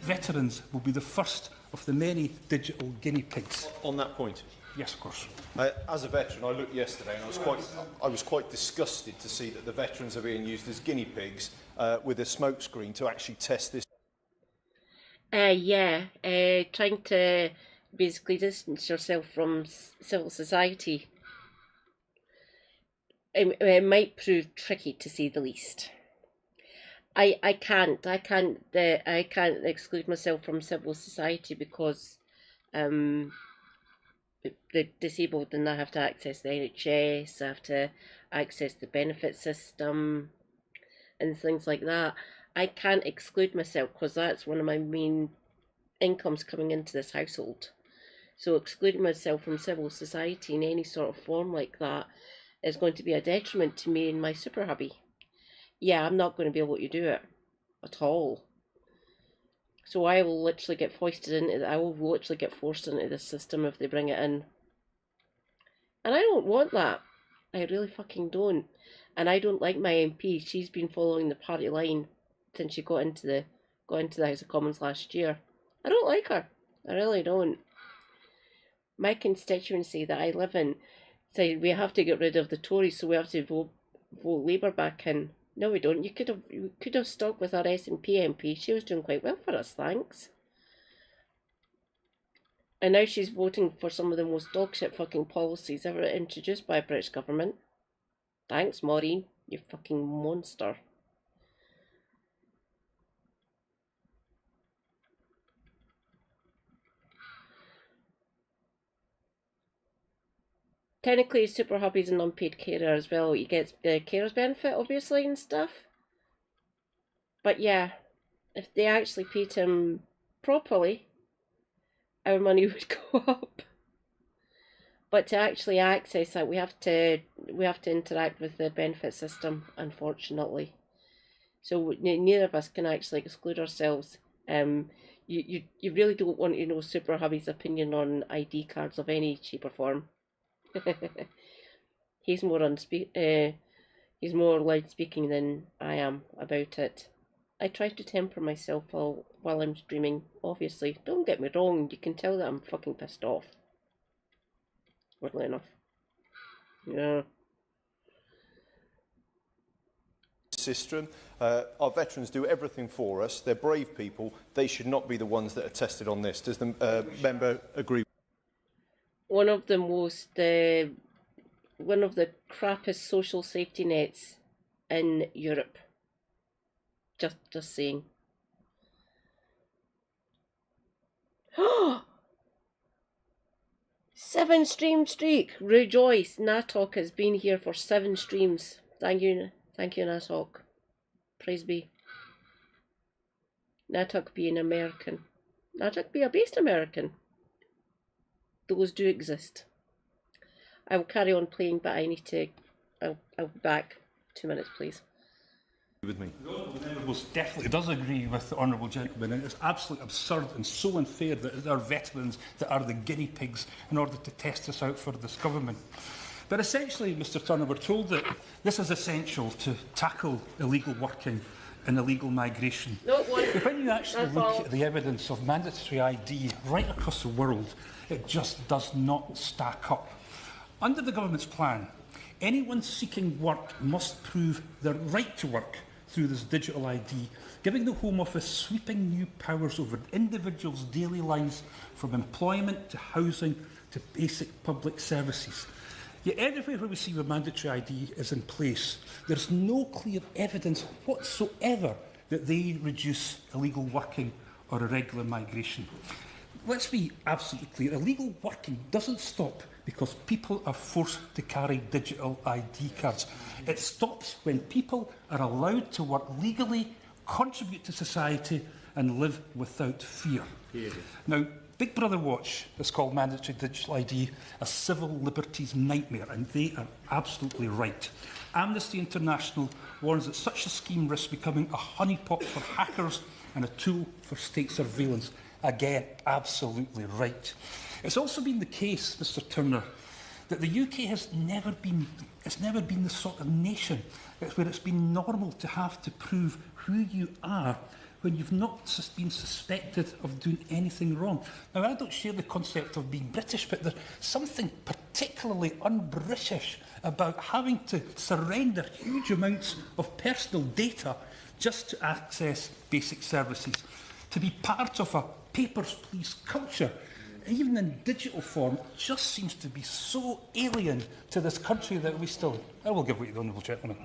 veterans will be the first of the many digital guinea pigs. On that point? Yes, of course. As a veteran, I looked yesterday and I was quite disgusted to see that the veterans are being used as guinea pigs with a smoke screen to actually test this. Trying to basically distance yourself from civil society. It might prove tricky, to say the least. I can't exclude myself from civil society because the disabled then I have to access the NHS, I have to access the benefit system and things like that. I can't exclude myself because that's one of my main incomes coming into this household. So excluding myself from civil society in any sort of form like that is going to be a detriment to me and my super hubby. Yeah, I'm not going to be able to do it at all. So I will literally get forced into this system if they bring it in. And I don't want that. I really fucking don't. And I don't like my MP. She's been following the party line since she got into the House of Commons last year. I don't like her. I really don't. My constituency that I live in said we have to get rid of the Tories, so we have to vote Labour back in. No, we don't. You could have stuck with our SNP MP. She was doing quite well for us, thanks. And now she's voting for some of the most dogshit fucking policies ever introduced by a British government. Thanks, Maureen, you fucking monster. Technically, super hubby's an unpaid carer as well. You get the carer's benefit, obviously, and stuff. But yeah, if they actually paid him properly, our money would go up. But to actually access that, we have to interact with the benefit system, unfortunately. So neither of us can actually exclude ourselves. You really don't want to know super hubby's opinion on ID cards of any shape or form. He's more loud speaking than I am about it. I try to temper myself while I'm streaming, obviously. Don't get me wrong, you can tell that I'm fucking pissed off. Weirdly enough. Yeah. System. Our veterans do everything for us. They're brave people. They should not be the ones that are tested on this. Does the member agree? One of the crappiest social safety nets in Europe. Just saying. 7 stream streak. Rejoice. Natok has been here for 7 streams. Thank you, Natok. Praise be. Natok being American. Natok be a based American. Those do exist. I will carry on playing, but I need to. I'll be back. 2 minutes, please. With me. The Honourable Member most definitely does agree with the Honourable Gentleman, and it's absolutely absurd and so unfair that it's our veterans that are the guinea pigs in order to test us out for this government. But essentially, Mr Turner, we're told that this is essential to tackle illegal working and illegal migration. But when you actually look at the evidence of mandatory ID right across the world, it just does not stack up. Under the government's plan, anyone seeking work must prove their right to work through this digital ID, giving the Home Office sweeping new powers over individuals' daily lives, from employment to housing to basic public services. Yet everywhere where we see the mandatory ID is in place, there's no clear evidence whatsoever that they reduce illegal working or irregular migration. Let's be absolutely clear. Illegal working doesn't stop because people are forced to carry digital ID cards. It stops when people are allowed to work legally, contribute to society and live without fear. Now, Big Brother Watch has called mandatory digital ID a civil liberties nightmare, and they are absolutely right. Amnesty International warns that such a scheme risks becoming a honeypot for hackers and a tool for state surveillance. Again, absolutely right. It's also been the case, Mr Turner, that the UK has never been the sort of nation where it's been normal to have to prove who you are when you've not been suspected of doing anything wrong. Now, I don't share the concept of being British, but there's something particularly un-British about having to surrender huge amounts of personal data just to access basic services. To be part of a papers, please culture, even in digital form, just seems to be so alien to this country that we still... I will give way to the Honourable Gentleman.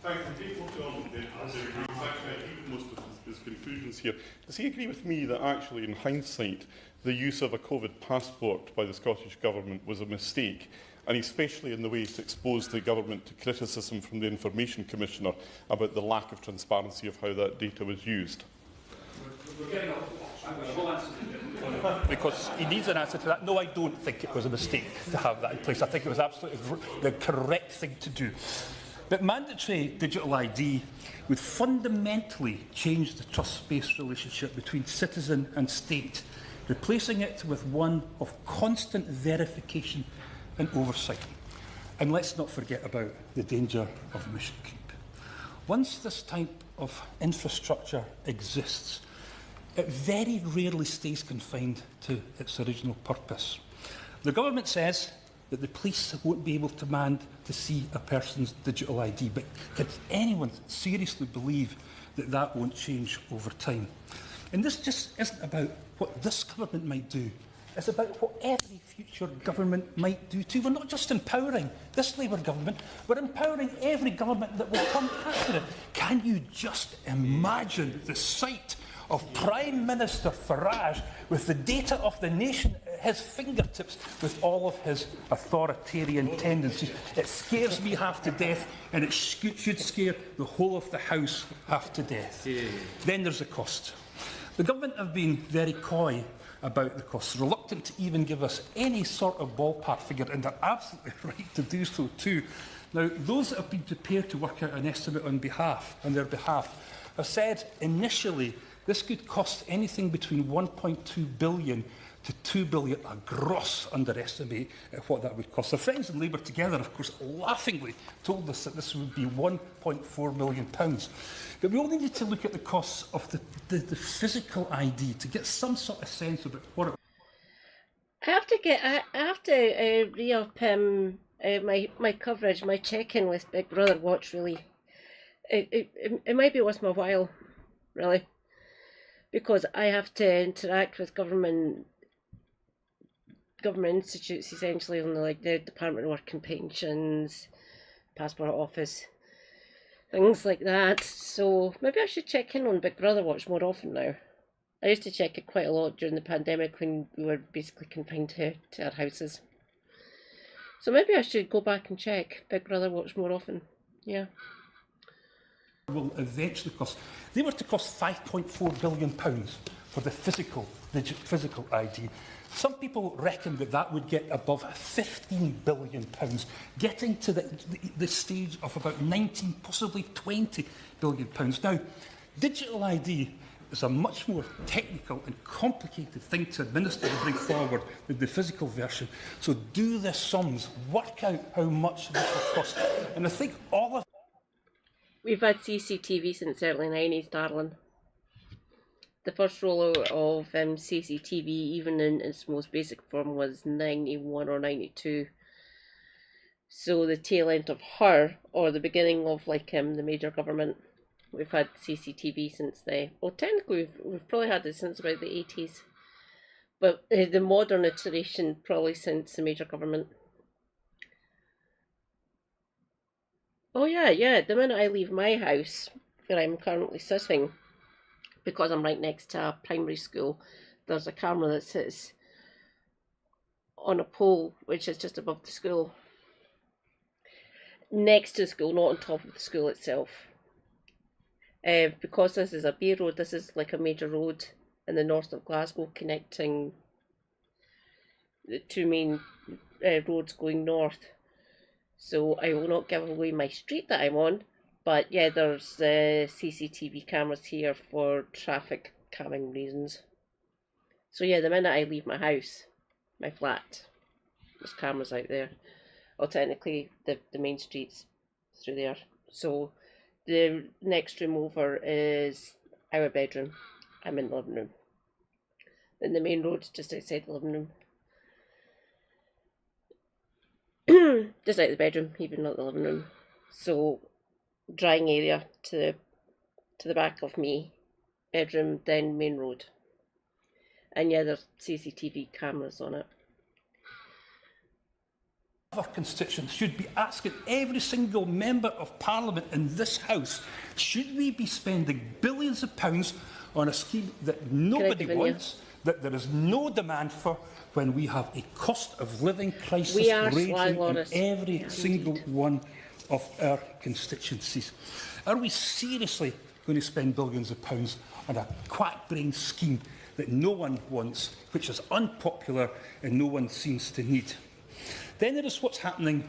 Thank you. Most of his conclusions here. Does he agree with me that actually, in hindsight, the use of a COVID passport by the Scottish Government was a mistake, and especially in the way it exposed the Government to criticism from the Information Commissioner about the lack of transparency of how that data was used? Because he needs an answer to that. No, I don't think it was a mistake to have that in place. I think it was absolutely the correct thing to do. But mandatory digital ID would fundamentally change the trust-based relationship between citizen and state, replacing it with one of constant verification and oversight. And let's not forget about the danger of mission creep. Once this type of infrastructure exists, it very rarely stays confined to its original purpose. The government says that the police won't be able to demand to see a person's digital ID, but can anyone seriously believe that that won't change over time? And this just isn't about what this government might do. It's about what every future government might do too. We're not just empowering this Labour government, we're empowering every government that will come after it. Can you just imagine the sight of Prime Minister Farage with the data of the nation at his fingertips with all of his authoritarian tendencies? It scares me half to death, and it should scare the whole of the House half to death. Then there's the cost. The government have been very coy about the costs, reluctant to even give us any sort of ballpark figure, and they're absolutely right to do so too. Now, those that have been prepared to work out an estimate on their behalf have said initially this could cost anything between 1.2 billion to 2 billion, a gross underestimate of what that would cost. The Friends and Labour together, of course, laughingly told us that this would be £1.4 million. But we all needed to look at the costs of the physical ID to get some sort of sense of what it. I have to re-up my coverage, my check-in with Big Brother Watch. Really, it might be worth my while, really, because I have to interact with government institutes essentially on the Department of Work and Pensions, Passport Office, things like that. So maybe I should check in on Big Brother Watch more often now. I used to check it quite a lot during the pandemic when we were basically confined to our houses. So maybe I should go back and check Big Brother Watch more often. Yeah. Will eventually cost. They were to cost £5.4 billion for the physical ID. Some people reckon that would get above £15 billion, getting to the stage of about 19, possibly £20 billion. Now, digital ID is a much more technical and complicated thing to administer and bring forward than the physical version. So do the sums, work out how much this will cost. And I think all of... We've had CCTV since the early 90s, darling. The first rollout of CCTV, even in its most basic form, was 91 or 92. So the tail end of her, or the beginning of the major government, we've had CCTV since well, technically we've probably had it since about the 80s. But the modern iteration probably since the Major government. Oh yeah, the minute I leave my house, where I'm currently sitting, because I'm right next to a primary school, there's a camera that sits on a pole, which is just above the school. Next to the school, not on top of the school itself. Because this is a B road, this is like a major road in the north of Glasgow, connecting the two main roads going north. So I will not give away my street that I'm on, but yeah, there's CCTV cameras here for traffic calming reasons. So yeah, the minute I leave my house, my flat, there's cameras out there. Well, technically the main street's through there. So the next room over is our bedroom. I'm in the living room. Then the main road just outside the living room. Just out the bedroom, even not the living room. So drying area to the back of me, bedroom, then main road. And yeah, there's CCTV cameras on it. Our constituents should be asking every single member of Parliament in this House, should we be spending billions of pounds on a scheme that nobody wants, that there is no demand for, when we have a cost of living crisis raging in every single one of our constituencies? Are we seriously going to spend billions of pounds on a quack-brained scheme that no one wants, which is unpopular and no one seems to need? Then there is what's happening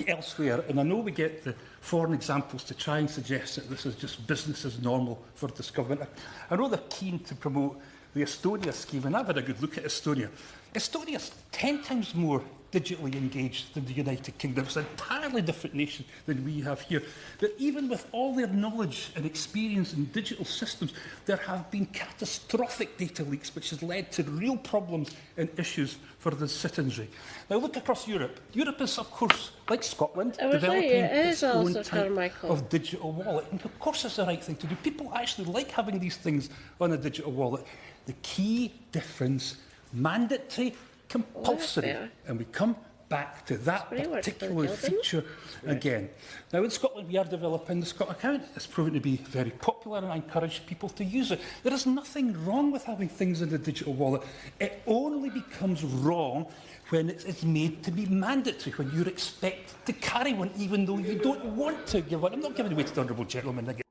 elsewhere, and I know we get the foreign examples to try and suggest that this is just business as normal for this government. I know they're keen to promote the Estonia scheme, and I've had a good look at Estonia. Estonia's 10 times more digitally engaged than the United Kingdom. It's an entirely different nation than we have here. But even with all their knowledge and experience in digital systems, there have been catastrophic data leaks, which has led to real problems and issues for the citizenry. Now look across Europe. Europe is, of course, like Scotland, developing its own type of digital wallet. And of course it's the right thing to do. People actually like having these things on a digital wallet. The key difference, mandatory, compulsory, and we come back to that particular feature again. Now in Scotland we are developing the Scot account. It's proven to be very popular and I encourage people to use it. There is nothing wrong with having things in the digital wallet. It only becomes wrong when it's made to be mandatory, when you're expected to carry one even though you don't want to give one. I'm not giving away to the honourable gentleman again.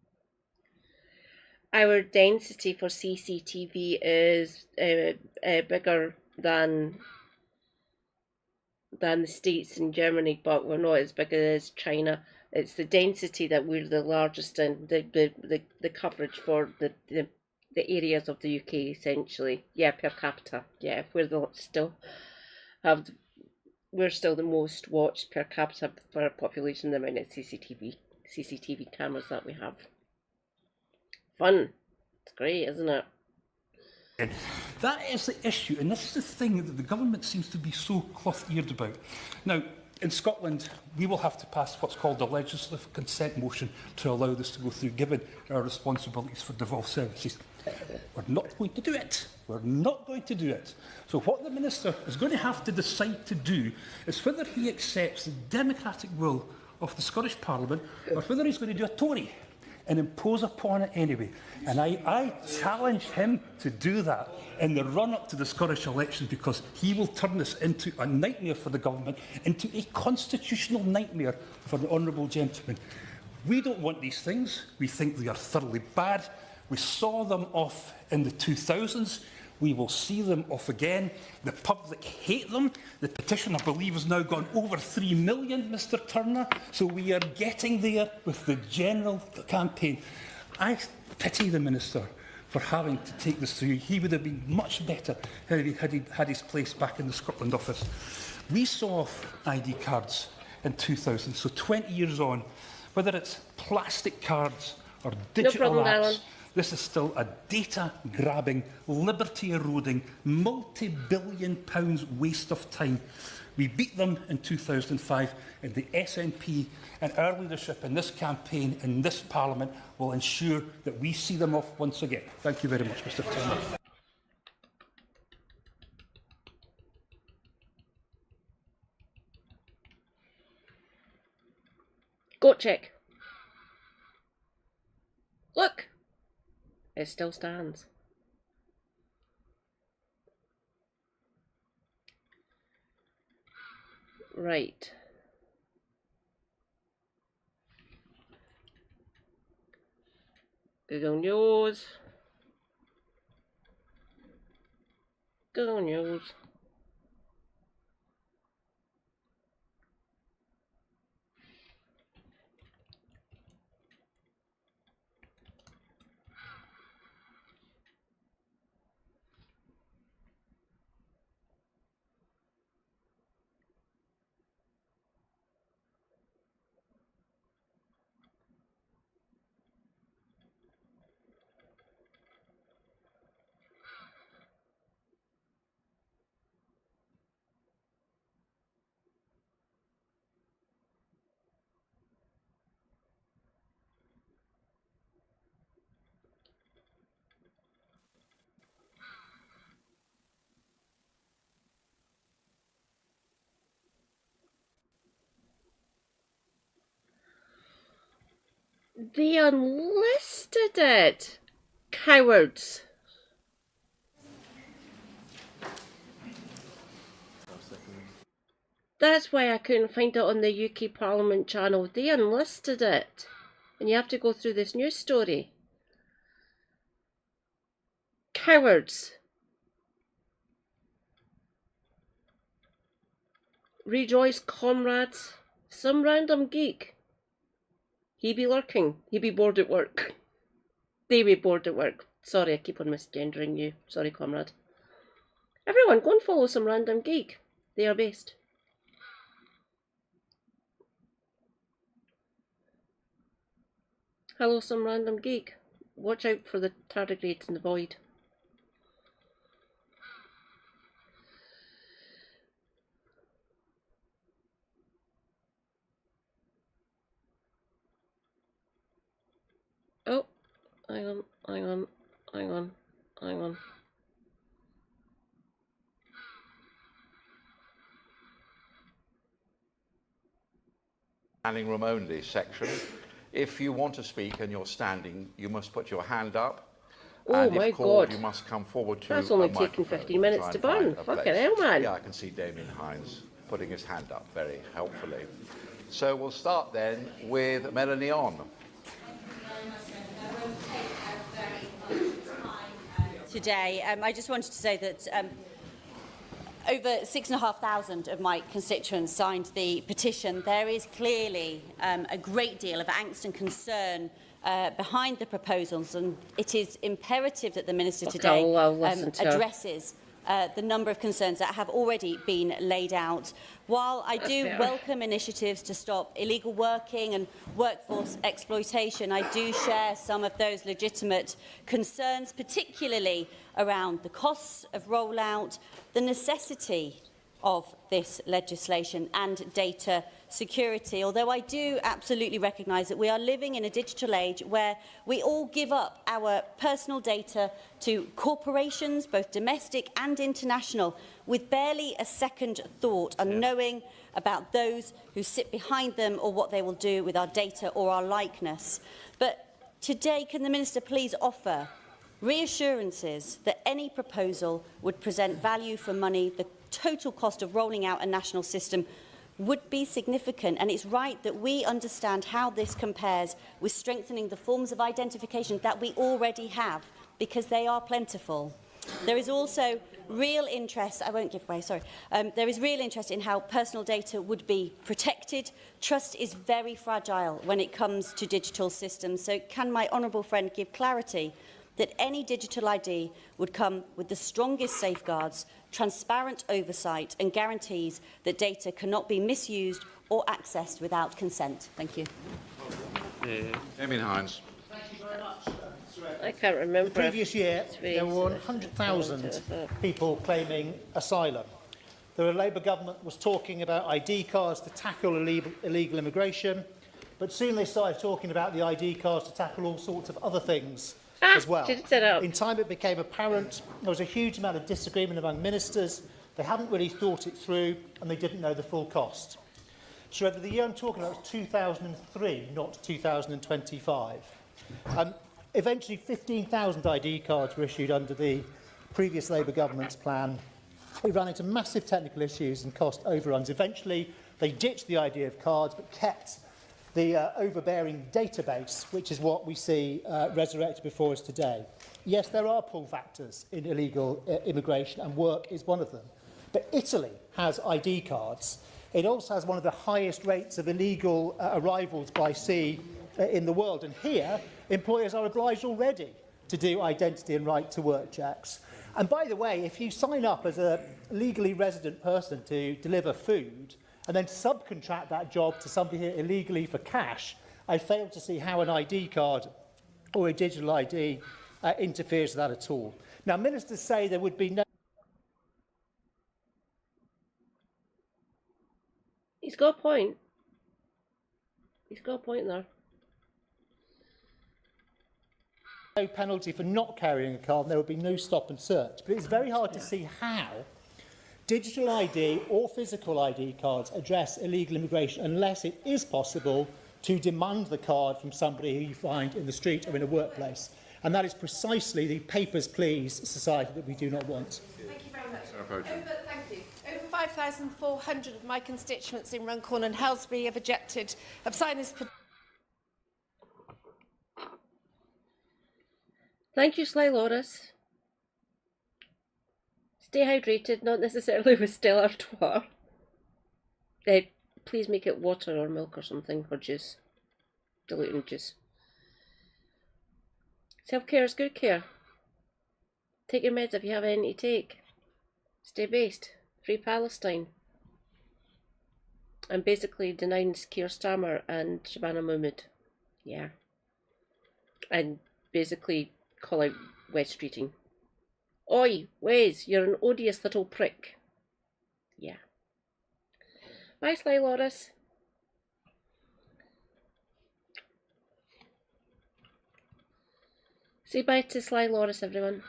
Our density for CCTV is bigger than the States and Germany, but we're not as big as China. It's the density that we're the largest in, the coverage for the areas of the UK essentially. Yeah, per capita. Yeah, we're still the most watched per capita for our population, the amount of CCTV cameras that we have. Fun. It's great, isn't it? That is the issue, and this is the thing that the government seems to be so cloth-eared about. Now, in Scotland, we will have to pass what's called a legislative consent motion to allow this to go through, given our responsibilities for devolved services. We're not going to do it. We're not going to do it. So what the Minister is going to have to decide to do is whether he accepts the democratic will of the Scottish Parliament or whether he's going to do a Tory and impose upon it anyway. And I challenge him to do that in the run-up to the Scottish election, because he will turn this into a nightmare for the government, into a constitutional nightmare for the honourable gentleman. We don't want these things. We think they are thoroughly bad. We saw them off in the 2000s. We will see them off again. The public hate them. The petition, I believe, has now gone over 3 million, Mr Turner. So we are getting there with the general campaign. I pity the Minister for having to take this through. He would have been much better had he had his place back in the Scotland office. We saw off ID cards in 2000, so 20 years on. Whether it's plastic cards or digital apps, this is still a data-grabbing, liberty-eroding, multi-billion-pounds waste of time. We beat them in 2005, and the SNP and our leadership in this campaign in this Parliament will ensure that we see them off once again. Thank you very much, Mr Turner. Goat check. Look! It still stands. Right. Google News. Google News. They unlisted it! Cowards! That's why I couldn't find it on the UK Parliament channel. They unlisted it. And you have to go through this news story. Cowards! Rejoice, comrades. Some random geek. He be lurking. He be bored at work. They be bored at work. Sorry, I keep on misgendering you. Sorry, comrade. Everyone, go and follow some random geek. They are based. Hello, some random geek. Watch out for the tardigrades in the void. Oh, hang on, hang on, hang on, hang on. Standing room only section. If you want to speak and you're standing, you must put your hand up. Oh and my if called, God. you must come forward to That's only a taken microphone 15 minutes try to and find burn. a Fucking place. hell, man. Yeah, I can see Damien Hines putting his hand up very helpfully. So we'll start then with Melanie On. Today, I just wanted to say that over 6,500 of my constituents signed the petition. There is clearly a great deal of angst and concern behind the proposals, and it is imperative that the Minister today addresses the number of concerns that have already been laid out. While I do welcome initiatives to stop illegal working and workforce exploitation, I do share some of those legitimate concerns, particularly around the costs of rollout, the necessity of this legislation and data security, although I do absolutely recognise that we are living in a digital age where we all give up our personal data to corporations, both domestic and international, with barely a second thought, unknowing about those who sit behind them or what they will do with our data or our likeness. But today, can the Minister please offer reassurances that any proposal would present value for money, the total cost of rolling out a national system would be significant, and it's right that we understand how this compares with strengthening the forms of identification that we already have, because they are plentiful. There is also real interest, I won't give away, sorry, there is real interest in how personal data would be protected. Trust is very fragile when it comes to digital systems, so can my honourable friend give clarity that any digital ID would come with the strongest safeguards, transparent oversight and guarantees that data cannot be misused or accessed without consent? Thank you. Damien Hines. I can't remember. The previous year, there were 100,000 people claiming asylum. The Labour government was talking about ID cards to tackle illegal immigration, but soon they started talking about the ID cards to tackle all sorts of other things as well. In time it became apparent there was a huge amount of disagreement among ministers. They hadn't really thought it through and they didn't know the full cost. So the year I'm talking about was 2003, not 2025. Eventually 15,000 ID cards were issued under the previous Labour government's plan. We ran into massive technical issues and cost overruns. Eventually, they ditched the idea of cards, but kept the overbearing database, which is what we see resurrected before us today. Yes, there are pull factors in illegal immigration, and work is one of them. But Italy has ID cards. It also has one of the highest rates of illegal arrivals by sea in the world. And here, employers are obliged already to do identity and right-to-work checks. And by the way, if you sign up as a legally resident person to deliver food and then subcontract that job to somebody here illegally for cash, I fail to see how an ID card or a digital ID interferes with that at all. Now, ministers say there would be no... He's got a point. He's got a point there. No penalty for not carrying a card, and there would be no stop and search. But it's very hard to see how digital ID or physical ID cards address illegal immigration unless it is possible to demand the card from somebody who you find in the street or in a workplace. And that is precisely the papers, please society that we do not want. Thank you very much. Thank you. Over 5,400 of my constituents in Runcorn and Hellscape have signed this petition. Thank you, Sly Loris. Stay hydrated, not necessarily with Stella Artois. Please make it water or milk or something, or juice. Diluting juice. Self-care is good care. Take your meds if you have any to take. Stay based. Free Palestine. And basically denounce Keir Starmer and Shabana Mahmood. Yeah. And basically call out Wes Streeting. Oi, Wes, you're an odious little prick. Yeah. Bye, Sly Loris. Say bye to Sly Loris, everyone.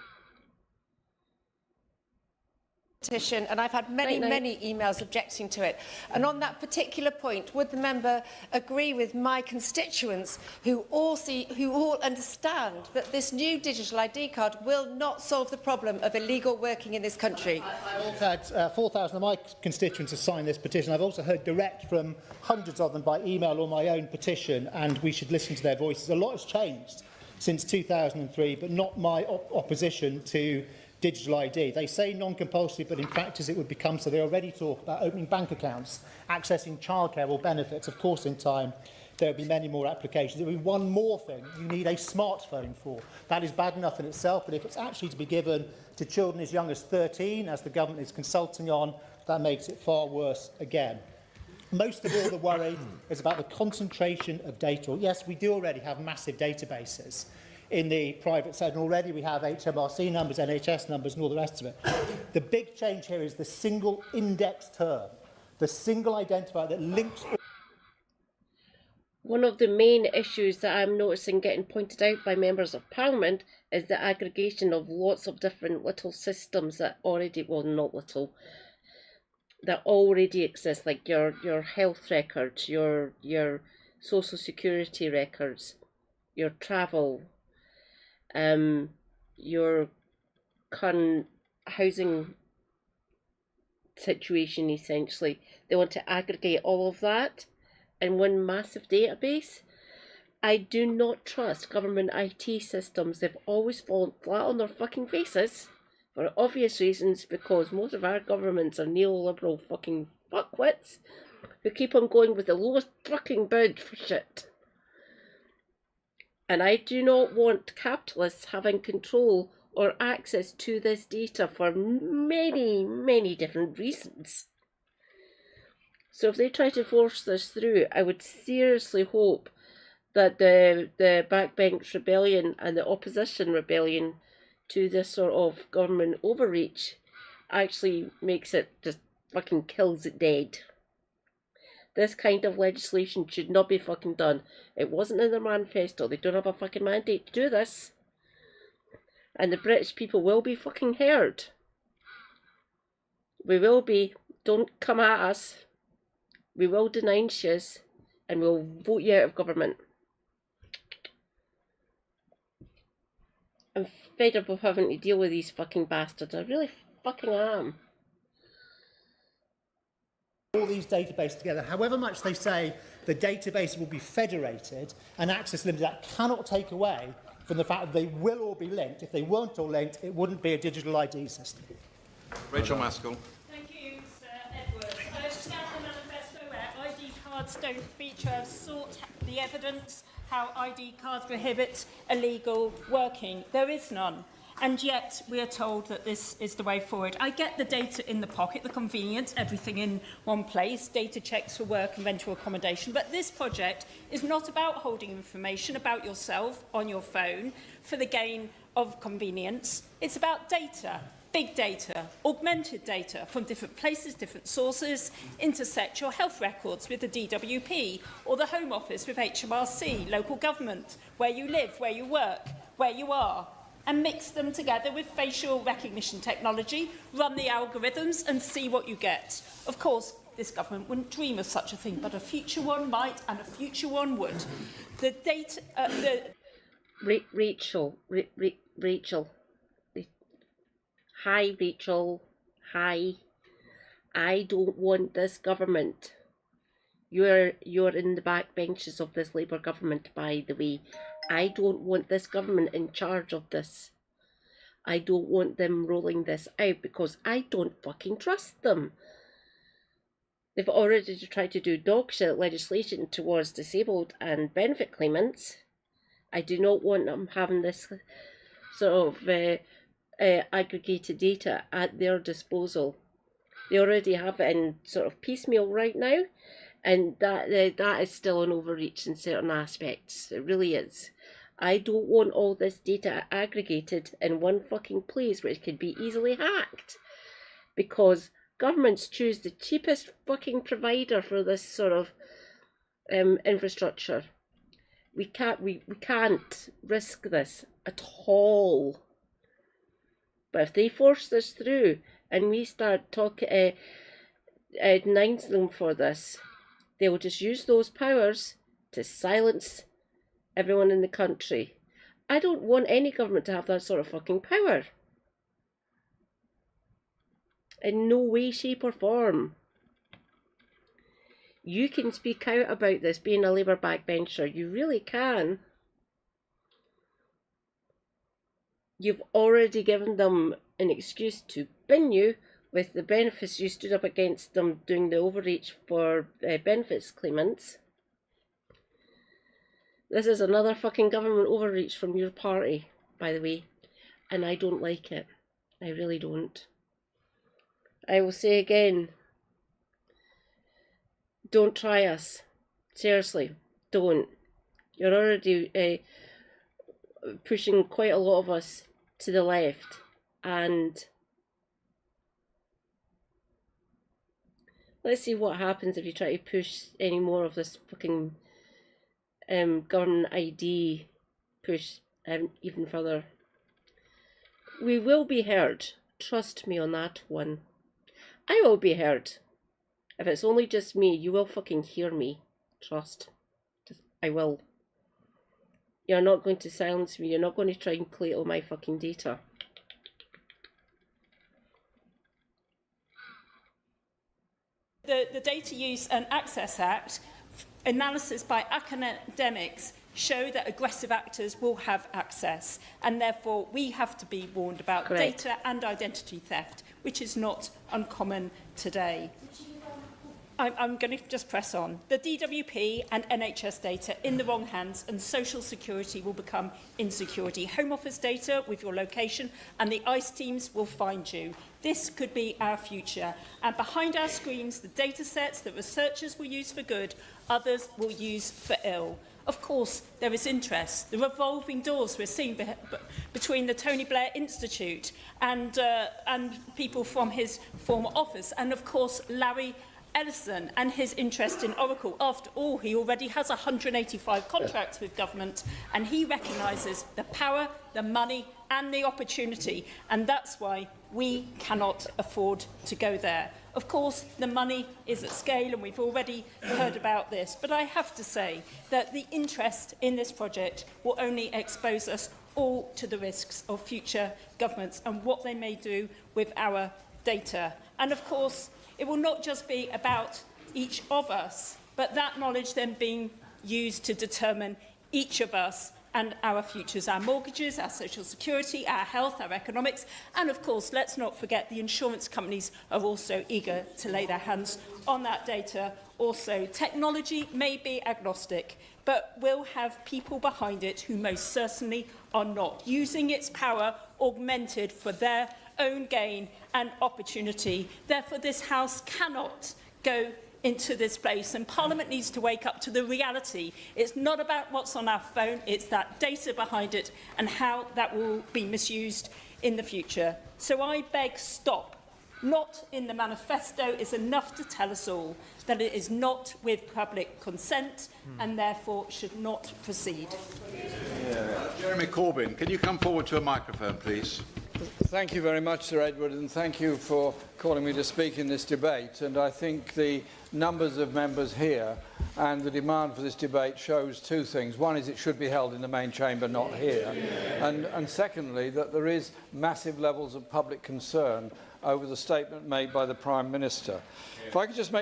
Petition, and I've had many emails objecting to it. And on that particular point, would the member agree with my constituents who all understand that this new digital ID card will not solve the problem of illegal working in this country? I've also had 4,000 of my constituents have signed this petition. I've also heard direct from hundreds of them by email or my own petition, and we should listen to their voices. A lot has changed since 2003, but not my opposition to digital ID. They say non-compulsory, but in practice it would become so. They already talk about opening bank accounts, accessing childcare or benefits. Of course, in time, there will be many more applications. There will be one more thing you need a smartphone for. That is bad enough in itself, but if it's actually to be given to children as young as 13, as the government is consulting on, that makes it far worse again. Most of all, the worry is about the concentration of data. Yes, we do already have massive databases in the private sector. Already we have HMRC numbers, NHS numbers and all the rest of it. The big change here is the single index term, the single identifier that links... One of the main issues that I'm noticing getting pointed out by members of Parliament is the aggregation of lots of different little systems that already, well, not little, that already exist, like your health records, your social security records, your travel, your current housing situation, essentially. They want to aggregate all of that in one massive database. I do not trust government IT systems. They've always fallen flat on their fucking faces for obvious reasons, because most of our governments are neoliberal fucking fuckwits who keep on going with the lowest fucking bid for shit. And I do not want capitalists having control or access to this data for many, many different reasons. So if they try to force this through, I would seriously hope that the backbench rebellion and the opposition rebellion to this sort of government overreach actually makes it just fucking kills it dead. This kind of legislation should not be fucking done. It wasn't in their manifesto. They don't have a fucking mandate to do this. And the British people will be fucking heard. We will be. Don't come at us. We will denounce you and we'll vote you out of government. I'm fed up of having to deal with these fucking bastards. I really fucking am. All these databases together, however much they say the database will be federated and access limited, that cannot take away from the fact that they will all be linked. If they weren't all linked, it wouldn't be a digital ID system. Rachel Maskell. Thank you, Sir Edward. I understand the manifesto where ID cards don't feature. I've sought the evidence how ID cards prohibit illegal working. There is none. And yet we are told that this is the way forward. I get the data in the pocket, the convenience, everything in one place, data checks for work and rental accommodation. But this project is not about holding information about yourself on your phone for the gain of convenience. It's about data, big data, augmented data from different places, different sources, intersect your health records with the DWP or the Home Office with HMRC, local government, where you live, where you work, where you are, and mix them together with facial recognition technology, run the algorithms and see what you get. Of course, this government wouldn't dream of such a thing, but a future one might and a future one would. The data... Rachel. Hi, Rachel. Hi. I don't want this government. You're in the back benches of this Labour government, by the way. I don't want this government in charge of this. I don't want them rolling this out because I don't fucking trust them. They've already tried to do dog shit legislation towards disabled and benefit claimants. I do not want them having this sort of aggregated data at their disposal. They already have it in sort of piecemeal right now, and that is still an overreach in certain aspects. It really is. I don't want all this data aggregated in one fucking place which could be easily hacked, because governments choose the cheapest fucking provider for this sort of infrastructure. We can't risk this at all. But if they force this through and we start denouncing them for this, they will just use those powers to silence everyone in the country. I don't want any government to have that sort of fucking power. In no way, shape or form. You can speak out about this being a Labour backbencher. You really can. You've already given them an excuse to bin you with the benefits you stood up against them doing the overreach for benefits claimants. This is another fucking government overreach from your party, by the way, and I don't like it. I really don't. I will say again, don't try us. Seriously, don't. You're already pushing quite a lot of us to the left, and let's see what happens if you try to push any more of this fucking government ID push even further. We will be heard. Trust me on that one. I will be heard. If it's only just me, you will fucking hear me. Trust. I will. You're not going to silence me. You're not going to try and collate all my fucking data. The Data Use and Access Act, analysis by academics show that aggressive actors will have access, and therefore we have to be warned about data and identity theft, which is not uncommon today. I'm going to just press on. The DWP and NHS data in the wrong hands, and social security will become insecurity. Home Office data with your location and the ICE teams will find you. This could be our future. And behind our screens, the data sets that researchers will use for good, others will use for ill. Of course, there is interest. The revolving doors we're seeing between the Tony Blair Institute and people from his former office, and of course Larry Ellison and his interest in Oracle. After all, he already has 185 contracts with government, and he recognises the power, the money and the opportunity, and that's why we cannot afford to go there. Of course, the money is at scale, and we've already heard about this, but I have to say that the interest in this project will only expose us all to the risks of future governments and what they may do with our data. And of course, it will not just be about each of us, but that knowledge then being used to determine each of us and our futures, our mortgages, our social security, our health, our economics, and of course, let's not forget the insurance companies are also eager to lay their hands on that data. Also, technology may be agnostic, but will have people behind it who most certainly are not, using its power augmented for their own gain and opportunity. Therefore, this House cannot go into this place, and Parliament needs to wake up to the reality. It's not about what's on our phone, it's that data behind it and how that will be misused in the future. So I beg, stop. Not in the manifesto is enough to tell us all that it is not with public consent and therefore should not proceed. Jeremy Corbyn, can you come forward to a microphone, please? Thank you very much, Sir Edward, and thank you for calling me to speak in this debate. And I think the numbers of members here and the demand for this debate shows two things. One is it should be held in the main chamber, not here. And secondly, that there is massive levels of public concern over the statement made by the Prime Minister. If I could just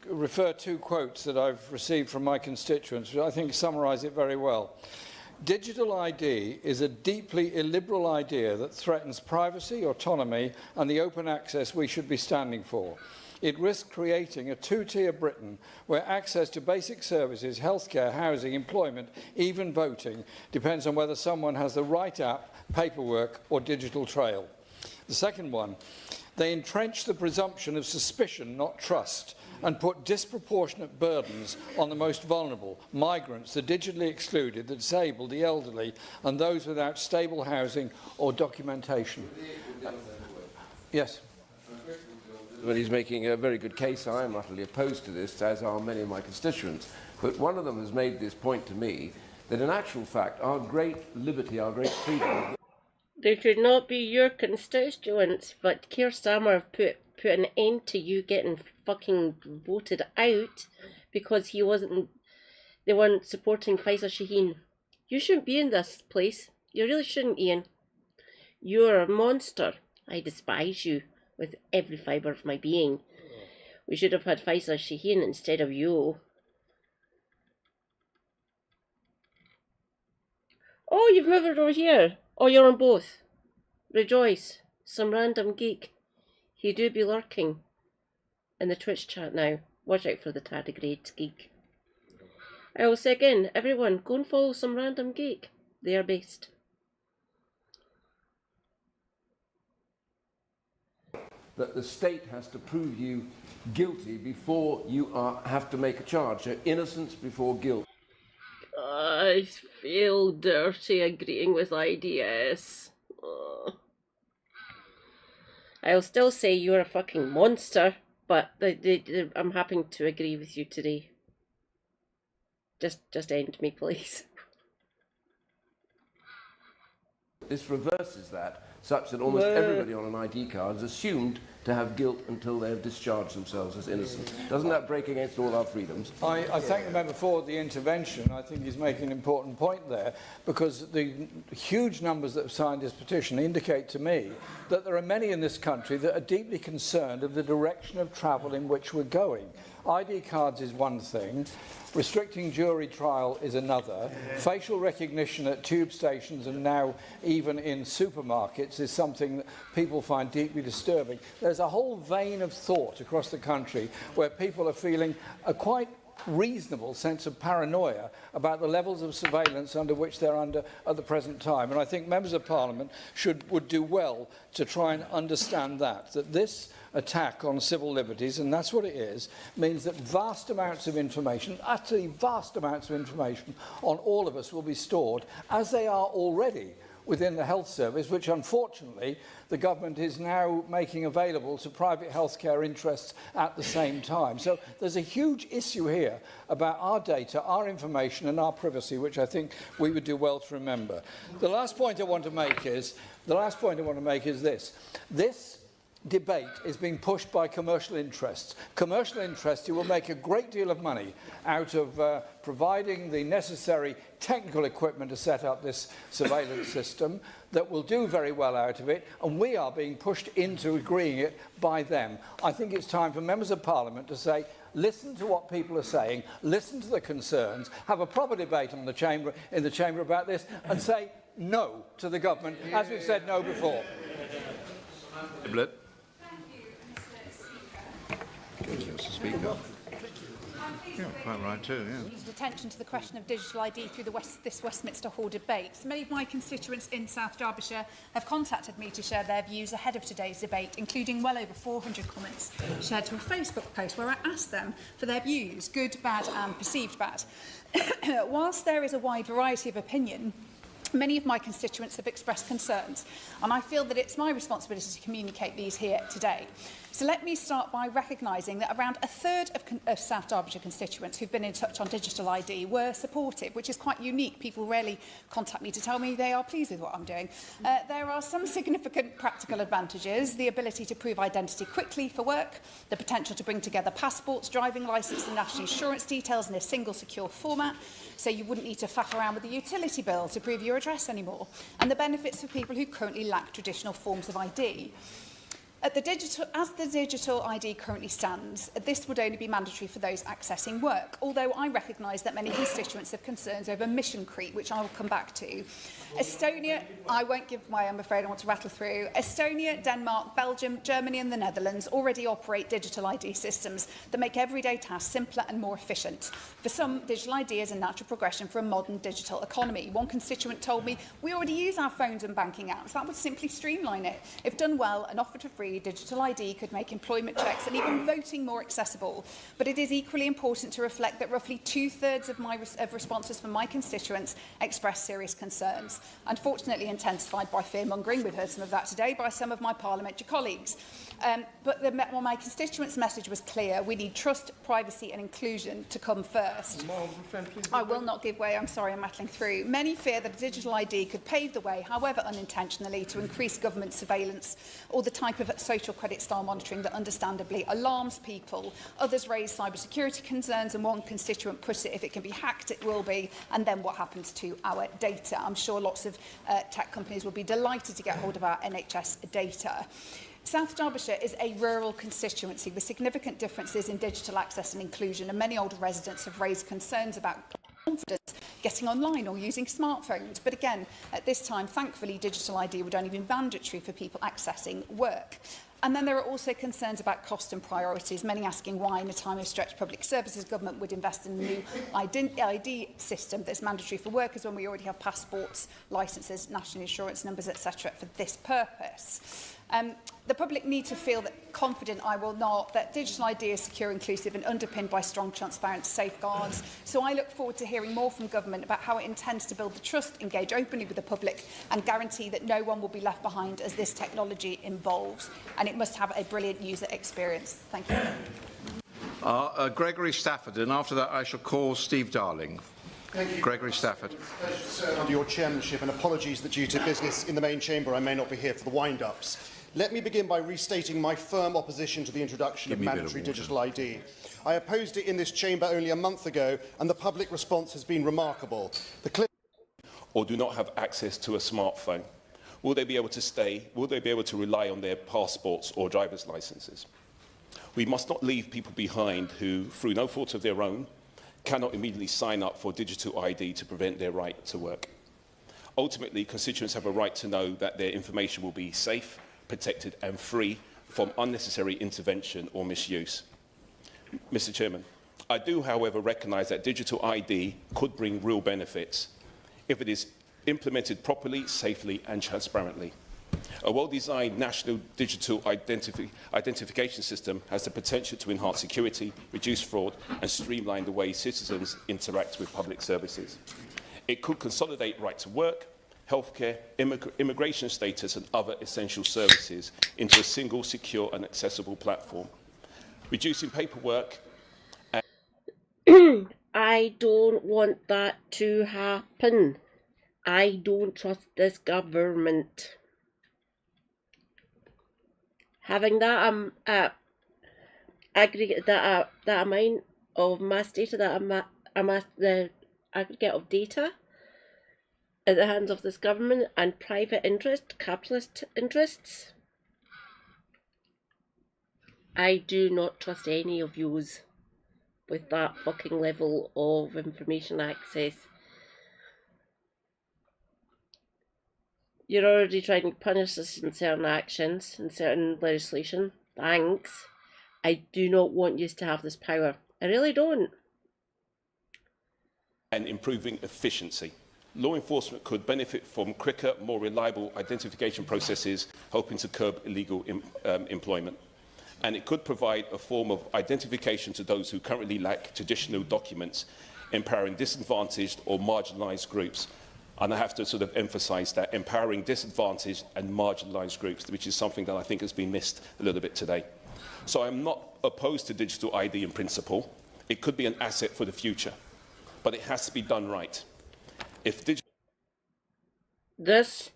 refer two quotes that I've received from my constituents, which I think summarise it very well. Digital ID is a deeply illiberal idea that threatens privacy, autonomy and the open access we should be standing for. It risks creating a two-tier Britain where access to basic services, healthcare, housing, employment, even voting, depends on whether someone has the right app, paperwork or digital trail. The second one, they entrench the presumption of suspicion, not trust, and put disproportionate burdens on the most vulnerable, migrants, the digitally excluded, the disabled, the elderly, and those without stable housing or documentation. Yes. Well, he's making a very good case. I am utterly opposed to this, as are many of my constituents. But one of them has made this point to me, that in actual fact, our great liberty, our great freedom... They should not be your constituents, but Keir Starmer put an end to you getting fucking voted out because they weren't supporting Faisal Shaheen. You shouldn't be in this place. You really shouldn't, Ian. You're a monster. I despise you with every fibre of my being. We should have had Faisal Shaheen instead of you. Oh, you've moved over here. Oh, you're on both. Rejoice. Some random geek. He do be lurking in the Twitch chat now. Watch out for the tardigrade geek. I will say again, everyone, go and follow some random geek. They are based. That the state has to prove you guilty before you have to make a charge. So innocence before guilt. I feel dirty agreeing with IDS. I'll still say you're a fucking monster, but I'm happy to agree with you today. Just end me, please. This reverses that, such that almost everybody on an ID card is assumed to have guilt until they have discharged themselves as innocent. Doesn't that break against all our freedoms? I thank the member for the intervention. I think he's making an important point there, because the huge numbers that have signed this petition indicate to me that there are many in this country that are deeply concerned of the direction of travel in which we're going. ID cards is one thing. Restricting jury trial is another. Facial recognition at tube stations and now even in supermarkets is something that people find deeply disturbing. There's a whole vein of thought across the country where people are feeling quite reasonable sense of paranoia about the levels of surveillance under which they're under at the present time. And I think members of Parliament would do well to try and understand that this attack on civil liberties, and that's what it is, means that vast amounts of information, utterly vast amounts of information on all of us will be stored, as they are already within the health service, which unfortunately the government is now making available to private healthcare interests at the same time. So there's a huge issue here about our data, our information and our privacy, which I think we would do well to remember. The last point I want to make is this. This debate is being pushed by commercial interests. Commercial interests who will make a great deal of money out of providing the necessary technical equipment to set up this surveillance system that will do very well out of it, and we are being pushed into agreeing it by them. I think it's time for members of Parliament to say, listen to what people are saying, listen to the concerns, have a proper debate in the chamber about this, and say no to the government, as we've said no before. Mr. Speaker. Yeah, quite right too, yeah. Attention to the question of digital ID through this Westminster Hall debate. Many of my constituents in South Derbyshire have contacted me to share their views ahead of today's debate, including well over 400 comments shared to a Facebook post where I asked them for their views, good, bad and perceived bad. Whilst there is a wide variety of opinion, many of my constituents have expressed concerns, and I feel that it's my responsibility to communicate these here today. So let me start by recognising that around a third of South Derbyshire constituents who've been in touch on digital ID were supportive, which is quite unique. People rarely contact me to tell me they are pleased with what I'm doing. There are some significant practical advantages: the ability to prove identity quickly for work, the potential to bring together passports, driving licence and national insurance details in a single secure format, so you wouldn't need to faff around with a utility bill to prove your address anymore, and the benefits for people who currently lack traditional forms of ID. As the digital ID currently stands, this would only be mandatory for those accessing work, although I recognise that many constituents have concerns over mission creep, which I will come back to. Estonia, I won't give away, I'm afraid, I want to rattle through. Estonia, Denmark, Belgium, Germany and the Netherlands already operate digital ID systems that make everyday tasks simpler and more efficient. For some, digital ID is a natural progression for a modern digital economy. One constituent told me, we already use our phones and banking apps. That would simply streamline it. If done well and offered for free, digital ID could make employment checks and even voting more accessible. But it is equally important to reflect that roughly 2/3 of responses from my constituents express serious concerns, unfortunately intensified by fear-mongering. We've heard some of that today by some of my parliamentary colleagues. But my constituents' message was clear. We need trust, privacy and inclusion to come first. I will not give way. I'm sorry, I'm rattling through. Many fear that a digital ID could pave the way, however unintentionally, to increase government surveillance or the type of social credit style monitoring that understandably alarms people. Others raise cybersecurity concerns, and one constituent put it, if it can be hacked, it will be, and then what happens to our data? I'm sure lots of tech companies will be delighted to get hold of our NHS data. South Derbyshire is a rural constituency with significant differences in digital access and inclusion, and many older residents have raised concerns about confidence getting online or using smartphones. But again, at this time, thankfully, digital ID would only be mandatory for people accessing work. And then there are also concerns about cost and priorities, many asking why, in a time of stretched public services, government would invest in a new ID system that's mandatory for workers when we already have passports, licences, national insurance numbers, etc. for this purpose. The public need to feel confident, I will not, that digital ID is secure, inclusive and underpinned by strong, transparent safeguards. So I look forward to hearing more from government about how it intends to build the trust, engage openly with the public and guarantee that no one will be left behind as this technology evolves. And it must have a brilliant user experience. Thank you. Gregory Stafford, and after that I shall call Steve Darling. Gregory Stafford. Under your chairmanship, and apologies that due to business in the main chamber I may not be here for the wind-ups. Let me begin by restating my firm opposition to the introduction of mandatory digital ID. I opposed it in this chamber only a month ago, and the public response has been remarkable. Or do not have access to a smartphone. Will they be able to stay? Will they be able to rely on their passports or driver's licences? We must not leave people behind who, through no fault of their own, cannot immediately sign up for digital ID to prevent their right to work. Ultimately, constituents have a right to know that their information will be safe, protected and free from unnecessary intervention or misuse. Mr. Chairman, I do, however, recognise that digital ID could bring real benefits if it is implemented properly, safely and transparently. A well-designed national digital identification system has the potential to enhance security, reduce fraud and streamline the way citizens interact with public services. It could consolidate right to work, healthcare, immigration status and other essential services into a single, secure and accessible platform, reducing paperwork. I don't want that to happen. I don't trust this government. Having that aggregate that amount of mass data, the aggregate of data at the hands of this government and private interest, capitalist interests, I do not trust any of yous with that fucking level of information access. You're already trying to punish us in certain actions, in certain legislation. Thanks. I do not want you to have this power. I really don't. And improving efficiency. Law enforcement could benefit from quicker, more reliable identification processes, helping to curb illegal employment. And it could provide a form of identification to those who currently lack traditional documents, empowering disadvantaged or marginalised groups. And I have to sort of emphasise that, empowering disadvantaged and marginalised groups, which is something that I think has been missed a little bit today. So I'm not opposed to digital ID in principle. It could be an asset for the future, but it has to be done right. If this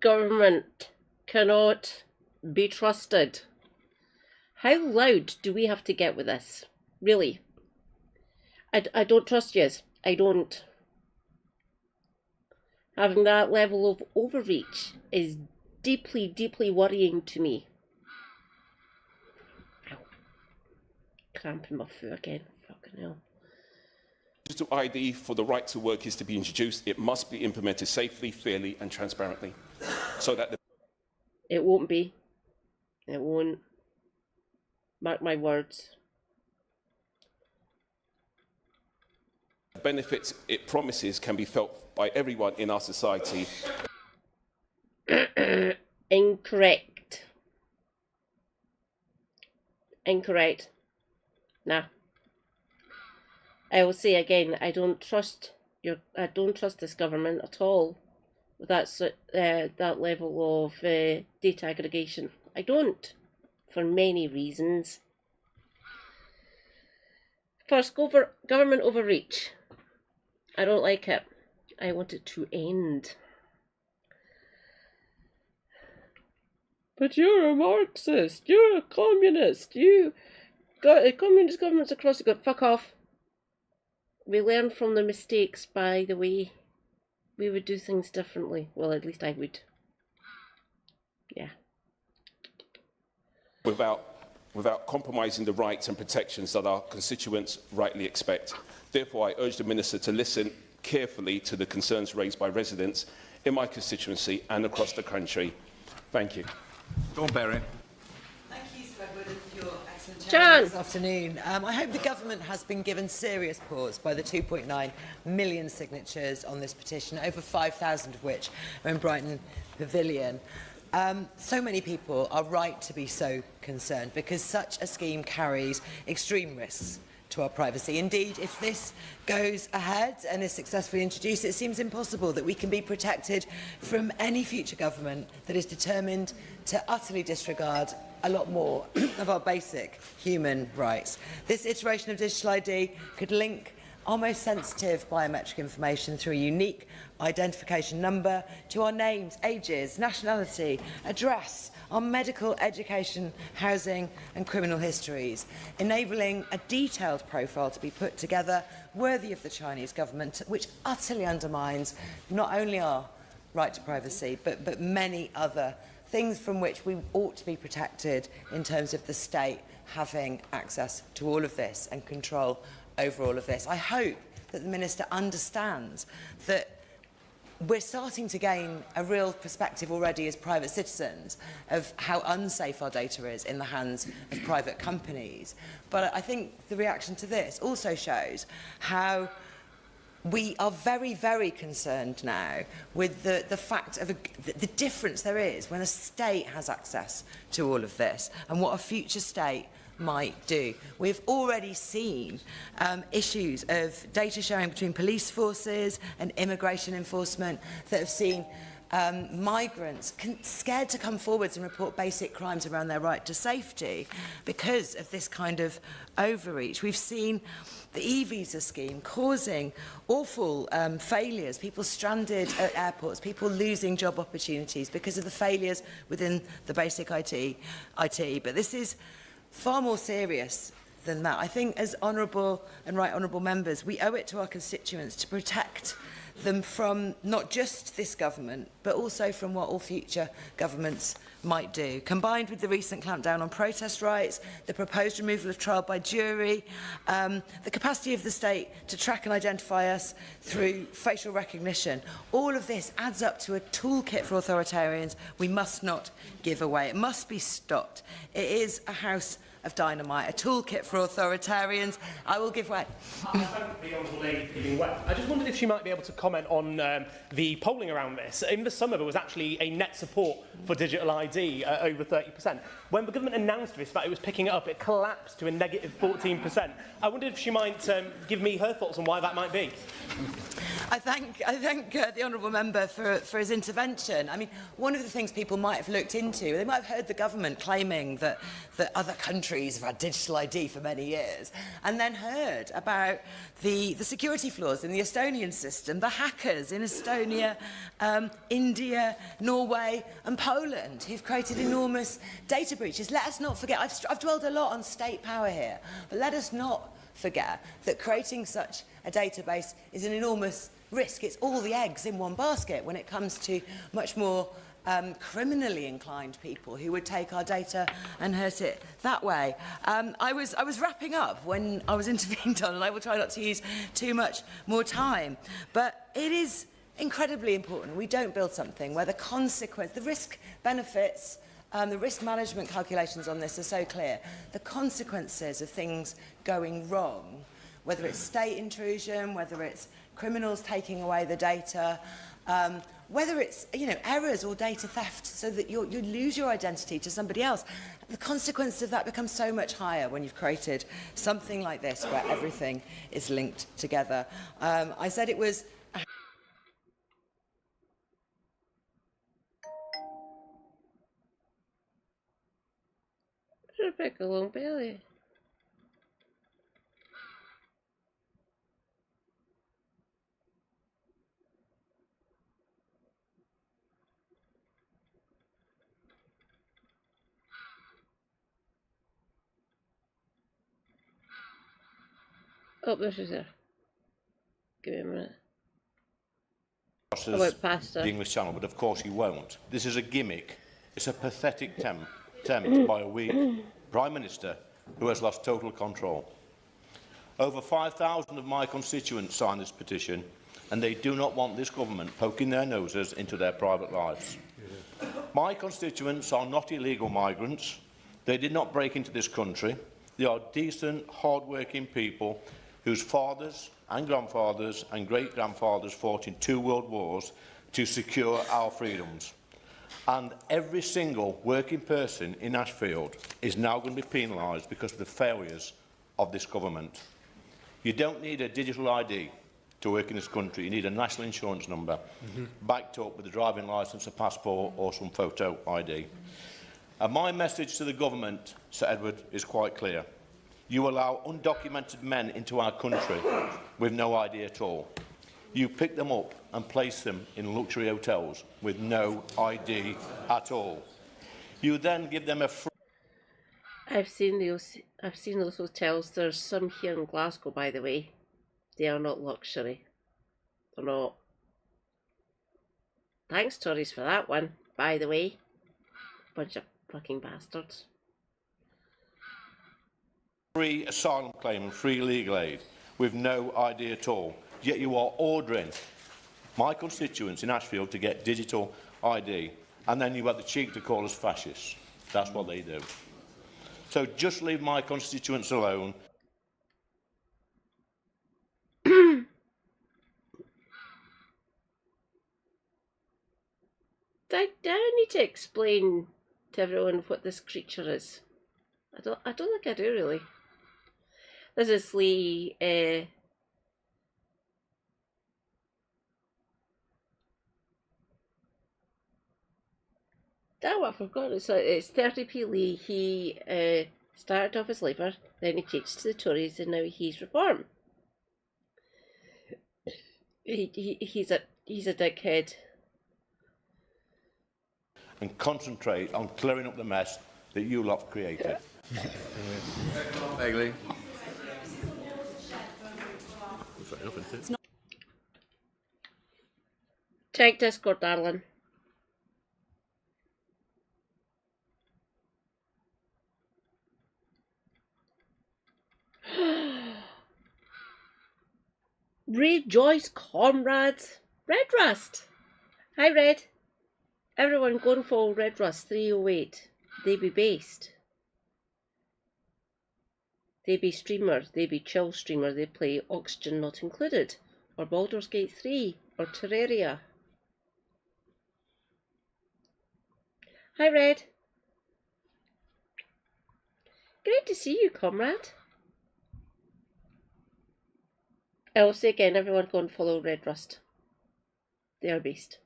government cannot be trusted. How loud do we have to get with this? Really? I don't trust yous. I don't. Having that level of overreach is deeply, deeply worrying to me. Ow. Cramping my foot again. Fucking hell. Digital ID for the right to work is to be introduced. It must be implemented safely, fairly and transparently. So that It won't be. It won't. Mark my words. The benefits it promises can be felt by everyone in our society. Incorrect. Incorrect. Nah. I will say again, I don't trust this government at all with that level of data aggregation. I don't, for many reasons. First, government overreach. I don't like it. I want it to end. But you're a Marxist. You're a communist. You got communist governments across the globe. Fuck off. We learn from the mistakes, by the way. We would do things differently. Well, at least I would. Yeah. Without compromising the rights and protections that our constituents rightly expect. Therefore, I urge the Minister to listen carefully to the concerns raised by residents in my constituency and across the country. Thank you. Dawn Berry. Thank you, Sir Edward, for your excellent chair this afternoon. I hope the government has been given serious pause by the 2.9 million signatures on this petition, over 5,000 of which are in Brighton Pavilion. So many people are right to be so concerned because such a scheme carries extreme risks to our privacy. Indeed, if this goes ahead and is successfully introduced, it seems impossible that we can be protected from any future government that is determined to utterly disregard a lot more of our basic human rights. This iteration of digital ID could link our most sensitive biometric information through a unique identification number to our names, ages, nationality, address, our medical, education, housing and criminal histories, enabling a detailed profile to be put together worthy of the Chinese government, which utterly undermines not only our right to privacy, but many other things from which we ought to be protected in terms of the state having access to all of this and control over all of this. I hope that the Minister understands that we're starting to gain a real perspective already as private citizens of how unsafe our data is in the hands of private companies. But I think the reaction to this also shows how we are very, very concerned now with the fact of the difference there is when a state has access to all of this and what a future state might do. We've already seen issues of data sharing between police forces and immigration enforcement that have seen migrants scared to come forwards and report basic crimes around their right to safety because of this kind of overreach. We've seen the e-visa scheme causing awful failures, people stranded at airports, people losing job opportunities because of the failures within the basic IT. But this is far more serious than that. I think as honourable and right honourable members, we owe it to our constituents to protect them from not just this government, but also from what all future governments might do. Combined with the recent clampdown on protest rights, the proposed removal of trial by jury, the capacity of the state to track and identify us through facial recognition, all of this adds up to a toolkit for authoritarians we must not give away. It must be stopped. It is a house of dynamite, a toolkit for authoritarians. I will give way. I thank the Honourable Lady for giving way. I just wondered if she might be able to comment on the polling around this. In the summer, there was actually a net support for digital ID over 30%. When the government announced this, that it was picking it up, it collapsed to a negative 14%. I wondered if she might give me her thoughts on why that might be. I thank the honourable member for his intervention. I mean, one of the things people might have looked into, they might have heard the government claiming that other countries have had digital ID for many years, and then heard about the security flaws in the Estonian system, the hackers in Estonia, India, Norway and Poland who've created enormous data breaches. Let us not forget, I've dwelled a lot on state power here, but let us not forget that creating such a database is an enormous risk. It's all the eggs in one basket when it comes to much more criminally inclined people who would take our data and hurt it that way. I was wrapping up when I was intervened on, and I will try not to use too much more time. But it is incredibly important we don't build something where the consequence, the risk benefits, the risk management calculations on this are so clear. The consequences of things going wrong, whether it's state intrusion, whether it's criminals taking away the data, whether it's errors or data theft so that you lose your identity to somebody else, the consequence of that becomes so much higher when you've created something like this where everything is linked together. I said it was Rebecca Long Bailey. Oh, there she's there. Give me a minute. The English Channel, but of course you won't. This is a gimmick. It's a pathetic attempt by a weak Prime Minister who has lost total control. Over 5,000 of my constituents signed this petition, and they do not want this government poking their noses into their private lives. My constituents are not illegal migrants. They did not break into this country. They are decent, hard-working people whose fathers and grandfathers and great-grandfathers fought in 2 world wars to secure our freedoms. And every single working person in Ashfield is now going to be penalised because of the failures of this government. You don't need a digital ID to work in this country. You need a national insurance number backed up with a driving licence, a passport or some photo ID. And my message to the government, Sir Edward, is quite clear. You allow undocumented men into our country with no ID at all. You pick them up and place them in luxury hotels with no ID at all. You then give them a free... I've seen those hotels. There's some here in Glasgow, by the way. They are not luxury. They're not. Thanks, Tories, for that one, by the way. Bunch of fucking bastards. Free asylum claim and free legal aid with no ID at all. Yet you are ordering my constituents in Ashfield to get digital ID, and then you have the cheek to call us fascists. That's what they do. So just leave my constituents alone. Do I need to explain to everyone what this creature is? I don't think I do really. This is Lee. Oh, I forgot. It's 30p Lee. He started off as Labour, then he changed to the Tories, and now he's Reform. He's a dickhead. And concentrate on clearing up the mess that you lot created. Bagley. Check Discord, darling. Rejoice, comrades. Red Rust. Hi, Red. Everyone go and follow Red Rust 308. They be based. They be streamer. They be chill streamer. They play Oxygen Not Included, or Baldur's Gate 3, or Terraria. Hi, Red. Great to see you, comrade. I will say again, everyone go and follow Red Rust. They are based.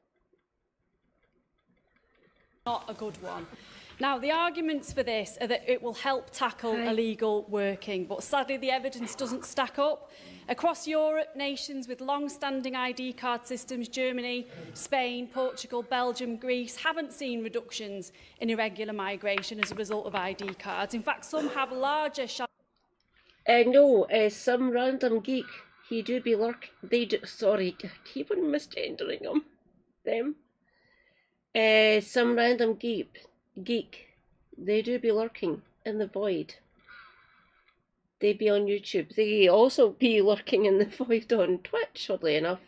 Not a good one. Now, the arguments for this are that it will help tackle illegal working, but sadly the evidence doesn't stack up. Across Europe, nations with long-standing ID card systems, Germany, Spain, Portugal, Belgium, Greece, haven't seen reductions in irregular migration as a result of ID cards. In fact, some have larger... No, some random geek, he do be sorry, I keep on misgendering them. Some random geek, they do be lurking in the void. They be on YouTube. They also be lurking in the void on Twitch, oddly enough.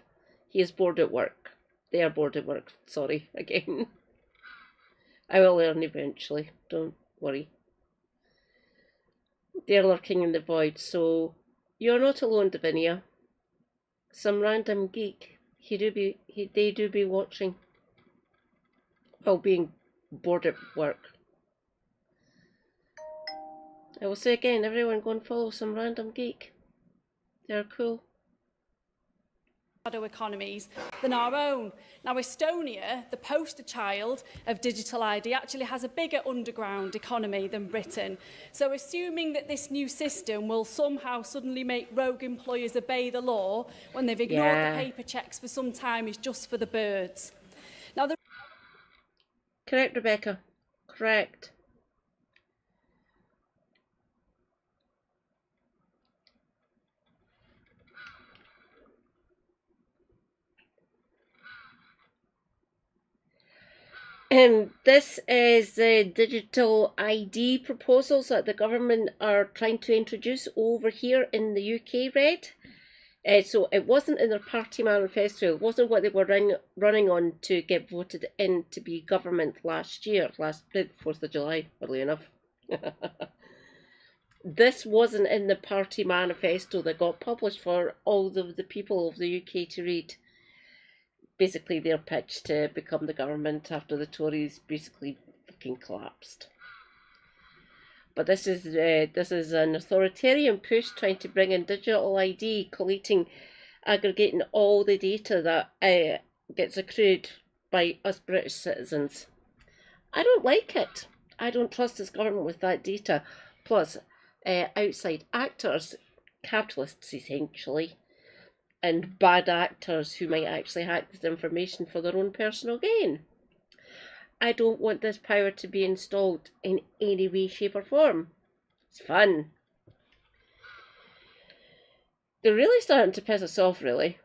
He is bored at work. They are bored at work. Sorry, again. I will learn eventually. Don't worry. They're lurking in the void, so you're not alone, Davinia. Some random geek. They do be watching while being bored at work. I will say again, everyone go and follow some random geek. They're cool. Shadow economies than our own. Now, Estonia, the poster child of digital ID, actually has a bigger underground economy than Britain. So assuming that this new system will somehow suddenly make rogue employers obey the law when they've ignored the paper checks for some time is just for the birds. Now, Correct, Rebecca. Correct. This is the digital ID proposals that the government are trying to introduce over here in the UK, Red. So it wasn't in their party manifesto. It wasn't what they were running on to get voted in to be government last 4th of July, oddly enough. This wasn't in the party manifesto that got published for all of the people of the UK to read. Basically their pitch to become the government after the Tories basically fucking collapsed. But this is an authoritarian push trying to bring in digital ID, aggregating all the data that gets accrued by us British citizens. I don't like it. I don't trust this government with that data. Plus, outside actors, capitalists essentially, and bad actors who might actually hack this information for their own personal gain. I don't want this power to be installed in any way, shape or form. It's fun. They're really starting to piss us off, really.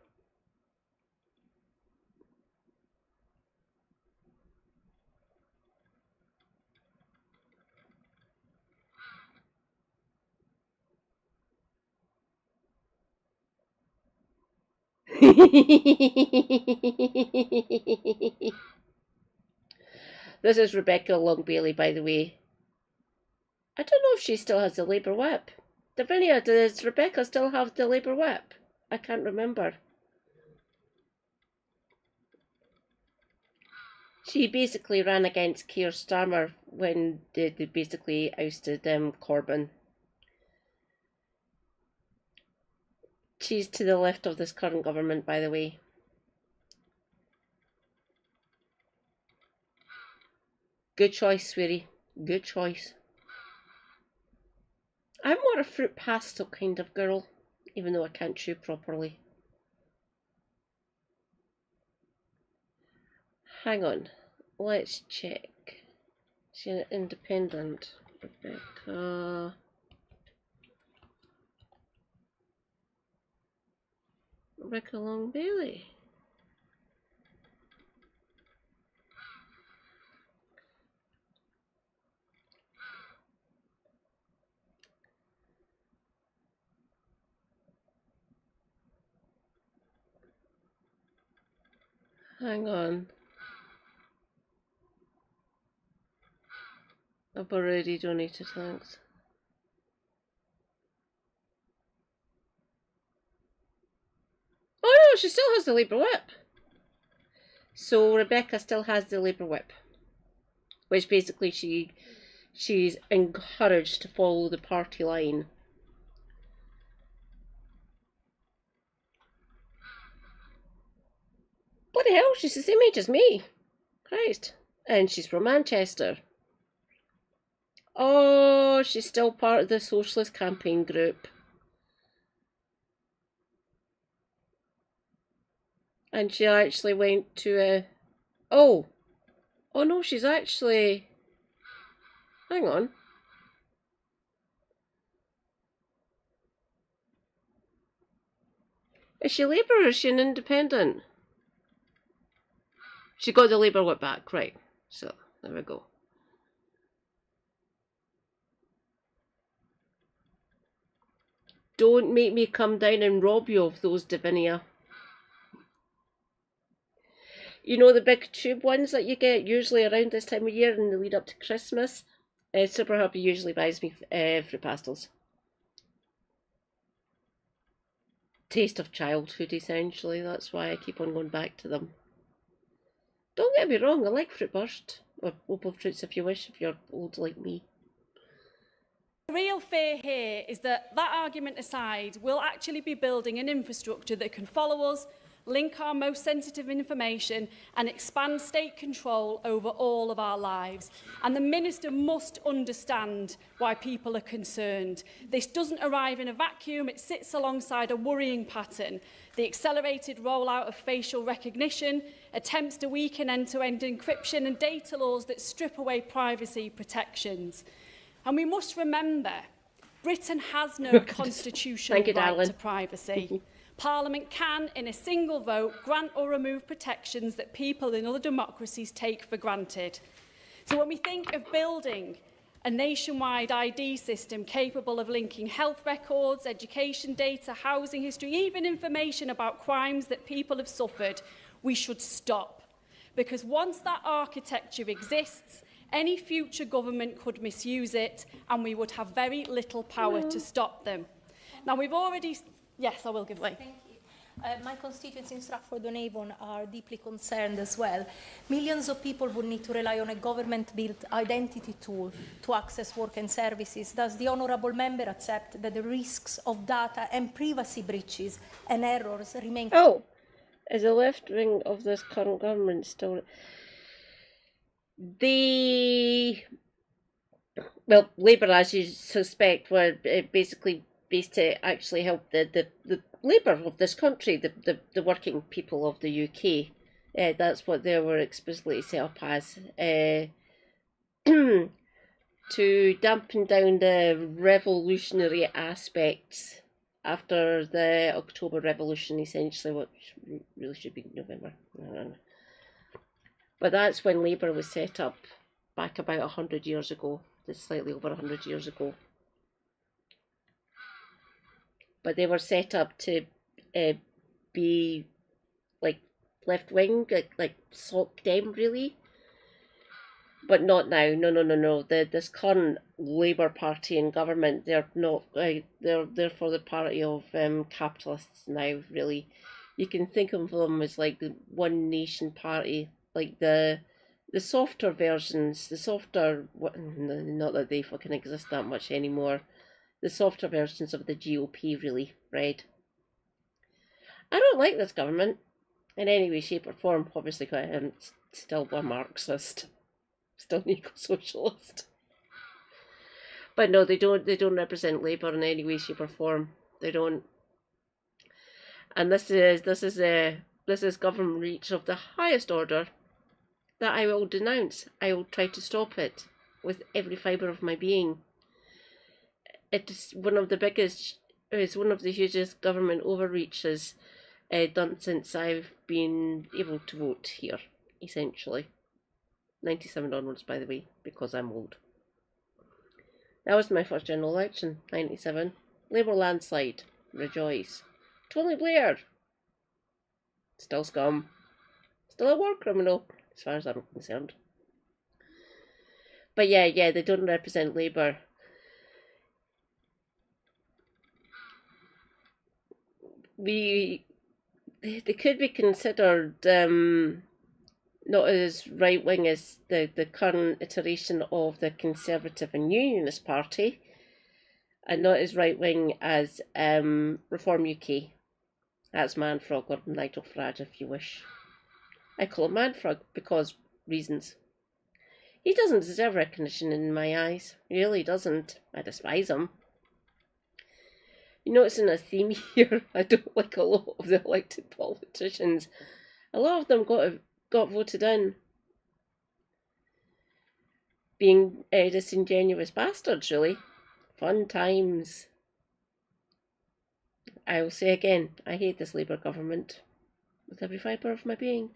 This is Rebecca Long-Bailey, by the way. I don't know if she still has the Labour whip. Davinia, does Rebecca still have the Labour whip? I can't remember. She basically ran against Keir Starmer when they basically ousted Corbyn. She's to the left of this current government, by the way. Good choice, sweetie. Good choice. I'm more a fruit pastel kind of girl, even though I can't chew properly. Hang on. Let's check. She's an independent. Rebecca. Rebecca Long-Bailey. Hang on. I've already donated, thanks. Oh no, she still has the Labour whip. So Rebecca still has the Labour whip. Which basically she's encouraged to follow the party line. Bloody hell, she's the same age as me. Christ. And she's from Manchester. Oh, she's still part of the Socialist Campaign Group. And she actually went to a... Oh no, she's actually... Hang on. Is she Labour or is she an independent? She got the Labour whip back, right. So, there we go. Don't make me come down and rob you of those, Davinia. You know the big tube ones that you get usually around this time of year in the lead up to Christmas? Super Happy usually buys me fruit pastels. Taste of childhood, essentially. That's why I keep on going back to them. Don't get me wrong, I like fruit burst. Or opal fruits if you wish, if you're old like me. The real fear here is that argument aside, we'll actually be building an infrastructure that can follow us, link our most sensitive information and expand state control over all of our lives. And the Minister must understand why people are concerned. This doesn't arrive in a vacuum, it sits alongside a worrying pattern. The accelerated rollout of facial recognition, attempts to weaken end-to-end encryption and data laws that strip away privacy protections. And we must remember, Britain has no constitutional right to privacy. Parliament can, in a single vote, grant or remove protections that people in other democracies take for granted. So when we think of building a nationwide ID system capable of linking health records, education data, housing history, even information about crimes that people have suffered, we should stop. Because once that architecture exists, any future government could misuse it and we would have very little power to stop them. Now, we've already... Yes, I will give way. Thank you. My constituents in Stratford-on-Avon are deeply concerned as well. Millions of people would need to rely on a government-built identity tool to access work and services. Does the honourable member accept that the risks of data and privacy breaches and errors remain... Oh, is the left wing of this current government still... Well, Labour, as you suspect, were basically based to actually help the labour of this country, the working people of the UK. That's what they were explicitly set up as. To dampen down the revolutionary aspects after the October Revolution, essentially, which really should be November. But that's when Labour was set up back about 100 years ago, just slightly over 100 years ago. But they were set up to be like left-wing, like sock them really. But not now. No. This current Labour Party in government, they're not. They're for the party of capitalists now. Really, you can think of them as like the One Nation Party, like the softer versions, the softer. Not that they fucking exist that much anymore. The softer versions of the GOP, really, Fred. I don't like this government in any way, shape, or form. Obviously, I'm still a Marxist. Still an eco-socialist. But no, they don't represent Labour in any way, shape or form. They don't. And this is government reach of the highest order that I will denounce. I will try to stop it with every fibre of my being. It's one of the biggest, it's one of the hugest government overreaches done since I've been able to vote here, essentially. 97 onwards, by the way, because I'm old. That was my first general election, 97. Labour landslide. Rejoice. Tony Blair. Still scum. Still a war criminal, as far as I'm concerned. But yeah, they don't represent Labour. They could be considered not as right-wing as the current iteration of the Conservative and Unionist Party, and not as right-wing as Reform UK. That's Manfrog, or Nigel Farage, if you wish. I call him Manfrog because reasons. He doesn't deserve recognition in my eyes. He really doesn't. I despise him. You're noticing a theme here. I don't like a lot of the elected politicians. A lot of them got voted in being disingenuous bastards, really. Fun times. I will say again, I hate this Labour government with every fibre of my being.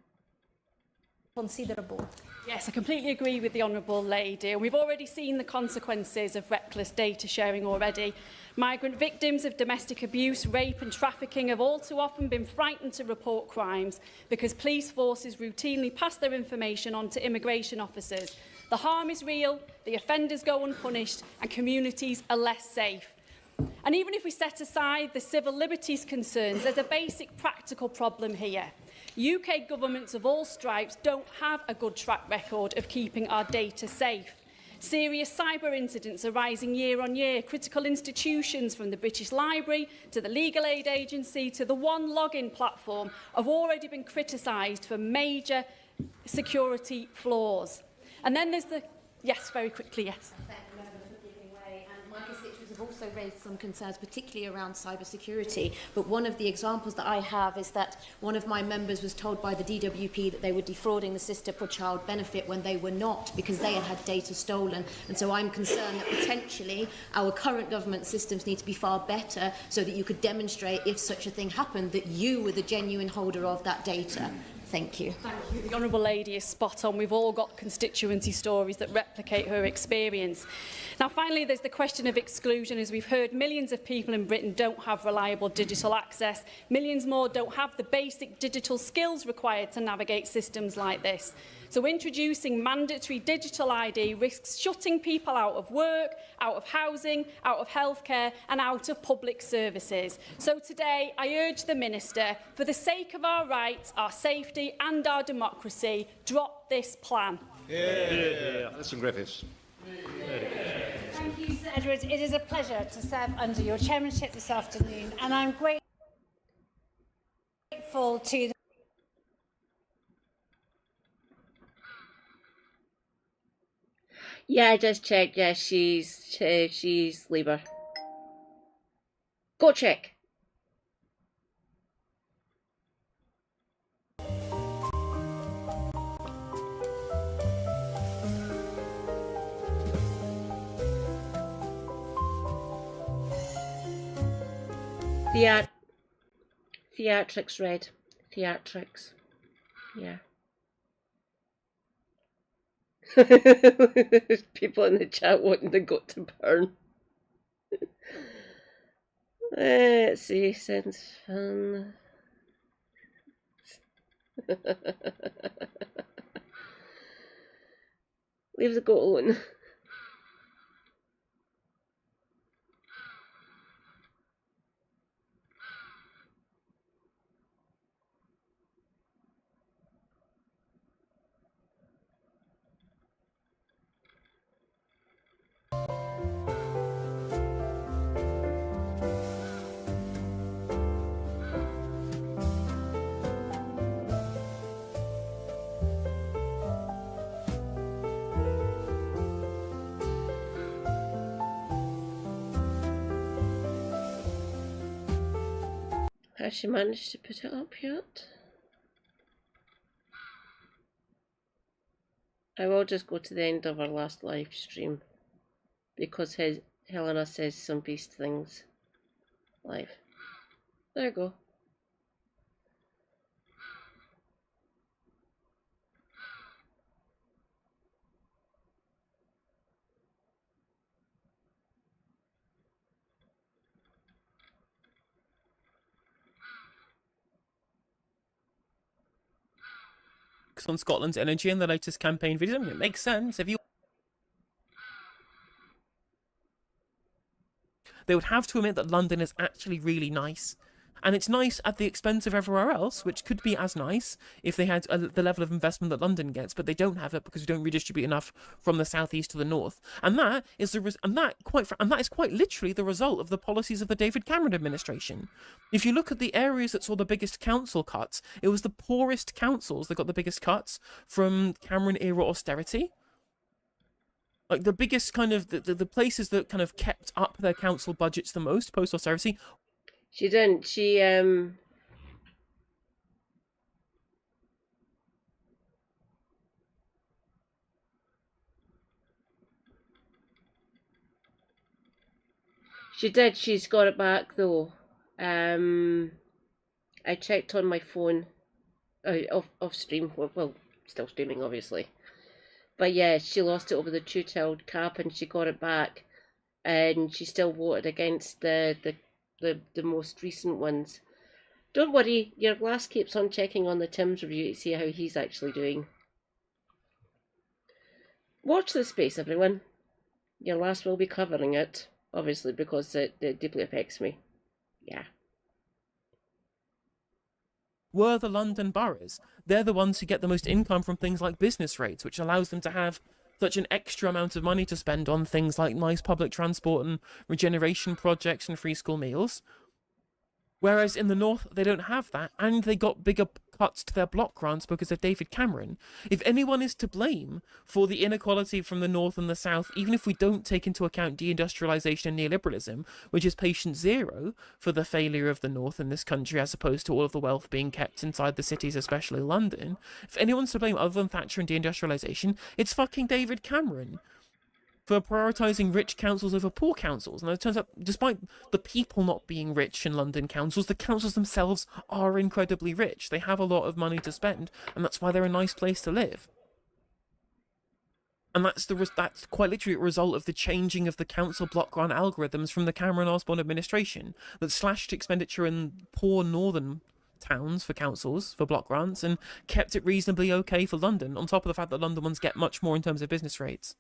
Considerable. Yes, I completely agree with the Honourable Lady. And we've already seen the consequences of reckless data sharing already. Migrant victims of domestic abuse, rape and trafficking have all too often been frightened to report crimes because police forces routinely pass their information on to immigration officers. The harm is real, the offenders go unpunished and communities are less safe. And even if we set aside the civil liberties concerns, there's a basic practical problem here. UK governments of all stripes don't have a good track record of keeping our data safe. Serious cyber incidents are rising year on year. Critical institutions from the British Library to the Legal Aid Agency to the One Login platform have already been criticised for major security flaws. And then there's the... Yes, very quickly, yes. My constituents have also raised some concerns, particularly around cybersecurity. But one of the examples that I have is that one of my members was told by the DWP that they were defrauding the system for child benefit when they were not, because they had data stolen. And so I'm concerned that potentially our current government systems need to be far better so that you could demonstrate, if such a thing happened, that you were the genuine holder of that data. Thank you. Thank you. The Honourable Lady is spot on. We've all got constituency stories that replicate her experience. Now, finally, there's the question of exclusion. As we've heard, millions of people in Britain don't have reliable digital access. Millions more don't have the basic digital skills required to navigate systems like this. So introducing mandatory digital ID risks shutting people out of work, out of housing, out of healthcare and out of public services. So today I urge the Minister, for the sake of our rights, our safety and our democracy, drop this plan. Listen, Griffiths. Thank you, Sir Edward. It is a pleasure to serve under your chairmanship this afternoon, and I'm grateful to the Yeah, I just checked. Yeah, she's Labour. Go check. Theatrics, Red. Theatrics. Yeah. People in the chat wanting the goat to burn. Let's see, sense fun. Leave the goat alone. Has she managed to put it up yet? I will just go to the end of our last live stream because Helena says some beast things live. There you go. On Scotland's energy in the latest campaign videos. I mean, it makes sense if you. They would have to admit that London is actually really nice. And it's nice at the expense of everywhere else, which could be as nice if they had the level of investment that London gets, but they don't have it because we don't redistribute enough from the southeast to the north. And that is that is quite literally the result of the policies of the David Cameron administration. If you look at the areas that saw the biggest council cuts, it was the poorest councils that got the biggest cuts from Cameron era austerity. Like the biggest kind of the places that kind of kept up their council budgets the most post austerity. She didn't. She did. She's got it back though. I checked on my phone, off stream. Well, still streaming obviously. But yeah, she lost it over the two-tailed cap, and she got it back, and she still voted against the most recent ones. Don't worry, your glass keeps on checking on the Tim's review to see how he's actually doing. Watch this space, everyone. Your glass will be covering it, obviously, because it deeply affects me. Yeah. Were the London boroughs. They're the ones who get the most income from things like business rates, which allows them to have such an extra amount of money to spend on things like nice public transport and regeneration projects and free school meals. Whereas in the north, they don't have that, and they got bigger cuts to their block grants because of David Cameron. If anyone is to blame for the inequality from the north and the south, even if we don't take into account deindustrialisation and neoliberalism, which is patient zero for the failure of the north in this country as opposed to all of the wealth being kept inside the cities, especially London, if anyone's to blame other than Thatcher and deindustrialisation, it's fucking David Cameron. For prioritising rich councils over poor councils. And it turns out, despite the people not being rich in London councils, the councils themselves are incredibly rich. They have a lot of money to spend, and that's why they're a nice place to live. And that's quite literally a result of the changing of the council block grant algorithms from the Cameron-Osborne administration that slashed expenditure in poor northern towns for councils, for block grants, and kept it reasonably okay for London, on top of the fact that London ones get much more in terms of business rates.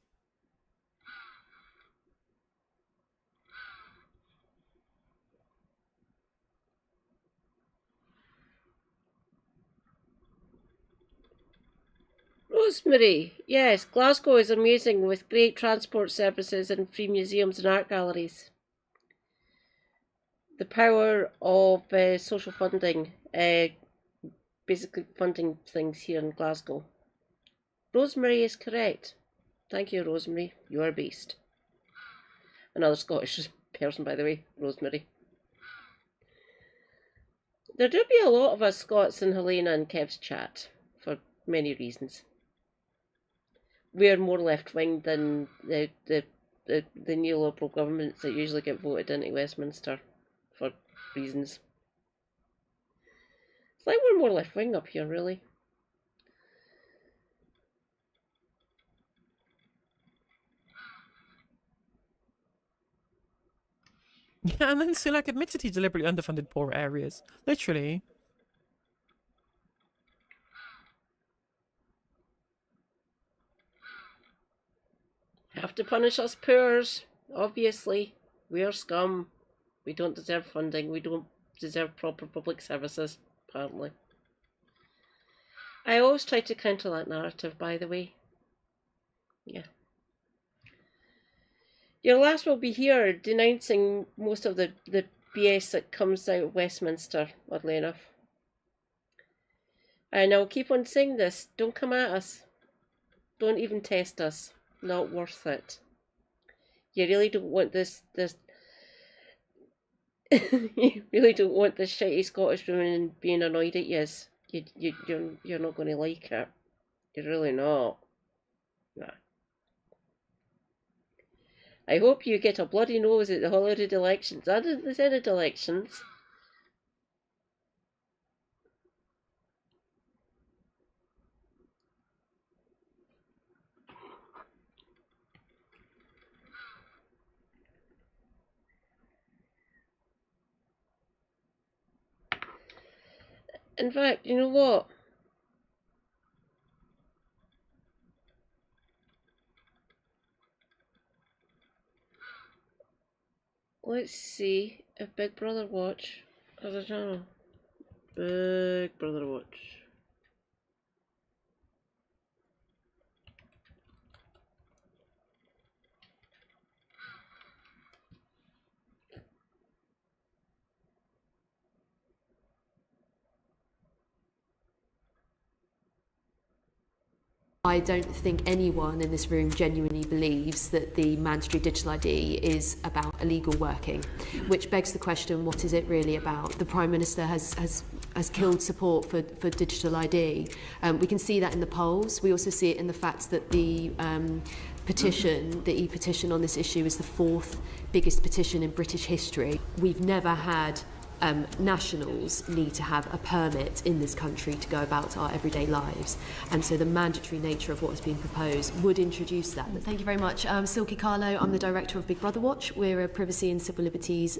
Rosemary, yes, Glasgow is amazing with great transport services and free museums and art galleries. The power of social funding, basically funding things here in Glasgow. Rosemary is correct. Thank you, Rosemary. You are a beast. Another Scottish person, by the way, Rosemary. There do be a lot of us Scots in Helena and Kev's chat, for many reasons. We're more left-wing than the neoliberal governments that usually get voted into Westminster for reasons. It's like we're more left-wing up here, really. Yeah, and then Sunak admitted he deliberately underfunded poor areas. Literally. Have to punish us poors, obviously. We're scum. We don't deserve funding. We don't deserve proper public services, apparently. I always try to counter that narrative, by the way. Yeah. Your last will be here denouncing most of the BS that comes out of Westminster, oddly enough. And I'll keep on saying this. Don't come at us. Don't even test us. Not worth it. You really don't want this you really don't want this shitty Scottish woman being annoyed at you. You're not going to like it. You're really not. Nah. I hope you get a bloody nose at the Holyrood elections and at the Senate elections. In fact, you know what? Let's see if Big Brother Watch has a channel. Big Brother Watch. I don't think anyone in this room genuinely believes that the mandatory digital ID is about illegal working, which begs the question, what is it really about? The Prime Minister has killed support for digital ID. We can see that in the polls. We also see it in the fact that the petition, the e-petition on this issue, is the 4th biggest petition in British history. We've never had nationals need to have a permit in this country to go about our everyday lives, and so the mandatory nature of what has been proposed would introduce that. But thank you very much. Silky Carlo, I'm the director of Big Brother Watch. We're a privacy and civil liberties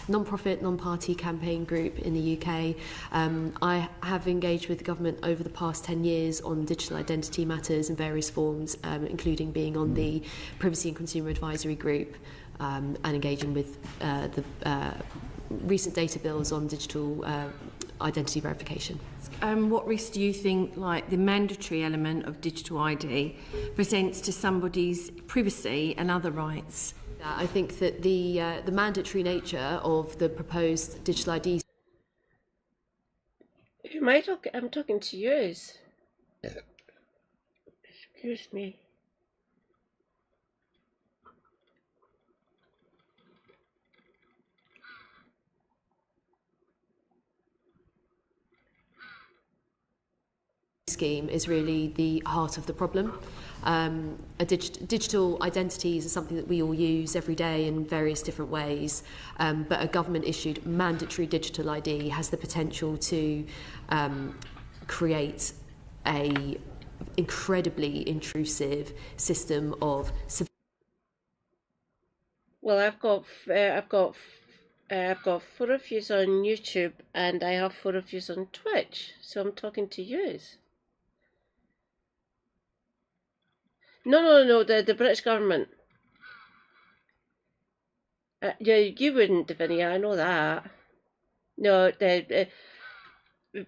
non-profit, non-party campaign group in the UK. I have engaged with the government over the past 10 years on digital identity matters in various forms, including being on the Privacy and Consumer Advisory Group and engaging with the recent data bills on digital identity verification. What risk do you think, like, the mandatory element of digital ID presents to somebody's privacy and other rights? I think that the mandatory nature of the proposed digital ID. Who am I talking? I'm talking to you. Excuse me. Scheme is really the heart of the problem. Digital identities are something that we all use every day in various different ways, but a government-issued mandatory digital ID has the potential to create a incredibly intrusive system of. Well, I've got 4 of yous on YouTube and I have 4 of yous on Twitch, so I'm talking to yous. No, the British government. Yeah, you wouldn't, Davinia, I know that. No,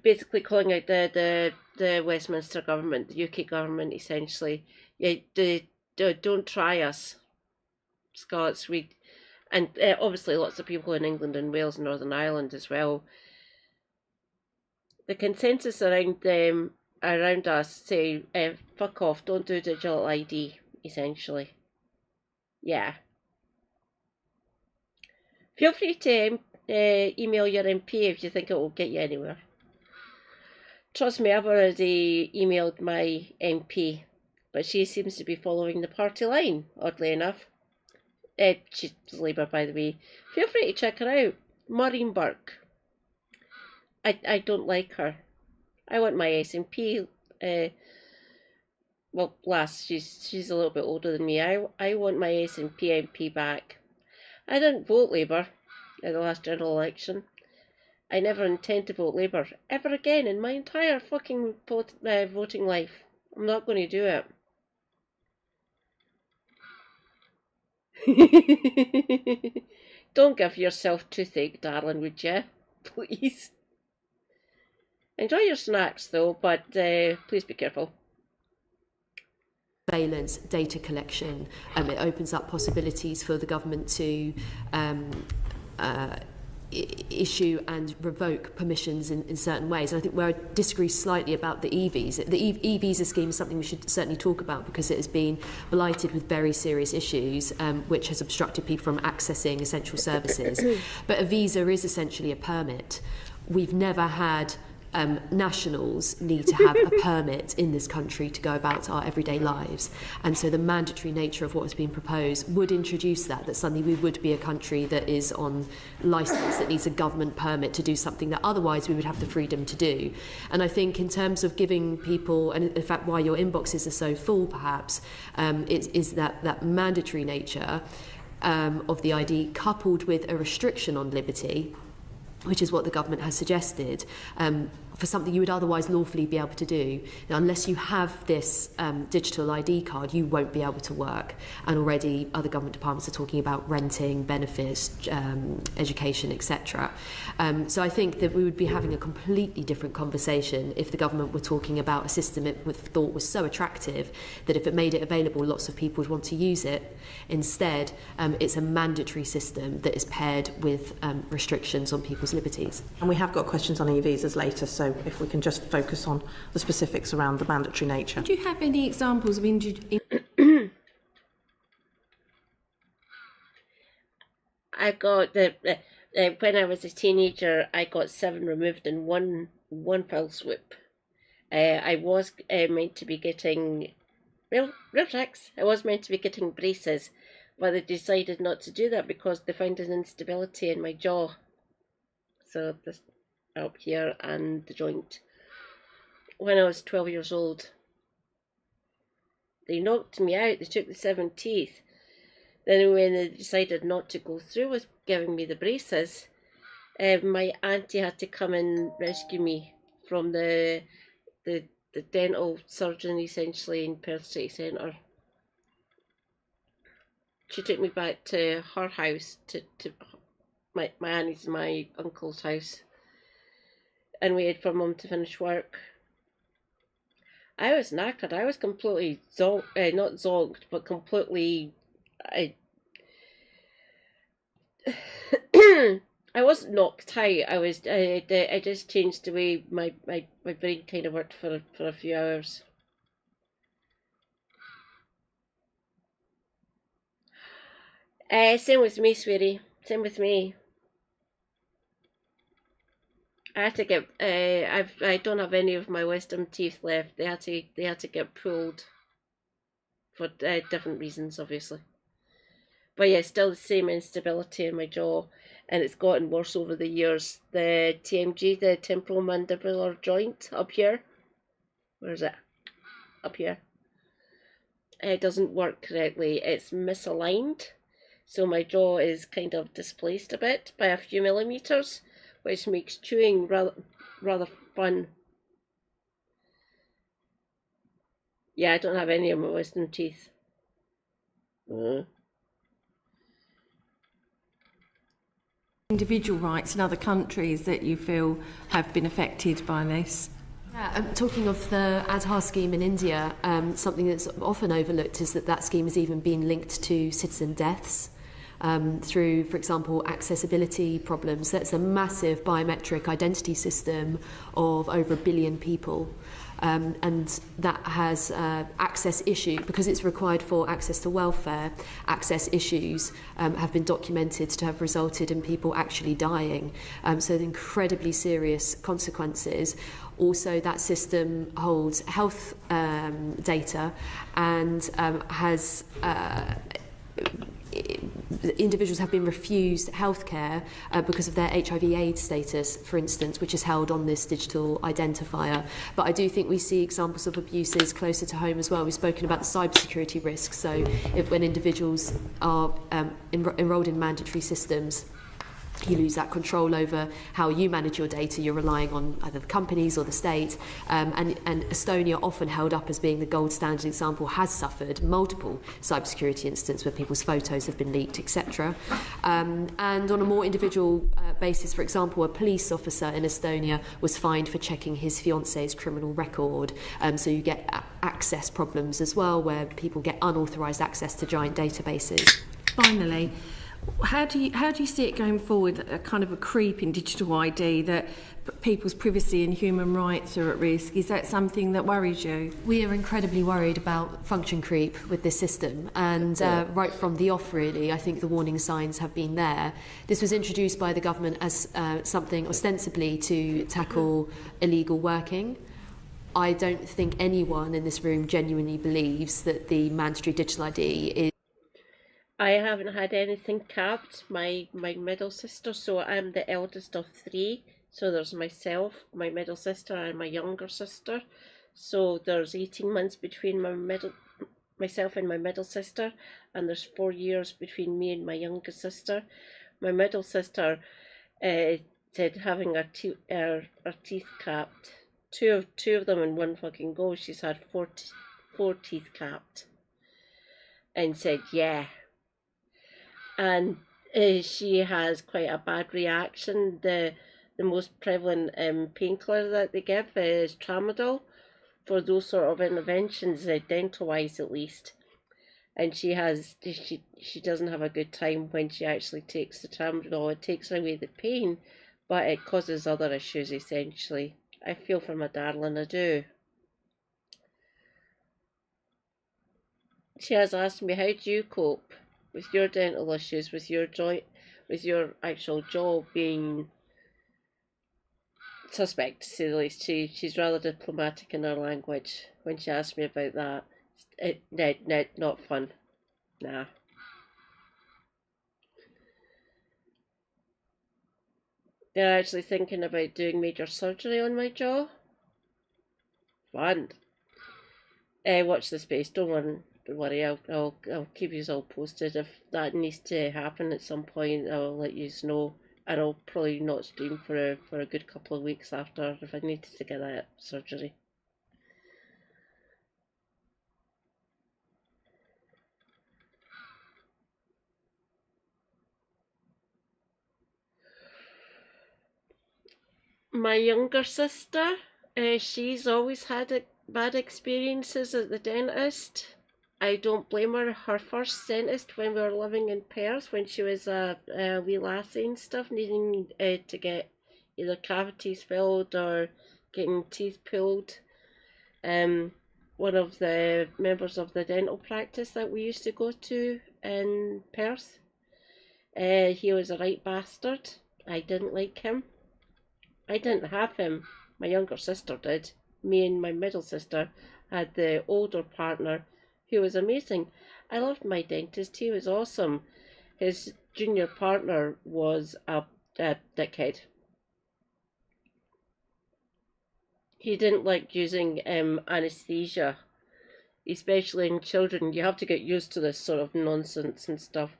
basically calling out the Westminster government, the UK government, essentially. Yeah, don't try us, Scots. And obviously lots of people in England and Wales and Northern Ireland as well. The consensus around us say, fuck off, don't do digital ID, essentially. Yeah. Feel free to email your MP if you think it will get you anywhere. Trust me, I've already emailed my MP, but she seems to be following the party line, oddly enough. She's Labour, by the way. Feel free to check her out. Maureen Burke. I don't like her. I want my SNP. Well, lass, she's a little bit older than me. I want my SNP MP back. I didn't vote Labour at the last general election. I never intend to vote Labour ever again in my entire fucking voting life. I'm not going to do it. Don't give yourself toothache, darling, would you? Please. Enjoy your snacks, though, but please be careful. Surveillance, data collection, it opens up possibilities for the government to issue and revoke permissions in certain ways. And I think where I disagree slightly about the e-visa, the e-visa scheme is something we should certainly talk about because it has been blighted with very serious issues, which has obstructed people from accessing essential services. But a visa is essentially a permit. We've never had nationals need to have a permit in this country to go about our everyday lives. And so the mandatory nature of what has been proposed would introduce that suddenly we would be a country that is on licence, that needs a government permit to do something that otherwise we would have the freedom to do. And I think in terms of giving people, and in fact why your inboxes are so full perhaps, is that mandatory nature of the ID coupled with a restriction on liberty, which is what the government has suggested, for something you would otherwise lawfully be able to do. Now, unless you have this digital ID card, you won't be able to work. And already other government departments are talking about renting, benefits, education, etc. So I think that we would be having a completely different conversation if the government were talking about a system it thought was so attractive that if it made it available, lots of people would want to use it. Instead, it's a mandatory system that is paired with restrictions on people's liberties. And we have got questions on e-visas later, so if we can just focus on the specifics around the mandatory nature. Do you have any examples of I got when I was a teenager, I got 7 removed in one fell swoop. I was meant to be getting real tricks. I was meant to be getting braces, but they decided not to do that because they found an instability in my jaw. So this up here and the joint. When I was 12 years old, they knocked me out. They took the 7 teeth. Then when they decided not to go through with giving me the braces, my auntie had to come and rescue me from the dental surgeon, essentially, in Perth City Centre. She took me back to her house, to my auntie's and my uncle's house, and waited for Mum to finish work. I was knackered. I was completely not zonked, but completely. I wasn't knocked out. I just changed the way my brain kind of worked for a few hours. Same with me, sweetie. Same with me. I had to get. I don't have any of my wisdom teeth left. They had to get pulled for different reasons, obviously. But yeah, still the same instability in my jaw, and it's gotten worse over the years. The TMG, the temporal mandibular joint up here. Where is it? Up here. It doesn't work correctly. It's misaligned, so my jaw is kind of displaced a bit by a few millimeters, which makes chewing rather fun. Yeah, I don't have any of my wisdom teeth. Individual rights in other countries that you feel have been affected by this? Yeah, talking of the Aadhaar scheme in India, something that's often overlooked is that scheme has even been linked to citizen deaths. Through, for example, accessibility problems. That's a massive biometric identity system of over 1 billion people. And that has access issue, because it's required for access to welfare, access issues have been documented to have resulted in people actually dying. So incredibly serious consequences. Also, that system holds health data and has individuals have been refused healthcare because of their HIV/AIDS status, for instance, which is held on this digital identifier. But I do think we see examples of abuses closer to home as well. We've spoken about the cybersecurity risks. So when individuals are enrolled in mandatory systems, you lose that control over how you manage your data. You're relying on either the companies or the state. And Estonia, often held up as being the gold standard example, has suffered multiple cybersecurity incidents where people's photos have been leaked, etc. And on a more individual basis, for example, a police officer in Estonia was fined for checking his fiance's criminal record. So you get access problems as well, where people get unauthorised access to giant databases. Finally, how do you see it going forward, a kind of a creep in digital ID that people's privacy and human rights are at risk? Is that something that worries you? We are incredibly worried about function creep with this system, and right from the off, really, I think the warning signs have been there. This was introduced by the government as something ostensibly to tackle illegal working. I don't think anyone in this room genuinely believes that the mandatory digital ID is... I haven't had anything capped. My middle sister, so I'm the eldest of three. So there's myself, my middle sister, and my younger sister. So there's 18 months between myself and my middle sister, and there's 4 years between me and my younger sister. My middle sister said having her teeth capped. Two of them in one fucking go. She's had four teeth capped, and said yeah. And she has quite a bad reaction. The most prevalent painkiller that they give is tramadol for those sort of interventions, dental-wise at least. And she doesn't have a good time when she actually takes the tramadol. It takes away the pain, but it causes other issues essentially. I feel for my darling, I do. She has asked me, how do you cope with your dental issues, with your actual jaw being suspect, to say the least. She's rather diplomatic in her language when she asked me about that. Not fun. Nah. They're actually thinking about doing major surgery on my jaw. Fun. Watch the space. Don't worry. I'll keep you all posted. If that needs to happen at some point, I'll let you know. And I'll probably not stream for a good couple of weeks after if I need to get that surgery. My younger sister, she's always had bad experiences at the dentist. I don't blame her. Her first dentist when we were living in Perth, when she was a wee lassie and stuff, needing to get either cavities filled or getting teeth pulled. One of the members of the dental practice that we used to go to in Perth, he was a right bastard. I didn't like him. I didn't have him. My younger sister did. Me and my middle sister had the older partner who was amazing. I loved my dentist. He was awesome. His junior partner was a dickhead. He didn't like using anaesthesia, especially in children. You have to get used to this sort of nonsense and stuff.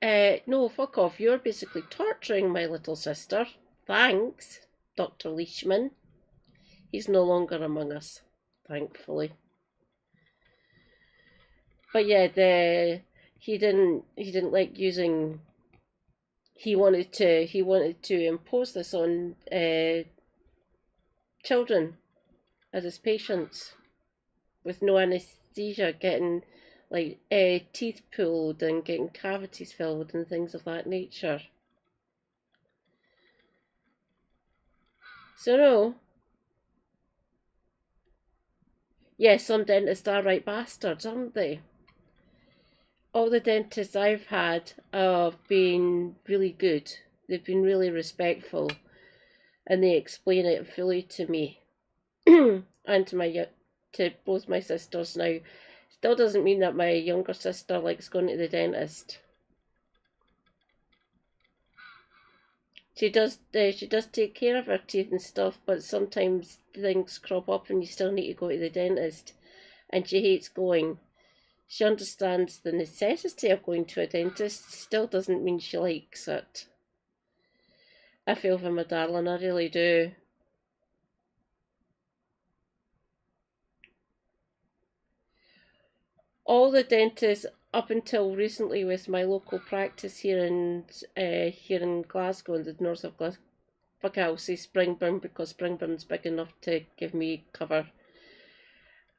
No, fuck off. You're basically torturing my little sister. Thanks, Dr. Leishman. He's no longer among us, thankfully. But yeah, he didn't like using. He wanted to impose this on children as his patients with no anaesthesia, getting like teeth pulled and getting cavities filled and things of that nature. So no. Yes, some dentists are right bastards, aren't they? All the dentists I've had have been really good. They've been really respectful, and they explain it fully to me and to both my sisters now. Still doesn't mean that my younger sister likes going to the dentist. She does take care of her teeth and stuff, but sometimes things crop up and you still need to go to the dentist, and she hates going. She understands the necessity of going to a dentist, still doesn't mean she likes it. I feel for my darling, I really do. All the dentists up until recently with my local practice here in Glasgow, in the north of Glasgow. Fuck, I'll say Springburn because Springburn's big enough to give me cover.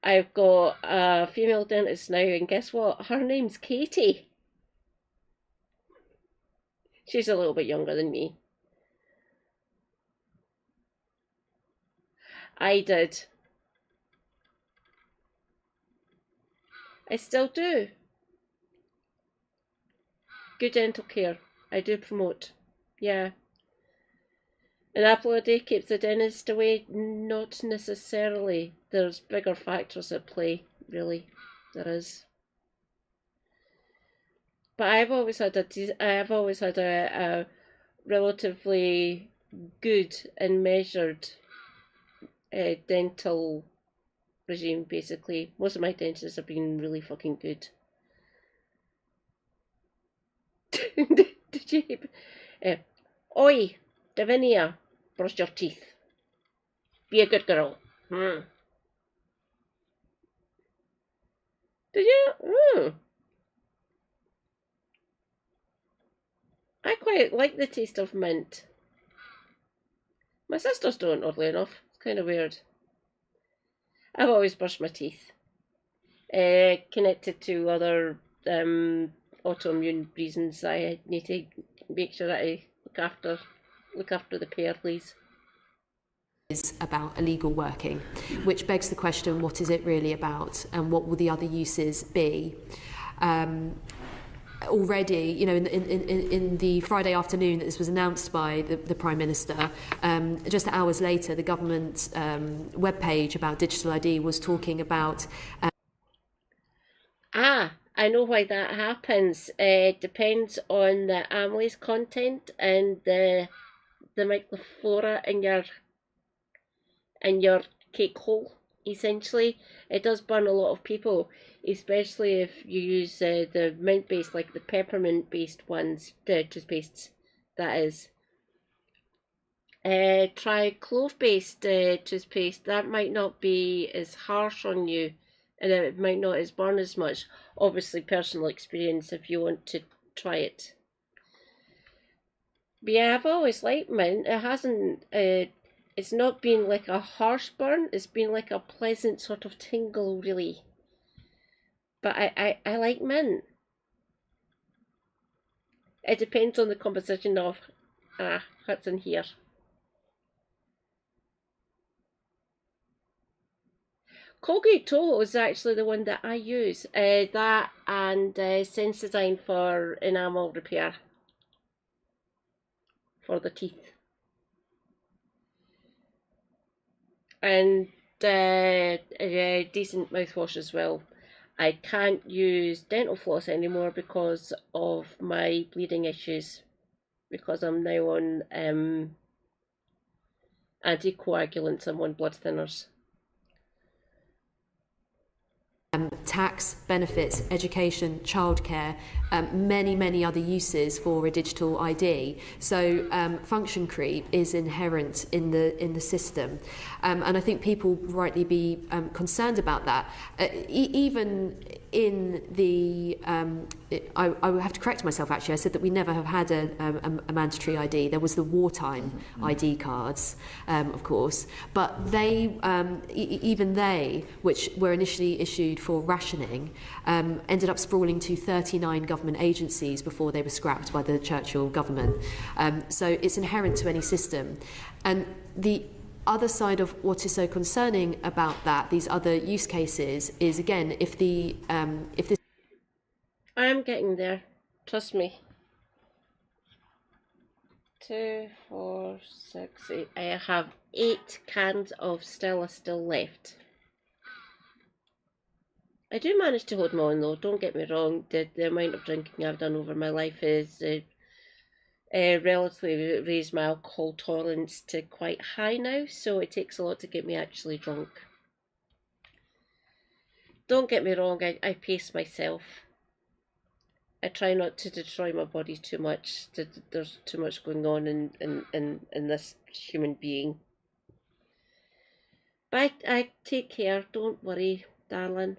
I've got a female dentist now, and guess what? Her name's Katie. She's a little bit younger than me. I did. I still do. Good dental care. I do promote. Yeah. An apple a day keeps the dentist away? Not necessarily. There's bigger factors at play, really. There is. But I've always had a relatively good and measured dental regime, basically. Most of my dentists have been really fucking good. Did you? Oi, Davinia, brush your teeth. Be a good girl. Did you? I quite like the taste of mint. My sisters don't, oddly enough. It's kind of weird. I've always brushed my teeth. Connected to other autoimmune reasons, I need to make sure that I look after the pair, please. Is about illegal working, which begs the question, what is it really about, and what will the other uses be? Already, you know, in the Friday afternoon that this was announced by the Prime Minister, just hours later, the government webpage about digital ID was talking about... I know why that happens. Depends on the amylase content and the microflora in your cake hole, essentially. It does burn a lot of people, especially if you use the mint-based, like the peppermint-based ones, the toothpastes, that is. Try clove-based toothpaste. That might not be as harsh on you, and it might not as burn as much. Obviously, personal experience if you want to try it. But yeah, I've always liked mint. It hasn't... it's not been like a harsh burn, it's been like a pleasant sort of tingle, really. But I like mint. It depends on the composition of what's in here. Colgate Total is actually the one that I use. That and Sensodyne for enamel repair. For the teeth. And decent mouthwash as well. I can't use dental floss anymore because of my bleeding issues. Because I'm now on anticoagulants, I'm on blood thinners. Tax, benefits, education, childcare, many other uses for a digital ID. So function creep is inherent in the system, and I think people rightly be concerned about that. Even in the, I would have to correct myself actually. I said that we never have had a mandatory ID. There was the wartime ID cards, of course, but they, even they, which were initially issued for rationing, ended up sprawling to 39 government agencies before they were scrapped by the Churchill government. So it's inherent to any system. And the other side of what is so concerning about that, these other use cases, is again, if this... I am getting there, trust me. 2, 4, 6, 8. I have 8 cans of Stella still left. I do manage to hold my own though, don't get me wrong. The amount of drinking I've done over my life is relatively raised my alcohol tolerance to quite high now, so it takes a lot to get me actually drunk. Don't get me wrong, I pace myself. I try not to destroy my body too much. There's too much going on in this human being. But I take care, don't worry, darling.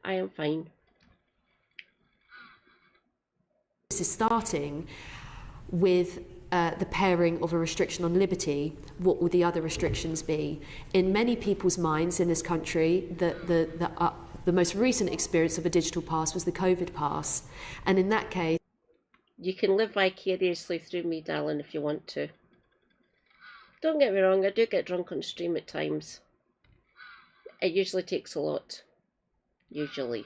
I am fine. This is starting with the pairing of a restriction on liberty. What will the other restrictions be? In many people's minds in this country, the most recent experience of a digital pass was the COVID pass. And in that case... You can live vicariously through me, darling, if you want to. Don't get me wrong, I do get drunk on stream at times. It usually takes a lot. Usually.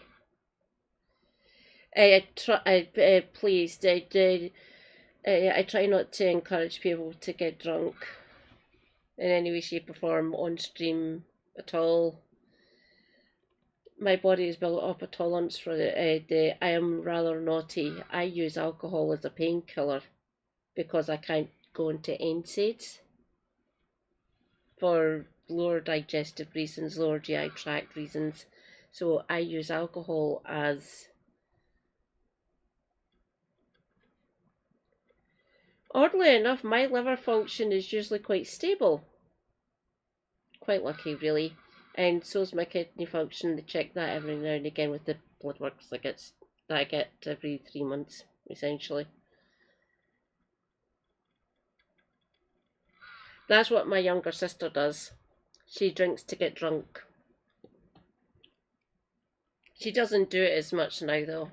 I try not to encourage people to get drunk in any way, shape or form on stream at all. My body is built up a tolerance for it. I am rather naughty. I use alcohol as a painkiller because I can't go into NSAIDs for lower digestive reasons, lower GI tract reasons. So I use alcohol as... Oddly enough, my liver function is usually quite stable. Quite lucky, really. And so is my kidney function. They check that every now and again with the blood works that I get every 3 months, essentially. That's what my younger sister does. She drinks to get drunk. She doesn't do it as much now, though.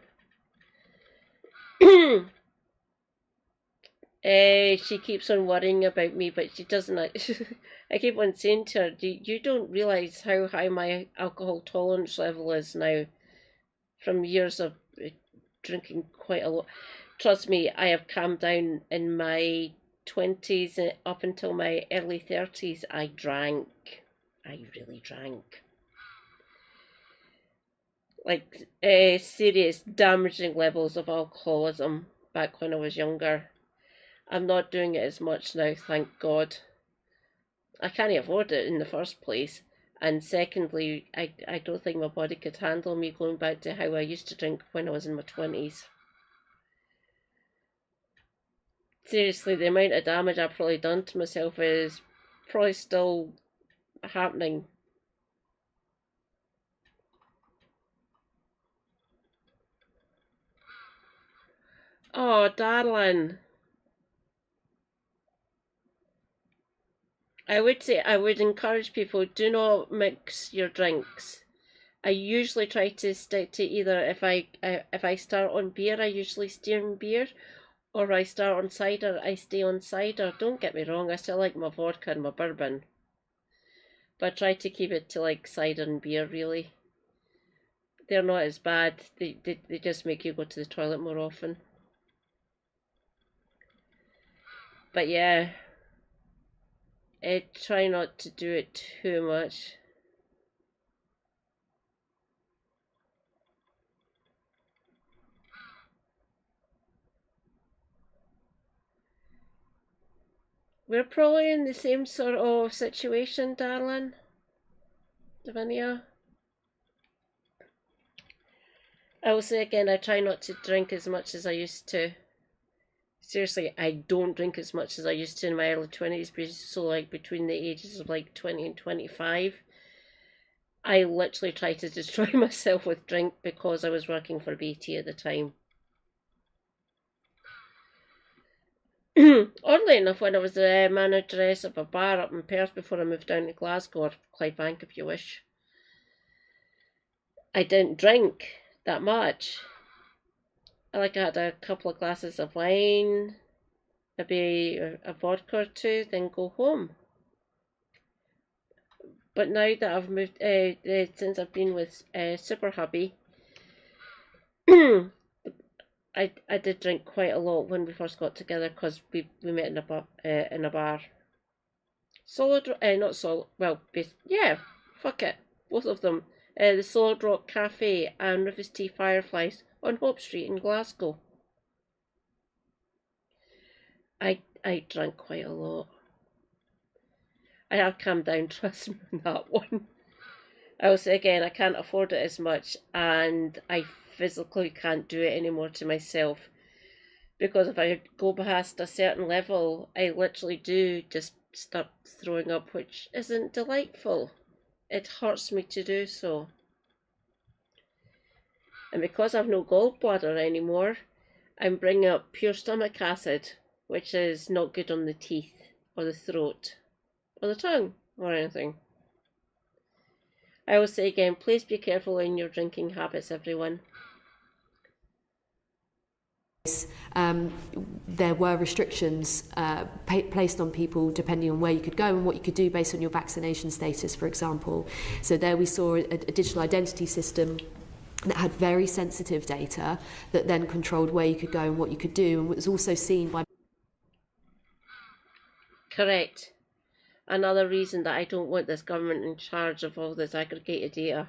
She keeps on worrying about me, but she doesn't. I keep on saying to her, you don't realise how high my alcohol tolerance level is now from years of drinking quite a lot. Trust me, I have calmed down in my 20s up until my early 30s. I drank. I really drank. Like serious damaging levels of alcoholism back when I was younger. I'm not doing it as much now, thank God. I can't afford it in the first place. And secondly, I don't think my body could handle me going back to how I used to drink when I was in my 20s. Seriously, the amount of damage I've probably done to myself is probably still happening. Oh, darling. I would encourage people, do not mix your drinks. I usually try to stick to either, if I start on beer, I usually stay on beer, or I start on cider, I stay on cider. Don't get me wrong, I still like my vodka and my bourbon. But I try to keep it to like cider and beer, really. They're not as bad, they just make you go to the toilet more often. But yeah, I try not to do it too much. We're probably in the same sort of situation, darling. Davinia. I will say again, I try not to drink as much as I used to. Seriously, I don't drink as much as I used to in my early 20s, so like between the ages of like 20 and 25. I literally tried to destroy myself with drink because I was working for BT at the time. Oddly enough, when I was the manageress of a bar up in Perth before I moved down to Glasgow, or Clydebank if you wish, I didn't drink that much. I had a couple of glasses of wine, maybe a vodka or two, then go home. But now that I've moved, since I've been with Super Hubby, I did drink quite a lot when we first got together because we met in a bar. Not Solid, well, yeah, fuck it, both of them. The Solid Rock Cafe and Rufus T Fireflies on Hope Street in Glasgow. I drank quite a lot. I have calmed down, trust me on that one. I will say again, I can't afford it as much, and I physically can't do it anymore to myself. Because if I go past a certain level, I literally do just start throwing up, which isn't delightful. It hurts me to do so. And because I've no gallbladder anymore, I'm bringing up pure stomach acid, which is not good on the teeth, or the throat, or the tongue, or anything. I will say again, please be careful in your drinking habits, everyone. There were restrictions placed on people depending on where you could go and what you could do based on your vaccination status, for example. So there we saw a digital identity system that had very sensitive data that then controlled where you could go and what you could do, and was also seen by... Correct. Another reason that I don't want this government in charge of all this aggregated data.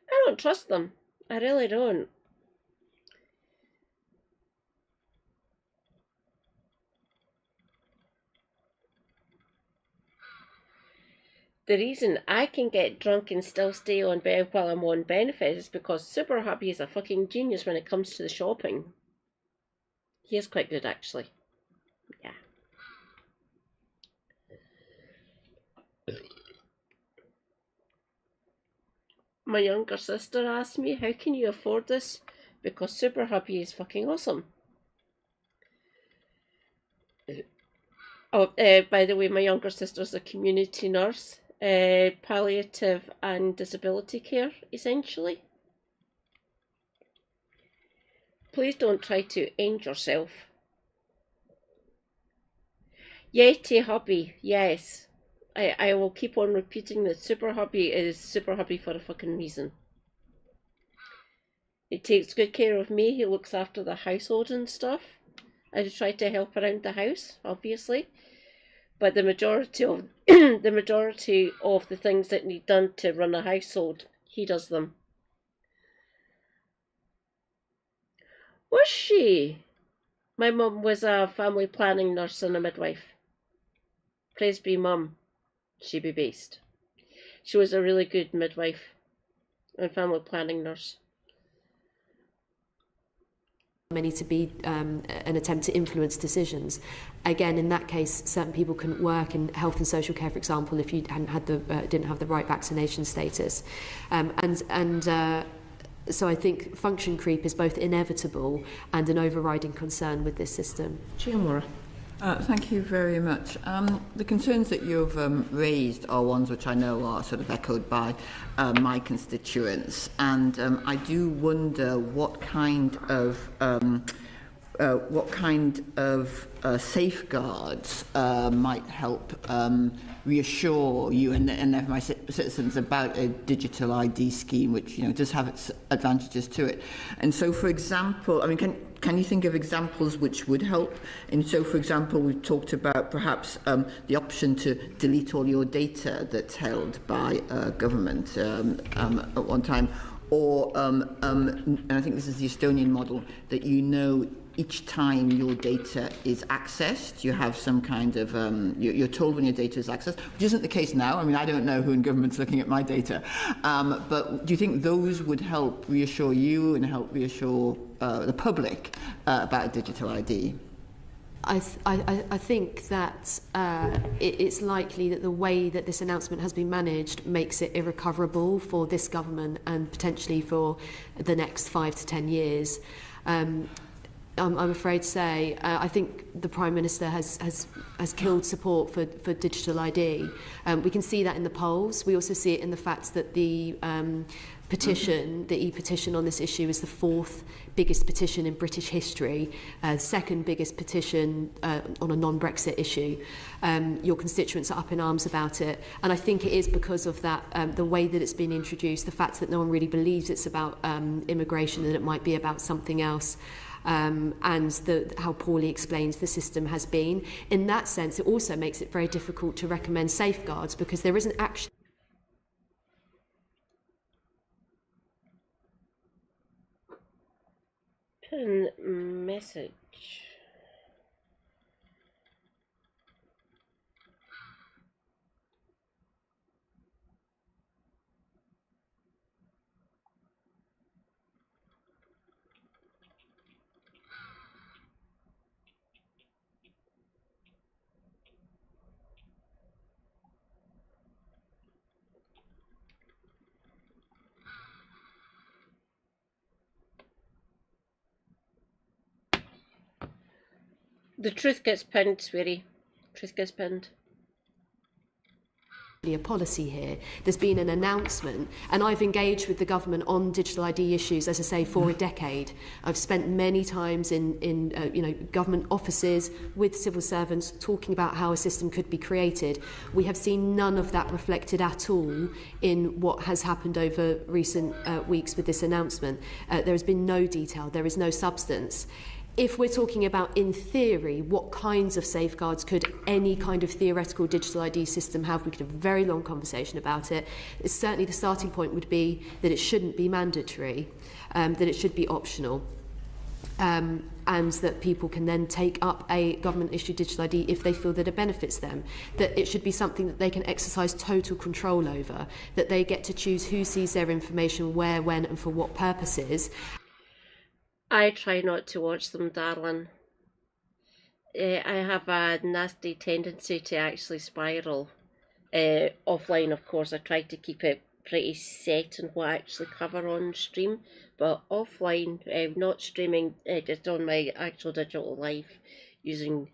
I don't trust them. I really don't. The reason I can get drunk and still stay on bed while I'm on benefits is because Super Happy is a fucking genius when it comes to the shopping. He is quite good, actually. Yeah. My younger sister asked me, how can you afford this? Because Super Happy is fucking awesome. Oh, by the way, my younger sister's a community nurse. Palliative and disability care, essentially. Please don't try to end yourself. Yeti Hubby, yes. I will keep on repeating that Super Hubby is Super Hubby for a fucking reason. He takes good care of me, he looks after the household and stuff. I try to help around the house, obviously. But the majority of the things that need done to run a household, he does them. Was she? My mum was a family planning nurse and a midwife. Praise be mum. She be based. She was a really good midwife and family planning nurse. Many to be an attempt to influence decisions. Again, in that case, certain people couldn't work in health and social care, for example, if you hadn't had didn't have the right vaccination status, so I think function creep is both inevitable and an overriding concern with this system. Giamora. Thank you very much. The concerns that you've raised are ones which I know are sort of echoed by my constituents, and I do wonder what kind of safeguards might help reassure you and my citizens about a digital ID scheme, which does have its advantages to it. And so, for example, I mean, can you think of examples which would help? And so, for example, we've talked about perhaps the option to delete all your data that's held by government at one time, or and I think this is the Estonian model, that each time your data is accessed, you have some kind of, you're told when your data is accessed, which isn't the case now. I mean, I don't know who in government's looking at my data. But do you think those would help reassure you and help reassure the public about a digital ID? I think that it's likely that the way that this announcement has been managed makes it irrecoverable for this government and potentially for the next 5 to 10 years. I'm afraid to say, I think the Prime Minister has killed support for digital ID. We can see that in the polls. We also see it in the fact that the petition, the e-petition on this issue, is the 4th biggest petition in British history, second biggest petition on a non-Brexit issue. Your constituents are up in arms about it, and I think it is because of that, the way that it's been introduced, the fact that no one really believes it's about immigration and it might be about something else. And how poorly explained the system has been. In that sense, it also makes it very difficult to recommend safeguards because there isn't actually Pin message. The truth gets pinned, sweetie. Truth gets pinned. A policy here. There's been an announcement, and I've engaged with the government on digital ID issues, as I say, for a decade. I've spent many times in government offices with civil servants talking about how a system could be created. We have seen none of that reflected at all in what has happened over recent weeks with this announcement. There has been no detail. There is no substance. If we're talking about, in theory, what kinds of safeguards could any kind of theoretical digital ID system have, we could have a very long conversation about it. Certainly the starting point would be that it shouldn't be mandatory, that it should be optional, and that people can then take up a government-issued digital ID if they feel that it benefits them, that it should be something that they can exercise total control over, that they get to choose who sees their information, where, when, and for what purposes. I try not to watch them, darling. I have a nasty tendency to actually spiral. Offline, of course, I try to keep it pretty set on what I actually cover on stream, but offline, not streaming, just on my actual digital life, using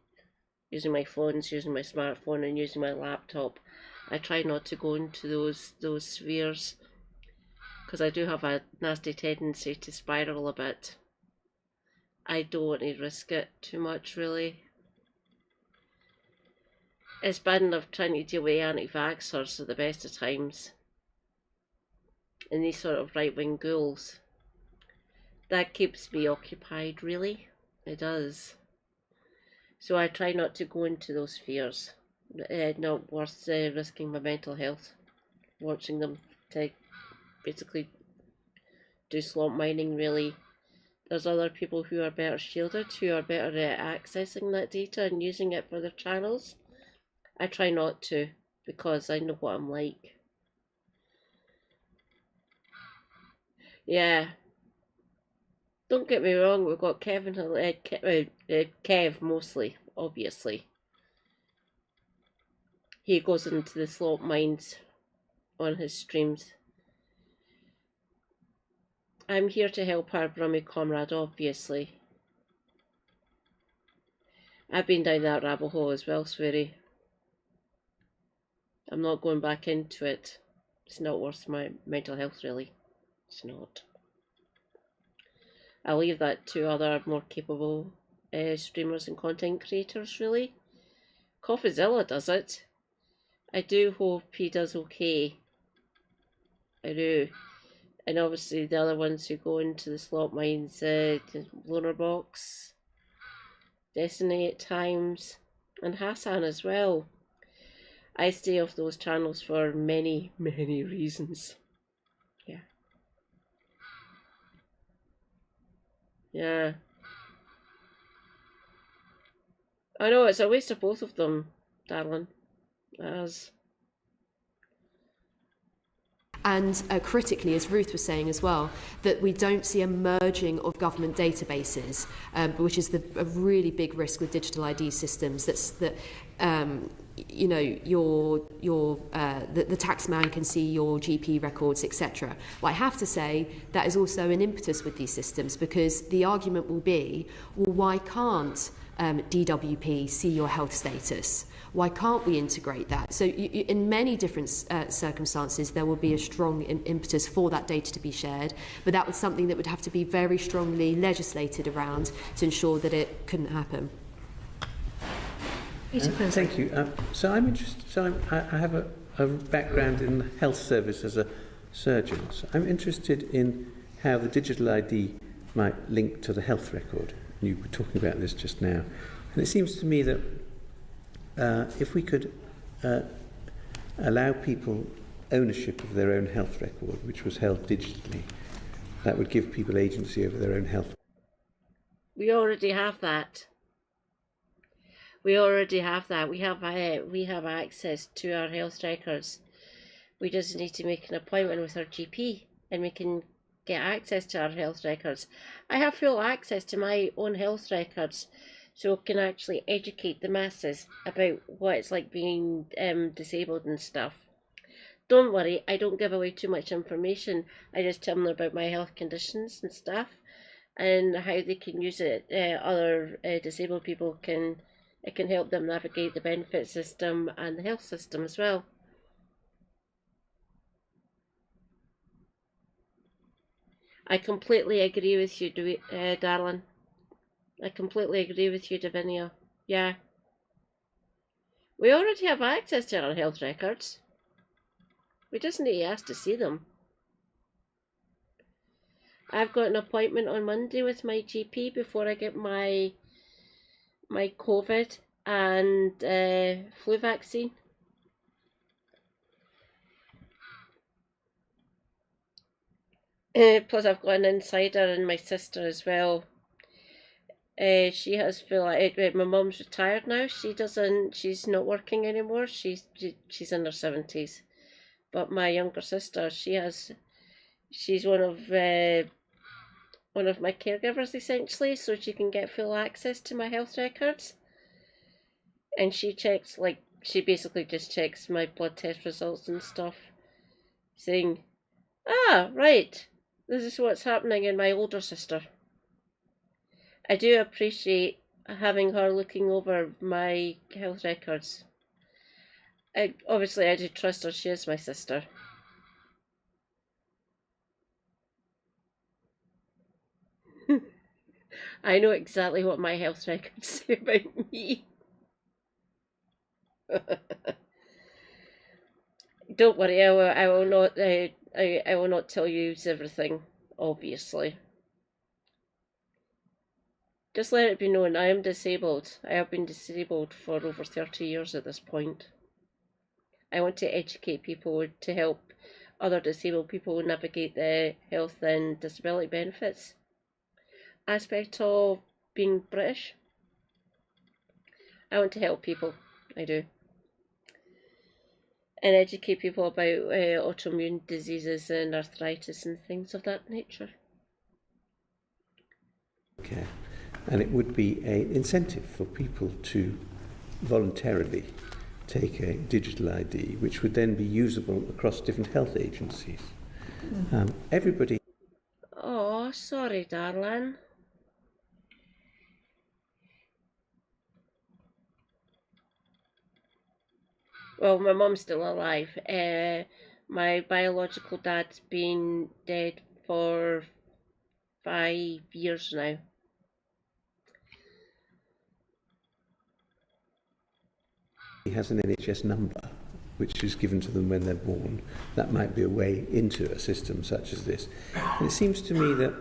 my phones, using my smartphone, and using my laptop. I try not to go into those spheres, because I do have a nasty tendency to spiral a bit. I don't want to risk it too much, really. It's bad enough trying to deal with anti-vaxxers at the best of times, and these sort of right-wing ghouls. That keeps me occupied, really. It does. So I try not to go into those spheres. Not worth risking my mental health, watching them to basically do slot mining, really. There's other people who are better shielded, who are better at accessing that data and using it for their channels. I try not to, because I know what I'm like. Yeah. Don't get me wrong, we've got Kev mostly, obviously. He goes into the slot mines on his streams. I'm here to help our Brummie comrade, obviously. I've been down that rabbit hole as well, sweetie. I'm not going back into it. It's not worth my mental health, really. It's not. I'll leave that to other more capable streamers and content creators, really. Coffeezilla does it. I do hope he does okay. I do. And obviously the other ones who go into the slot mines, the Lunar Box, Destiny at times, and Hassan as well. I stay off those channels for many, many reasons. Yeah. Yeah. I know, it's a waste of both of them, darling. As. And critically, as Ruth was saying as well, that we don't see a merging of government databases, which is a really big risk with digital ID systems. The taxman can see your GP records, etc. Well, I have to say that is also an impetus with these systems, because the argument will be, well, why can't DWP see your health status? Why can't we integrate that? So in many different circumstances, there will be a strong impetus for that data to be shared, but that was something that would have to be very strongly legislated around to ensure that it couldn't happen. Thank you. So I'm interested. So I have a background in the health service as a surgeon. So I'm interested in how the digital ID might link to the health record. You were talking about this just now, and it seems to me that if we could allow people ownership of their own health record, which was held digitally, that would give people agency over their own health. We already have that. We already have that. We have access to our health records. We just need to make an appointment with our GP, and we can get access to our health records. I have full access to my own health records, so I can actually educate the masses about what it's like being disabled and stuff. Don't worry, I don't give away too much information. I just tell them about my health conditions and stuff. and how they can use it. Other disabled people it can help them navigate the benefit system and the health system as well. I completely agree with you, darling. I completely agree with you, Davinia. Yeah. We already have access to our health records. We just need to ask to see them. I've got an appointment on Monday with my GP before I get my COVID and flu vaccine. Plus I've got an insider and my sister as well. She has my mum's retired now. She's not working anymore. She's in her 70s. But my younger sister, she's one of my caregivers essentially, so she can get full access to my health records. And she basically just checks my blood test results and stuff, saying, ah, right, this is what's happening in my older sister. I do appreciate having her looking over my health records. Obviously I do trust her, she is my sister. I know exactly what my health records say about me. Don't worry, I will not tell you everything, obviously. Just let it be known, I am disabled. I have been disabled for over 30 years at this point. I want to educate people to help other disabled people navigate the health and disability benefits aspect of being British. I want to help people, I do. And educate people about autoimmune diseases and arthritis and things of that nature. Okay. And it would be an incentive for people to voluntarily take a digital ID, which would then be usable across different health agencies. Everybody... Oh, sorry, darling. Well, my mum's still alive. My biological dad's been dead for 5 years now. He has an NHS number, which is given to them when they're born. That might be a way into a system such as this. And it seems to me that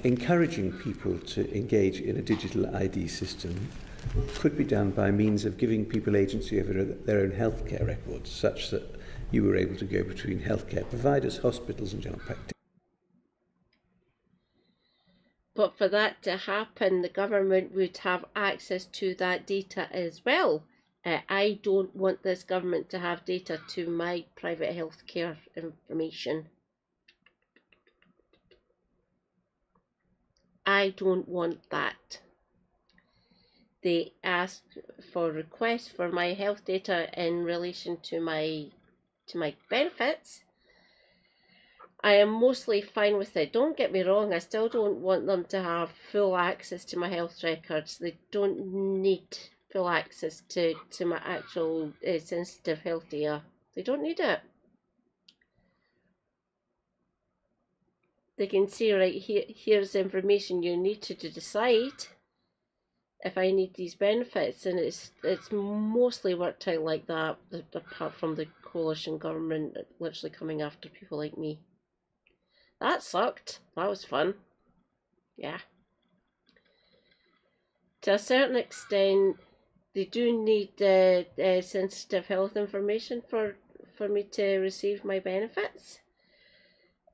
encouraging people to engage in a digital ID system could be done by means of giving people agency over their own healthcare records, such that you were able to go between healthcare providers, hospitals and general practitioners. But for that to happen, the government would have access to that data as well. I don't want this government to have data to my private healthcare information. I don't want that. They asked for requests for my health data in relation to my benefits. I am mostly fine with it. Don't get me wrong, I still don't want them to have full access to my health records. They don't need full access to my actual sensitive health data. They don't need it. They can see, right, here's information you need to decide if I need these benefits, and it's mostly worked out like that, apart from the coalition government literally coming after people like me. That sucked. That was fun. Yeah. To a certain extent, they do need sensitive health information for me to receive my benefits.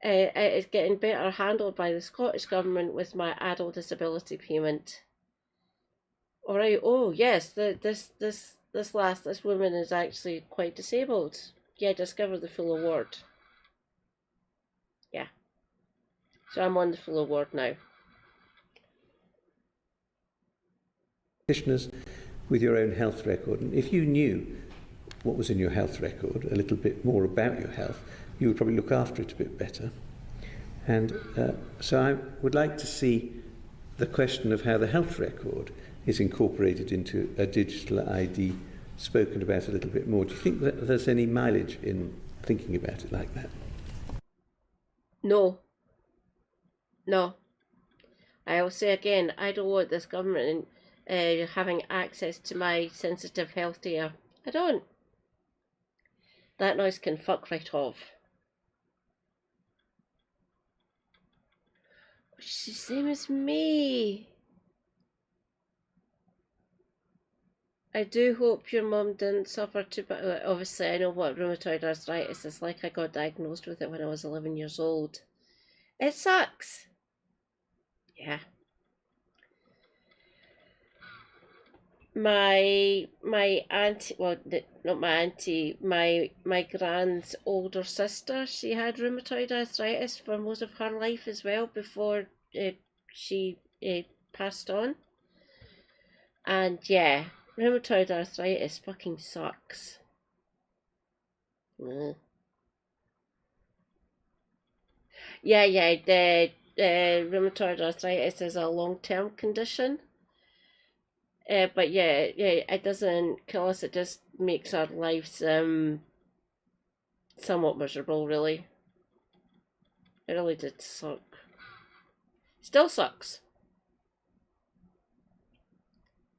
It's getting better handled by the Scottish Government with my adult disability payment. Alright, oh yes, this woman is actually quite disabled. Yeah, discover the full award. Yeah. So I'm on the full award now. Practitioners with your own health record, and if you knew what was in your health record, a little bit more about your health, you would probably look after it a bit better. And so I would like to see the question of how the health record is incorporated into a digital ID spoken about a little bit more. Do you think that there's any mileage in thinking about it like that? No. No. I will say again, I don't want this government having access to my sensitive health data. I don't. That noise can fuck right off. She's the same as me. I do hope your mum didn't suffer too bad. Obviously, I know what rheumatoid arthritis is like. I got diagnosed with it when I was 11 years old. It sucks. Yeah. My auntie, well, not my auntie, my grand's older sister, she had rheumatoid arthritis for most of her life as well before she passed on. And yeah, rheumatoid arthritis fucking sucks. Yeah, the rheumatoid arthritis is a long-term condition. But yeah, it doesn't kill us, it just makes our lives somewhat miserable, really. It really did suck. Still sucks.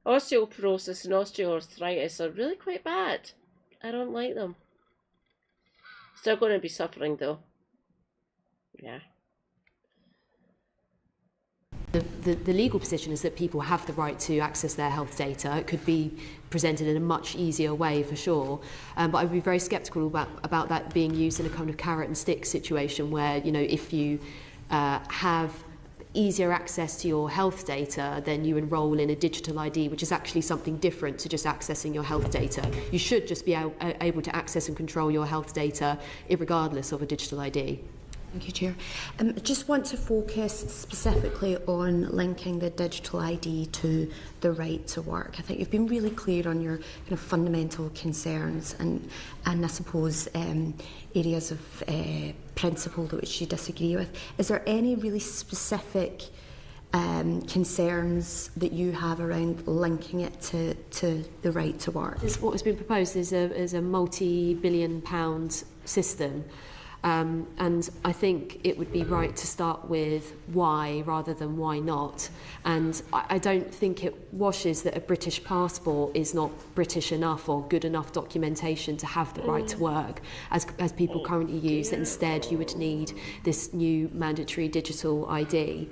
Osteoporosis and osteoarthritis are really quite bad. I don't like them. Still going to be suffering though. Yeah. The legal position is that people have the right to access their health data. It could be presented in a much easier way for sure, but I would be very sceptical about that being used in a kind of carrot and stick situation where, you know, if you have easier access to your health data, then you enrol in a digital ID, which is actually something different to just accessing your health data. You should just be able to access and control your health data irregardless of a digital ID. Thank you, Chair. I just want to focus specifically on linking the digital ID to the right to work. I think you've been really clear on your kind of fundamental concerns and I suppose areas of principle which you disagree with. Is there any really specific concerns that you have around linking it to the right to work? What has been proposed is a multi-billion-pound system. And I think it would be right to start with why rather than why not. And I don't think it washes that a British passport is not British enough or good enough documentation to have the right to work as people currently use, that instead you would need this new mandatory digital ID.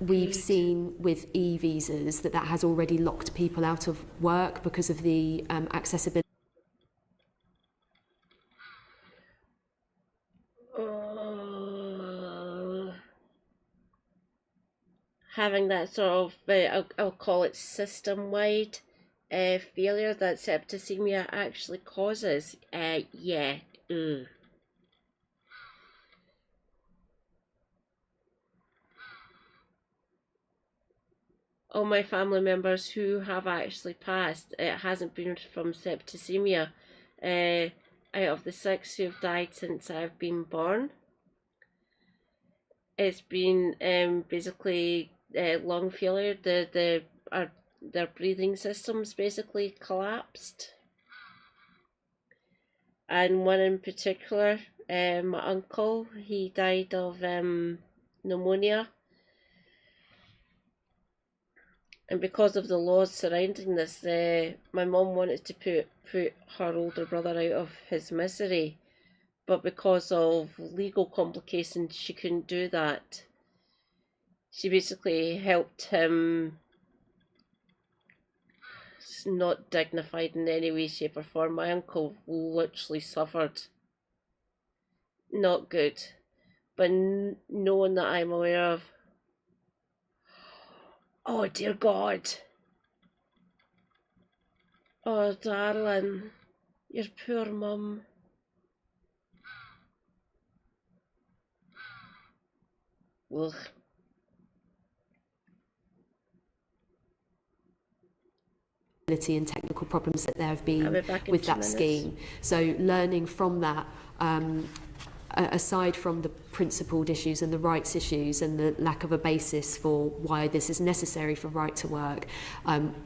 We've seen with e-visas that has already locked people out of work because of the accessibility. Having that sort of, I'll call it system-wide failure that septicemia actually causes. Yeah. All my family members who have actually passed, it hasn't been from septicemia. Out of the 6 who've died since I've been born, it's been basically lung failure. Their breathing systems basically collapsed. And one in particular, my uncle, he died of pneumonia. And because of the laws surrounding this, my mum wanted to put her older brother out of his misery. But because of legal complications, she couldn't do that. She basically helped him. It's not dignified in any way, shape or form. My uncle literally suffered. Not good. But no one that I'm aware of. Oh dear God. Oh darling. Your poor mum. Ugh. And technical problems that there have been with that scheme. So learning from that, aside from the principled issues and the rights issues and the lack of a basis for why this is necessary for right to work,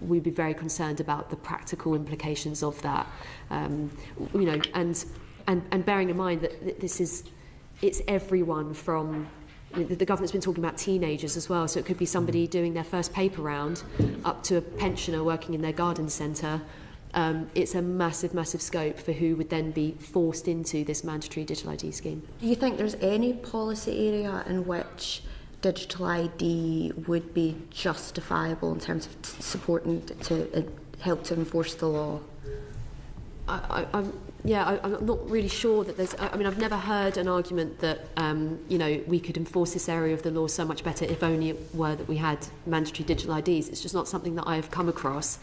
we'd be very concerned about the practical implications of that. You know, and bearing in mind that it's everyone from. The government's been talking about teenagers as well, so it could be somebody doing their first paper round up to a pensioner working in their garden centre. It's a massive, massive scope for who would then be forced into this mandatory digital ID scheme. Do you think there's any policy area in which digital ID would be justifiable in terms of supporting to help to enforce the law? I'm not really sure that there's. I mean, I've never heard an argument that you know, we could enforce this area of the law so much better if only it were that we had mandatory digital IDs. It's just not something that I've come across,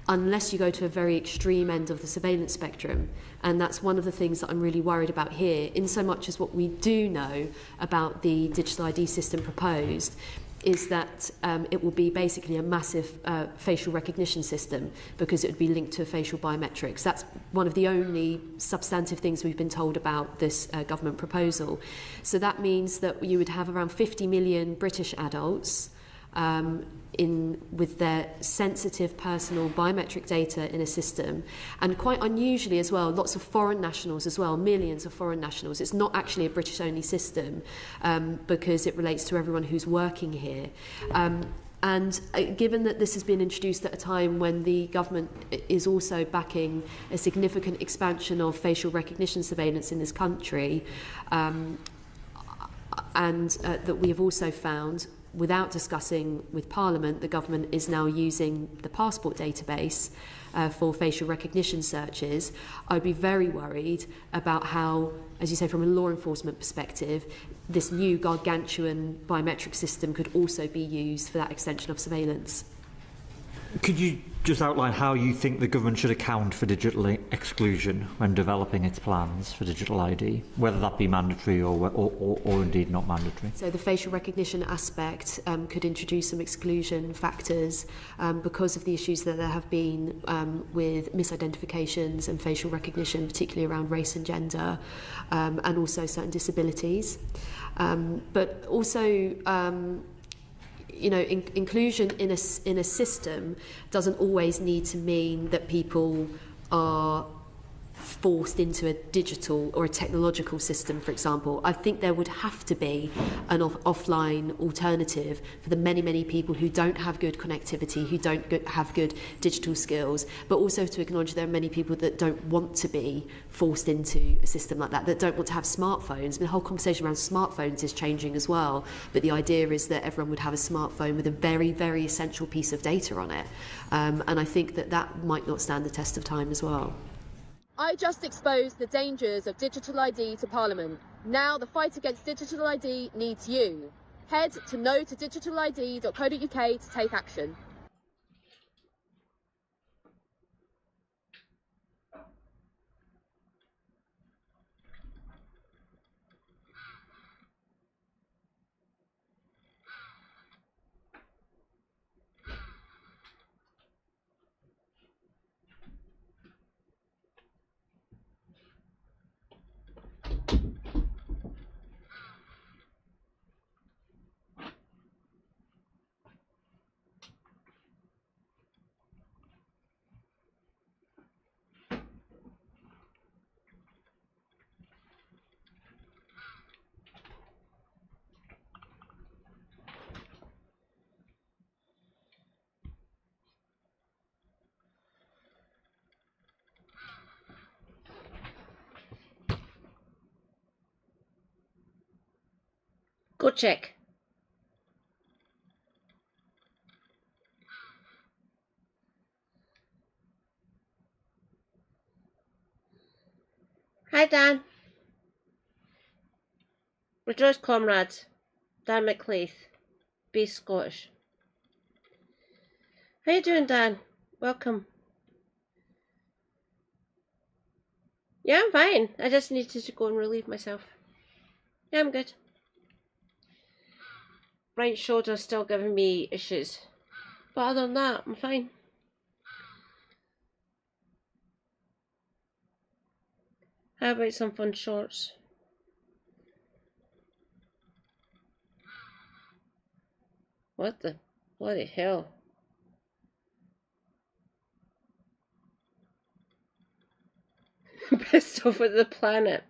unless you go to a very extreme end of the surveillance spectrum. And that's one of the things that I'm really worried about here, in so much as what we do know about the digital ID system proposed is that it will be basically a massive facial recognition system, because it would be linked to facial biometrics. That's one of the only substantive things we've been told about this government proposal. So that means that you would have around 50 million British adults with their sensitive personal biometric data in a system, and quite unusually as well, lots of foreign nationals as well, millions of foreign nationals. It's not actually a British only system because it relates to everyone who's working here. And given that this has been introduced at a time when the government is also backing a significant expansion of facial recognition surveillance in this country, and that we have also found, without discussing with Parliament, the government is now using the passport database for facial recognition searches, I'd be very worried about how, as you say, from a law enforcement perspective, this new gargantuan biometric system could also be used for that extension of surveillance. Could you just outline how you think the government should account for digital exclusion when developing its plans for digital ID, whether that be mandatory or indeed not mandatory? So the facial recognition aspect could introduce some exclusion factors because of the issues that there have been with misidentifications and facial recognition, particularly around race and gender, and also certain disabilities. But also you know, inclusion in a system doesn't always need to mean that people are forced into a digital or a technological system, for example. I think there would have to be an offline alternative for the many, many people who don't have good connectivity, who don't have good digital skills, but also to acknowledge there are many people that don't want to be forced into a system like that don't want to have smartphones. I mean, the whole conversation around smartphones is changing as well, but the idea is that everyone would have a smartphone with a very, very essential piece of data on it. And I think that might not stand the test of time as well. I just exposed the dangers of digital ID to Parliament. Now the fight against digital ID needs you. Head to no-to-digitalid.co.uk to take action. Go check. Hi, Dan. Rejoice, comrades. Dan McLeith, based Scottish. How you doing, Dan? Welcome. Yeah, I'm fine. I just needed to go and relieve myself. Yeah, I'm good. Right shoulder's still giving me issues. But other than that, I'm fine. How about some fun shorts? What the bloody hell? Pissed off with the planet.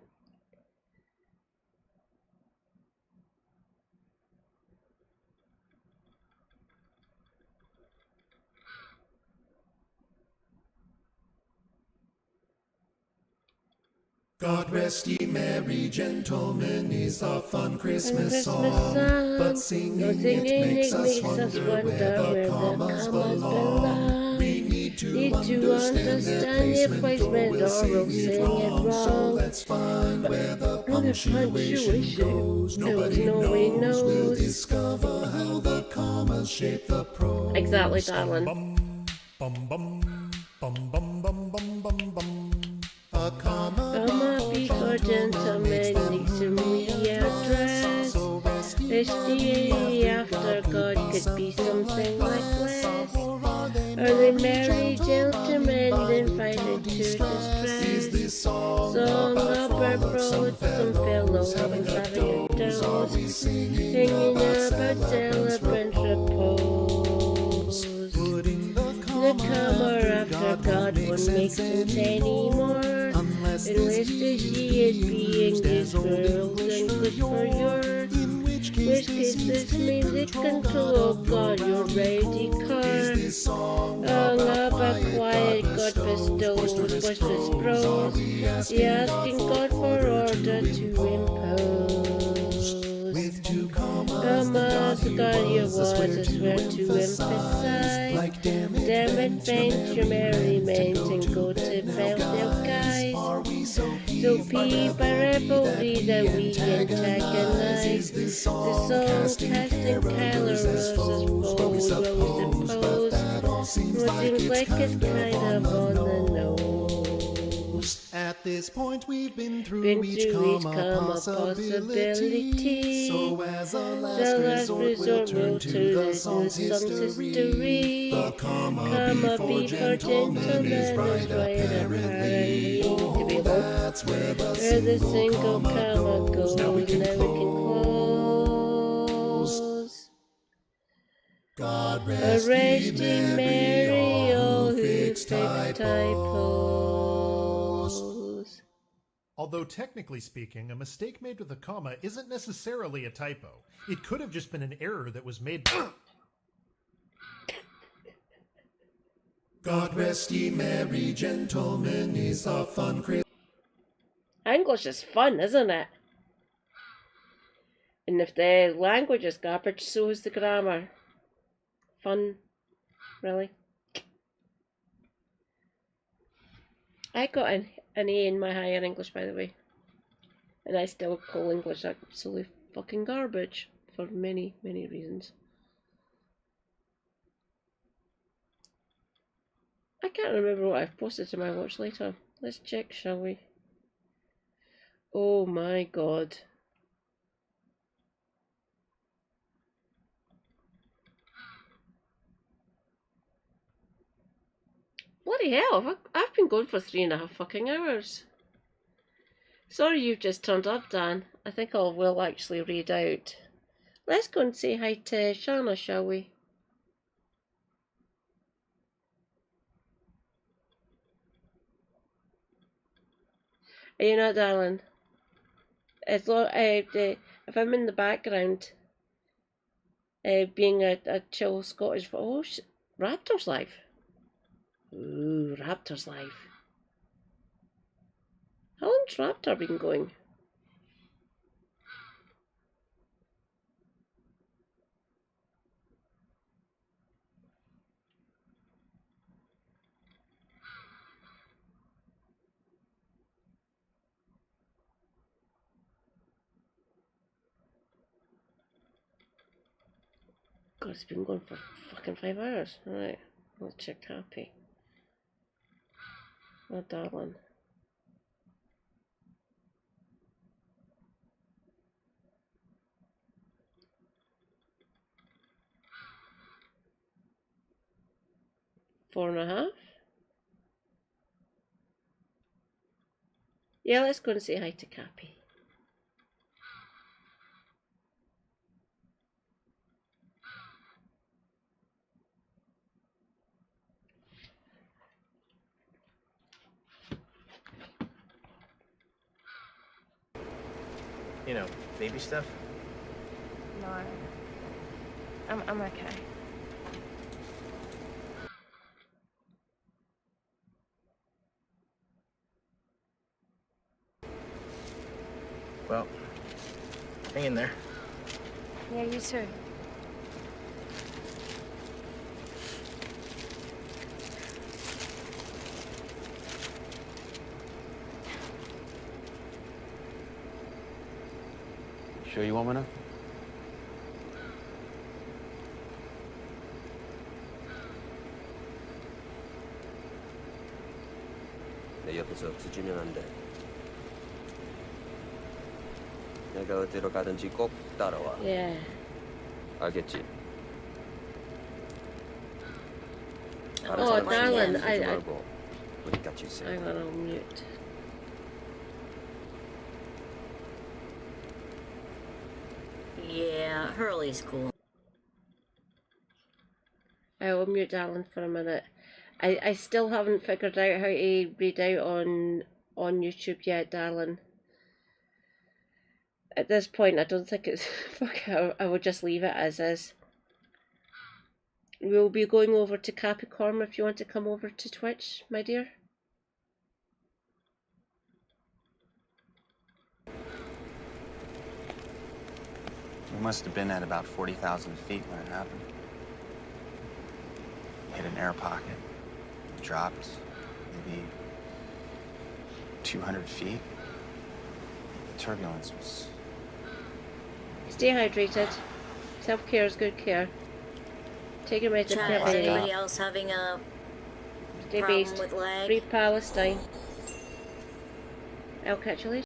God rest ye merry gentlemen is a fun Christmas song, but singing it makes us wonder where the commas belong. We need to understand their placement or we'll sing it wrong. So let's find where the punctuation goes. Nobody knows, we'll discover how the commas shape the prose. Exactly, darling. A comma before gentlemen needs to readdress. SDA after God could be something like less. Are they married gentlemen invited to distress? Song about bros, some fellows having a dose, hanging about celebrant repose. The comma after God won't make sense anymore, unless this she is being this world and good for your. In which case this means it control God, your ready car. Hung up a quiet God bestows boisterous prose, the asking God for order to impose. With two commas, God your words, I swear to emphasize. Like damn it, faint your merriment and go to bed, their guys. So peep by revelry that we antagonize. The song casting Kyler Rose's bold rose and pose. What seems like it's kind of on the nose. At this point we've been through each comma possibility. So as a last resort we'll turn to the song's history. The comma before gentlemen is right apparently. That's where the single comma goes. Now we can close. God rest ye merry, all who fix typos. Although technically speaking, a mistake made with a comma isn't necessarily a typo. It could have just been an error that was made by... God rest ye merry gentlemen is a fun Christmas. English is fun, isn't it? And if the language is garbage, so is the grammar. Fun, really. I got an A in my higher English, by the way. And I still call English absolutely fucking garbage for many, many reasons. I can't remember what I've posted to my watch later. Let's check, shall we? Oh my god. Bloody hell, I've been going for 3.5 fucking hours. Sorry you've just turned up, Dan. I think I will actually read out. Let's go and say hi to Shana, shall we? You know, darling, as long if I'm in the background, being a chill Scottish, oh, Raptors live. Ooh, Raptors live. How long's Raptor been going? God, it's been going for fucking 5 hours. Alright, let's check happy. Oh, darling. Four and a half? Yeah, let's go and say hi to Cappy. You know, baby stuff? No, I'm okay. Well, hang in there. Yeah, you too. Sure you want me to? 내 옆에서 없어지면 안 돼. 내가 어디로 가든지 꼭 따라와. Yeah. 알겠지? Oh, darling, 말고 우리 같이 있어. hang on, I'll mute. Yeah, Hurley's cool. I will mute darling for a minute. I still haven't figured out how to read out on YouTube yet, darling. At this point, I don't think it's... Fuck it, I will just leave it as is. We'll be going over to Capricorn if you want to come over to Twitch, my dear. We must have been at about 40,000 feet when it happened. Hit an air pocket. Dropped maybe 200 feet. The turbulence was... Stay hydrated. Self-care is good care. Take your medicine, Is baby. anybody else having a Stay problem based. with leg? Free Palestine. I'll catch you later.